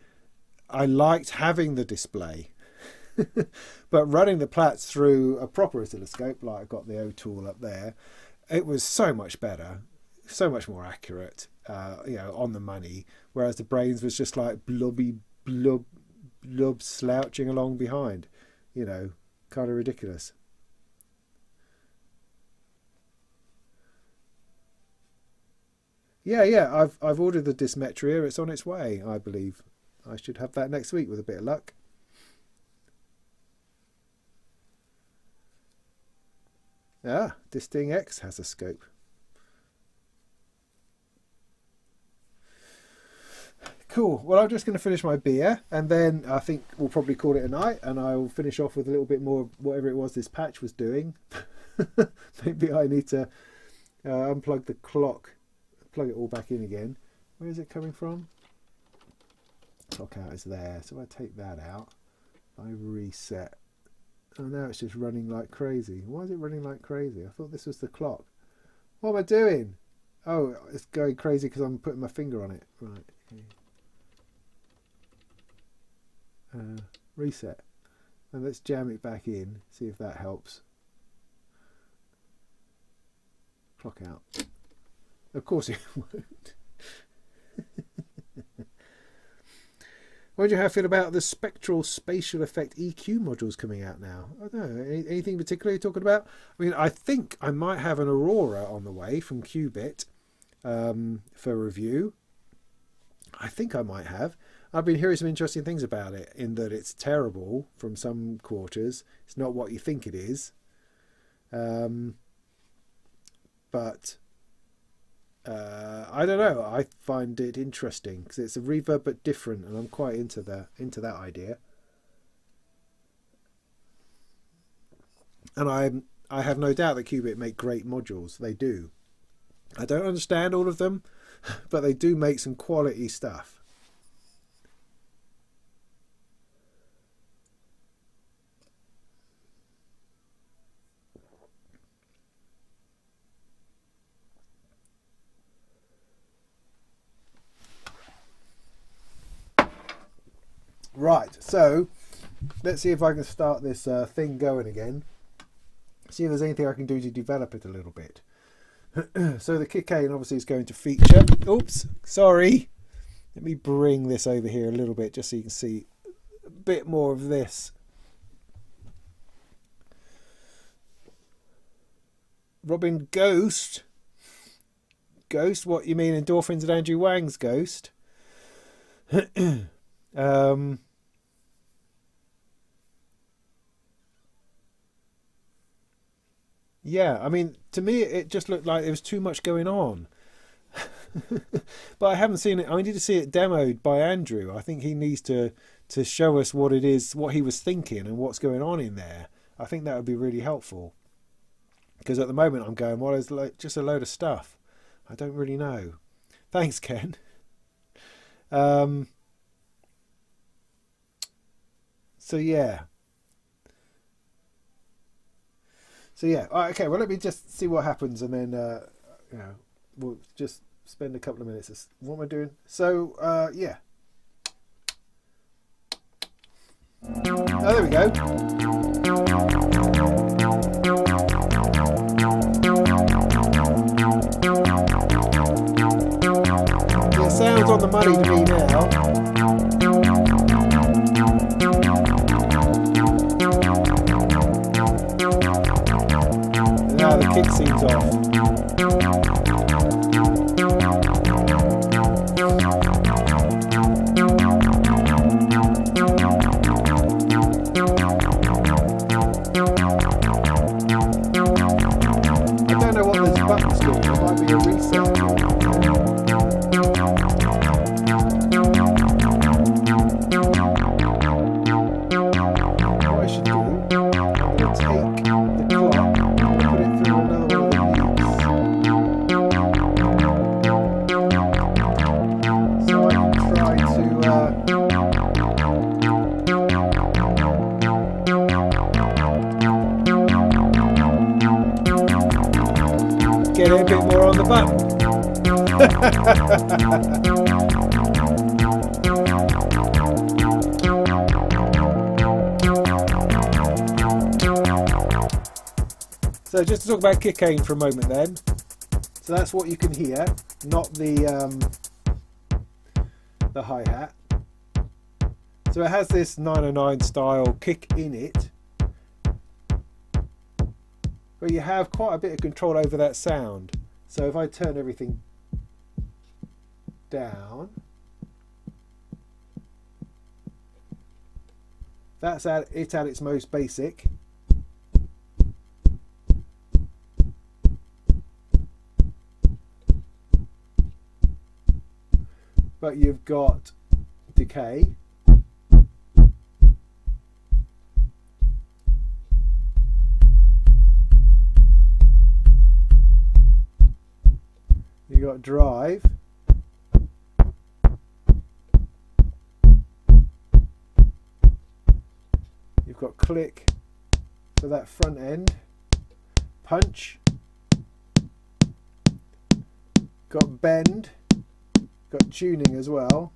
S1: I liked having the display. But running the Platts through a proper oscilloscope, like I've got the O tool up there, it was so much better, so much more accurate, on the money, whereas the brains was just like blobby blub blub slouching along behind, kind of ridiculous. Yeah, I've ordered the Dysmetria. It's on its way, I believe. I should have that next week with a bit of luck. Ah, Disting X has a scope. Cool. Well, I'm just going to finish my beer, and then I think we'll probably call it a night, and I'll finish off with a little bit more of whatever it was this patch was doing. Maybe I need to unplug the clock, plug it all back in again. Where is it coming from? Clock out is there. So I take that out. I reset. Oh, now it's just running like crazy. Why is it running like crazy? I thought this was the clock. What am I doing? Oh, it's going crazy because I'm putting my finger on it. Right. Okay. Reset. And let's jam it back in. See if that helps. Clock out. Of course it won't. What do you feel about the spectral spatial effect EQ modules coming out now? I don't know. Anything particular you're talking about? I mean, I think I might have an Aurora on the way from Qubit for review. I think I might have. I've been hearing some interesting things about it, in that it's terrible from some quarters. It's not what you think it is. But I don't know. I find it interesting because it's a reverb but different, and I'm quite into that idea. And I have no doubt that Qubit make great modules. They do. I don't understand all of them, but they do make some quality stuff. Right, so let's see if I can start this thing going again. See if there's anything I can do to develop it a little bit. So the Kicane obviously is going to feature. Oops, sorry. Let me bring this over here a little bit just so you can see a bit more of this. Robin Ghost. Ghost? What, you mean Endorphins and Andrew Wang's Ghost? Yeah, I mean, to me, it just looked like there was too much going on. But I haven't seen it. I need to see it demoed by Andrew. I think he needs to show us what it is, what he was thinking and what's going on in there. I think that would be really helpful. Because at the moment I'm going, well, it's like just a load of stuff. I don't really know. Thanks, Ken. So yeah. Okay. Well, let me just see what happens, and then we'll just spend a couple of minutes. What am I doing? So, yeah. Oh, there we go. It sounds on the money to me now. Now the kick seems off. Get it a bit more on the button. So just to talk about kick-aim for a moment then. So that's what you can hear, not the hi-hat. So it has this 909 style kick in it, but you have quite a bit of control over that sound. So if I turn everything down, that's at its most basic. But you've got decay. You've got drive. You've got click for that front end. Punch. Got bend. Got tuning as well.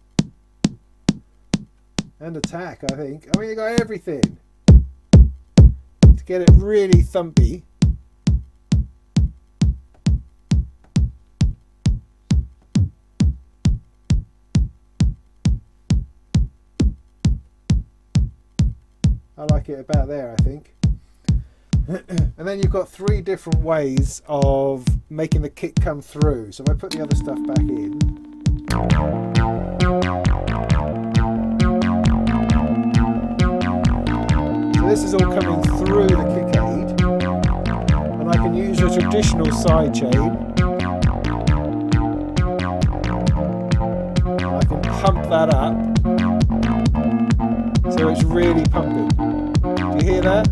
S1: And attack, I think. I mean, you got everything. To get it really thumpy. I like it about there, I think. And then you've got 3 different ways of making the kick come through. So if I put the other stuff back in. So this is all coming through the kick aid. And I can use a traditional sidechain. I can pump that up. So it's really pumping. Do you hear that?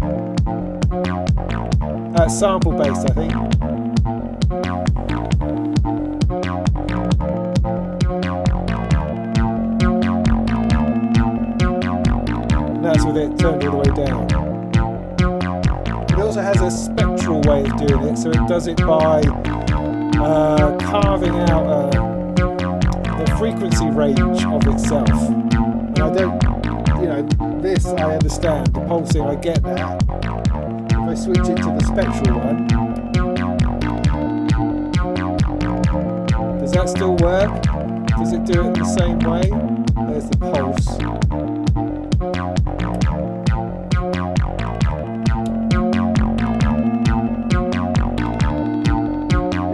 S1: That's sample based, I think. And that's with it turned all the way down. It also has a spectral way of doing it, so it does it by carving out the frequency range of itself. And I don't. You know, this I understand, the pulsing, I get that. If I switch it to the spectral one, does that still work? Does it do it the same way? There's the pulse.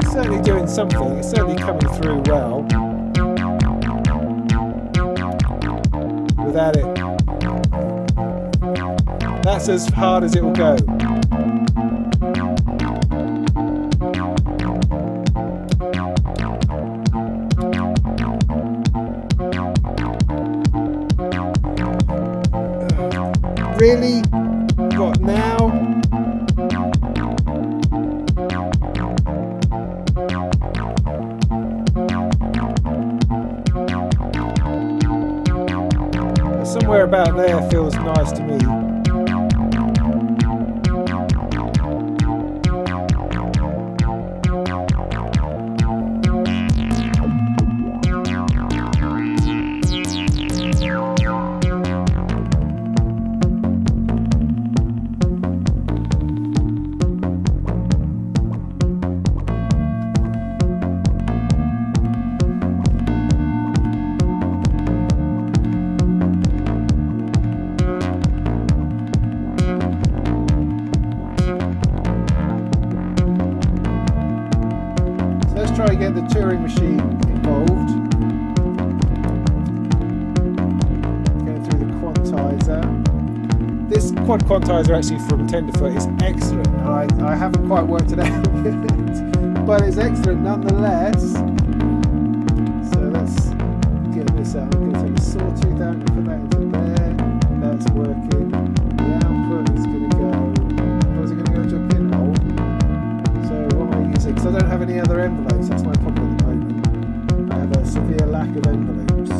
S1: It's certainly doing something, it's certainly coming through well. Without it. That's as hard as it will go. Really? What now? Somewhere about there feels nice to me. get the Turing machine involved. Going through the quantizer. This quad quantizer actually from Tenderfoot is excellent. I haven't quite worked it out yet, but it's excellent nonetheless. So let's get this out. I'm going to take the sawtooth out and put that into there. That's working. The output is going to go. Where's it going to go to a pinhole? So what am I using? Because I don't have any other envelopes. That's my problem at the moment. I have a severe lack of envelopes.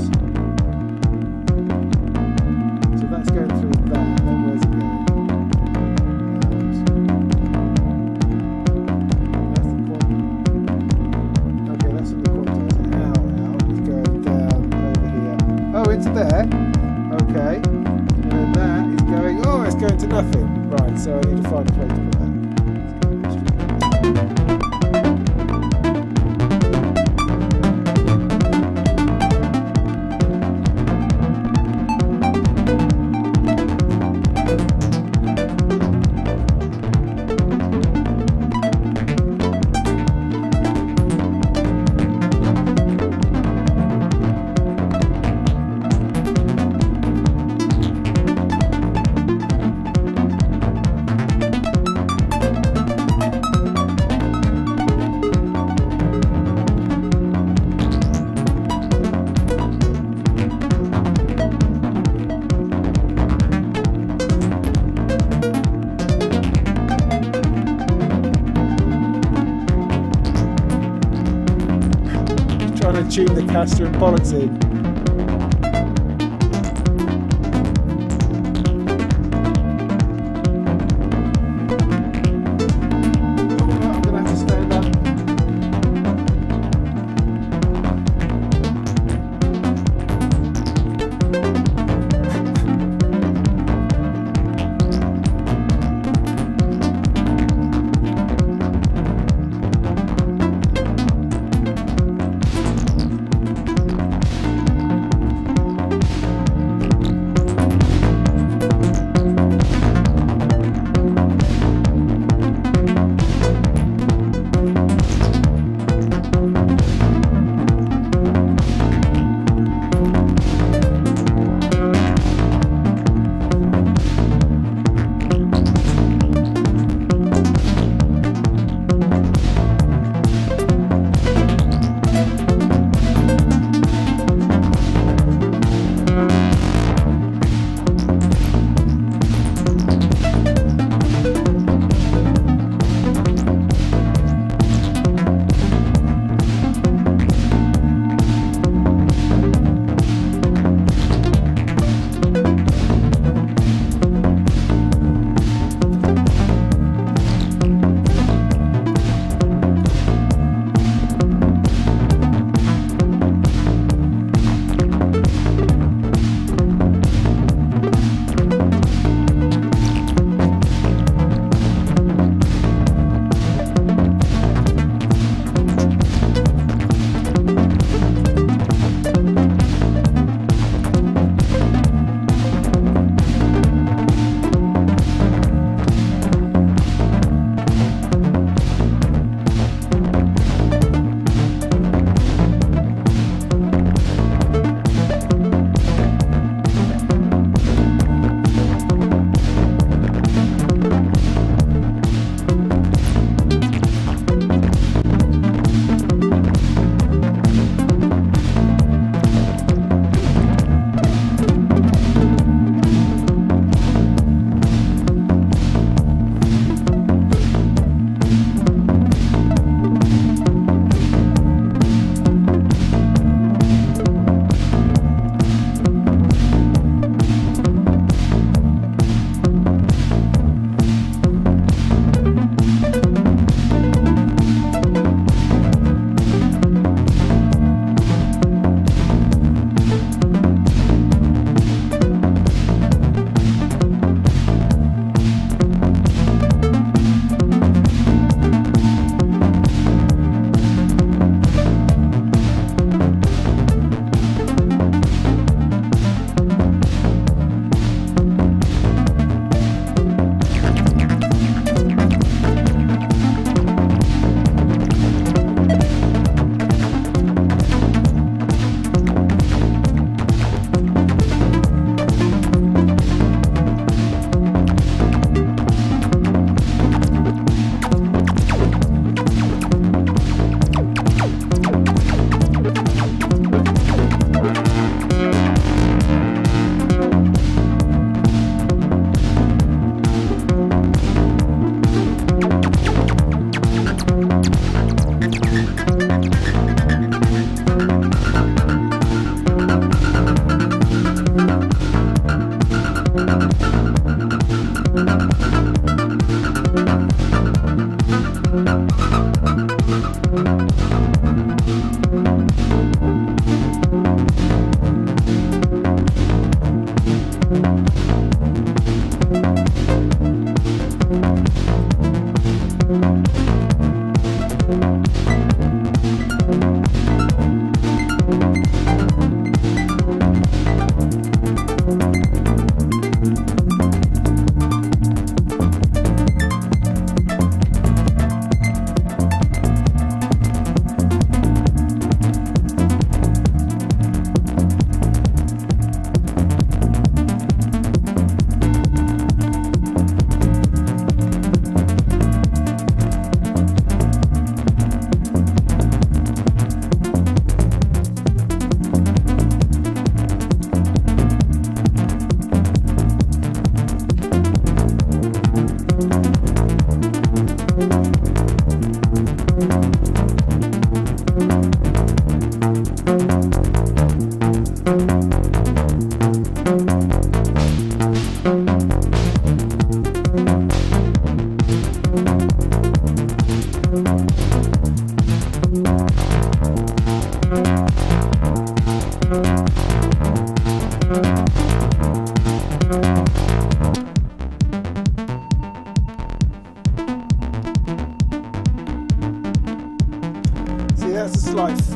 S1: So that's going through that. Then where's it going? Into there, okay, and then that is going, oh, it's going to nothing, right, so I need to find a place to put that. Tune the caster and bollocks in. I'm gonna have to stand up.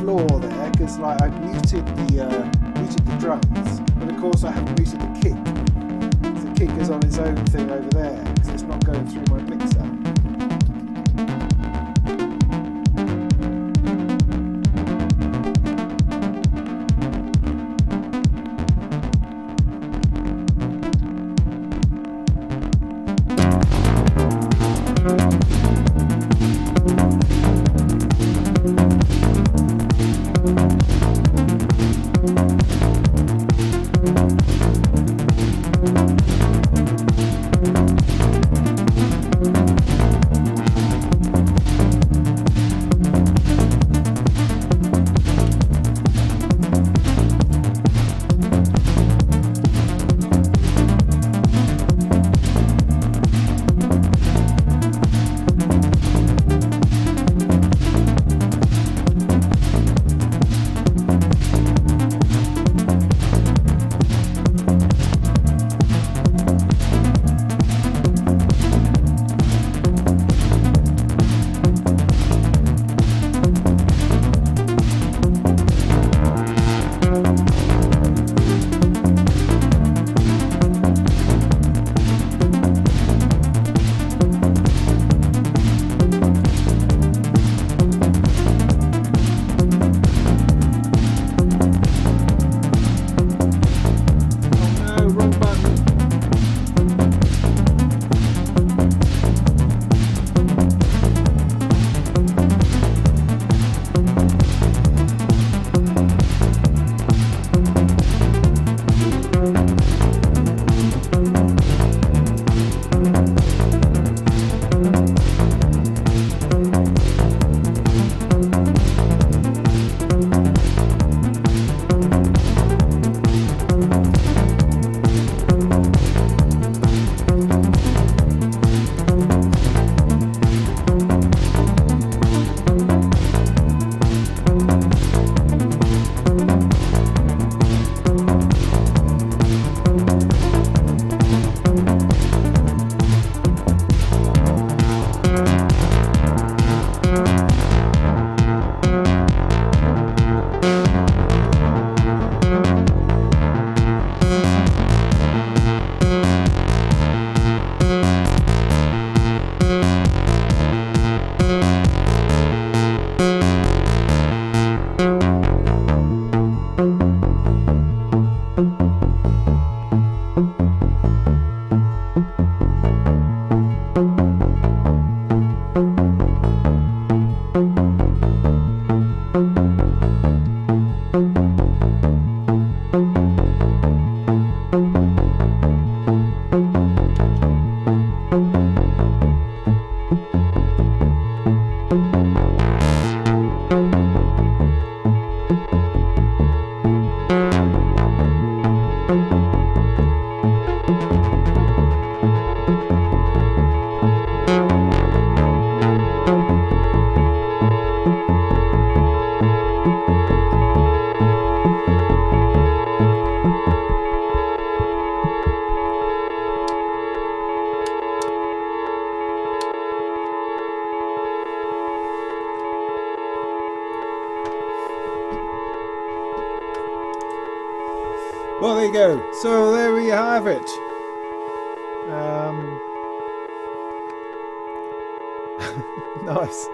S1: flaw there, because like I've muted the drums, but of course I haven't muted the kick. The kick is on its own thing over there, because it's not going through my mixer. Well, there you go. So there we have it. Nice.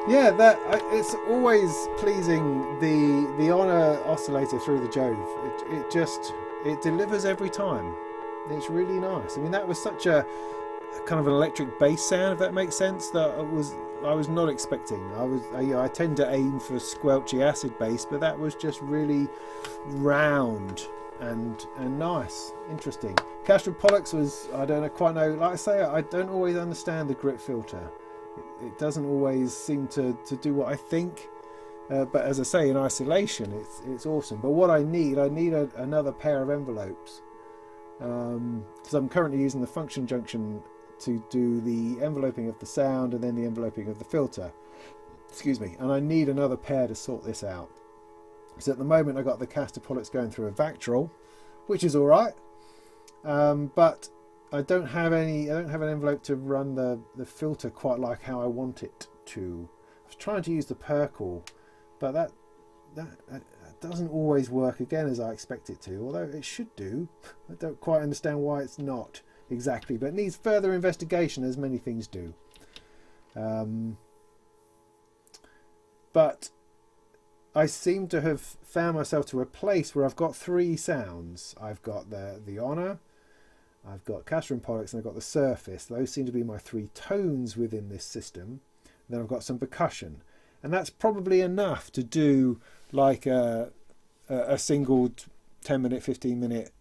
S1: Yeah, it's always pleasing, the Honor oscillator through the Jove. It delivers every time. It's really nice. I mean, that was such a kind of an electric bass sound, if that makes sense, that I was not expecting. I tend to aim for squelchy acid bass, but that was just really round and nice, interesting. Castro Pollux was, I don't quite know, like I say, I don't always understand the grit filter. It doesn't always seem to do what I think, but as I say, in isolation it's awesome. But what I need another pair of envelopes, because I'm currently using the function junction to do the enveloping of the sound and then the enveloping of the filter, excuse me, and I need another pair to sort this out. So at the moment I got the Castro Pollux going through a Vactrol, which is alright, but I don't have an envelope to run the filter quite like how I want it to. I was trying to use the Percle, but that doesn't always work again as I expect it to, although it should do. I don't quite understand why it's not exactly, but it needs further investigation, as many things do. But I seem to have found myself to a place where I've got three sounds. I've got the Honor, I've got Castor and Pollux, and I've got the Surface. Those seem to be my three tones within this system. And then I've got some percussion, and that's probably enough to do like a single 10-minute, 15-minute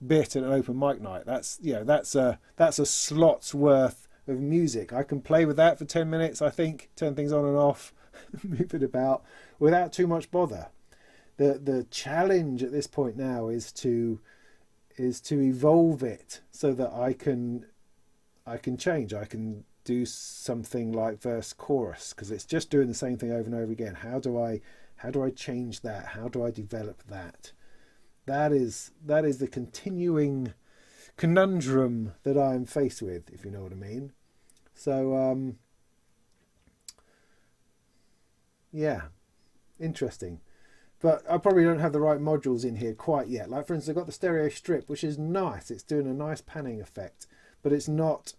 S1: bit at an open mic night. That's, you know, that's a slot's worth of music. I can play with that for 10 minutes, I think, turn things on and off, move it about without too much bother. The challenge at this point now is to evolve it so that I can change. I can do something like verse chorus, because it's just doing the same thing over and over again. How do I change that? How do I develop that? That is the continuing conundrum that I'm faced with, if you know what I mean. So yeah, interesting. But I probably don't have the right modules in here quite yet. Like, for instance, I've got the stereo strip, which is nice. It's doing a nice panning effect, but it's not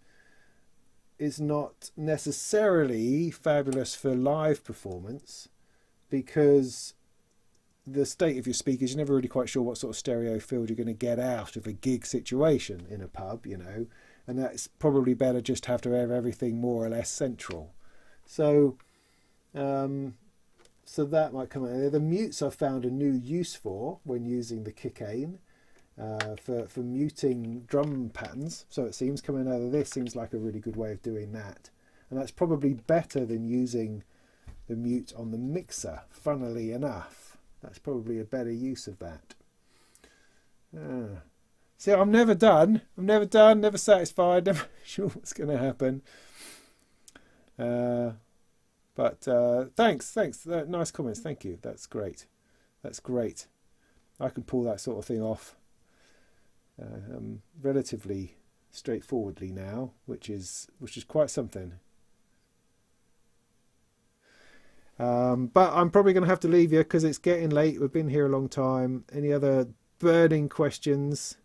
S1: necessarily fabulous for live performance, because the state of your speakers, you're never really quite sure what sort of stereo field you're going to get out of a gig situation in a pub, you know, and that's probably better just to have everything more or less central. So so that might come out. The mutes I've found a new use for when using the Kickane for muting drum patterns. So it seems coming out of this seems like a really good way of doing that. And that's probably better than using the mute on the mixer, funnily enough. That's probably a better use of that. See, I'm never done, never satisfied, never sure what's going to happen. But thanks, nice comments, thank you. That's great. I can pull that sort of thing off relatively straightforwardly now, which is quite something. But I'm probably going to have to leave you because it's getting late. We've been here a long time. Any other burning questions?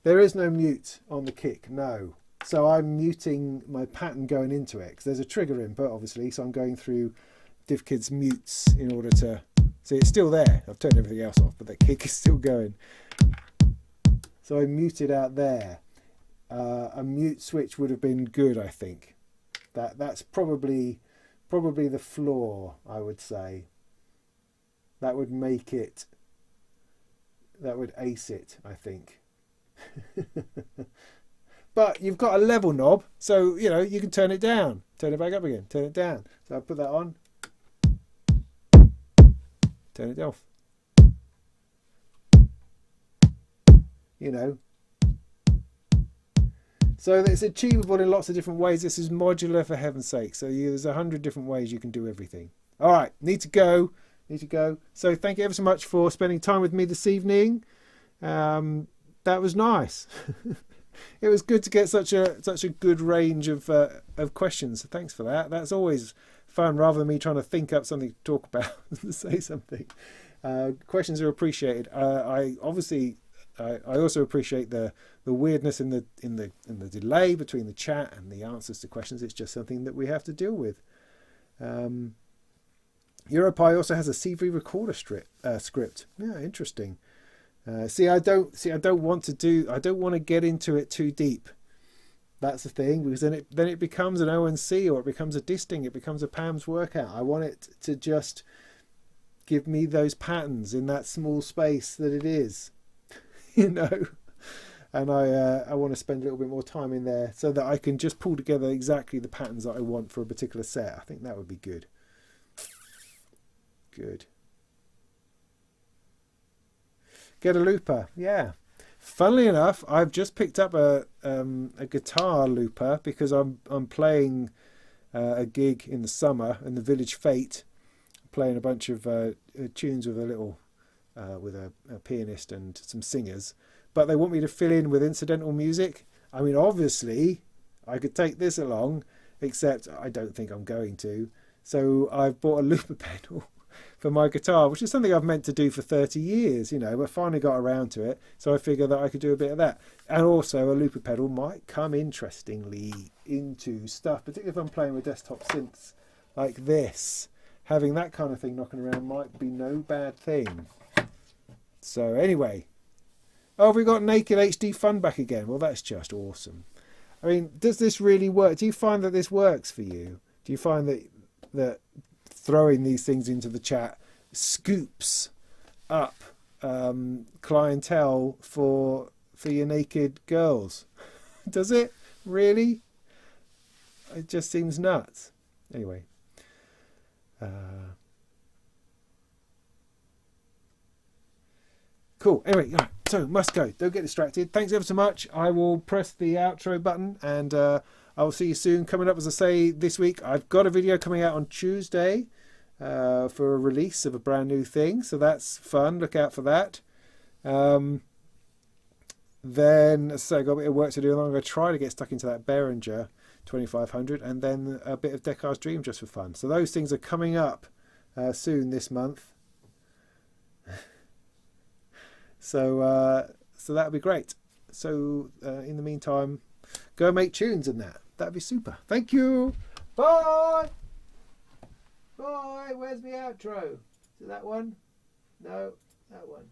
S1: There is no mute on the kick, no. So I'm muting my pattern going into it, because there's a trigger input, obviously, so I'm going through DivKid's mutes in order to... See, it's still there. I've turned everything else off, but the kick is still going. So I muted out there. A mute switch would have been good, I think. That's probably the floor, I would say. That would make it... That would ace it, I think. But you've got a level knob, so you know you can turn it down, turn it back up again, turn it down. So I put that on, turn it off, you know. So it's achievable in lots of different ways. This is modular, for heaven's sake. So there's 100 different ways you can do everything. All right, need to go. So thank you ever so much for spending time with me this evening. That was nice. It was good to get such a good range of questions. So thanks for that. That's always fun, rather than me trying to think up something to talk about to say something. Questions are appreciated. I also appreciate the weirdness in the delay between the chat and the answers to questions. It's just something that we have to deal with. Europi also has a CV recorder script. Yeah, interesting. I don't want to get into it too deep. That's the thing, because then it becomes an ONC, or it becomes a disting, it becomes a PAMS workout. I want it to just give me those patterns in that small space that it is, you know. And I want to spend a little bit more time in there so that I can just pull together exactly the patterns that I want for a particular set. I think that would be good. Good. Get a looper, yeah. Funnily enough, I've just picked up a guitar looper because I'm playing a gig in the summer in the Village Fete, playing a bunch of tunes with a little with a pianist and some singers. But they want me to fill in with incidental music. I mean, obviously, I could take this along, except I don't think I'm going to. So I've bought a looper pedal for my guitar, which is something I've meant to do for 30 years, you know, but finally got around to it. So I figure that I could do a bit of that. And also a looper pedal might come interestingly into stuff, particularly if I'm playing with desktop synths like this. Having that kind of thing knocking around might be no bad thing. So anyway, oh, we got Naked HD Fun back again. Well, that's just awesome. I mean, does this really work? Do you find that this works for you? Do you find that throwing these things into the chat scoops up clientele for your naked girls? Does it really? It just seems nuts. Anyway. Cool. Anyway, right, so must go. Don't get distracted. Thanks ever so much. I will press the outro button and I will see you soon. Coming up, as I say, this week, I've got a video coming out on Tuesday for a release of a brand new thing. So that's fun. Look out for that. Then, so I've got a bit of work to do. I'm going to try to get stuck into that Behringer 2500 and then a bit of Deckar's Dream just for fun. So those things are coming up soon this month. So that'd be great. So in the meantime, go make tunes and that'd be super. Thank you. Bye. Bye. Where's the outro? Is it that one? No, that one.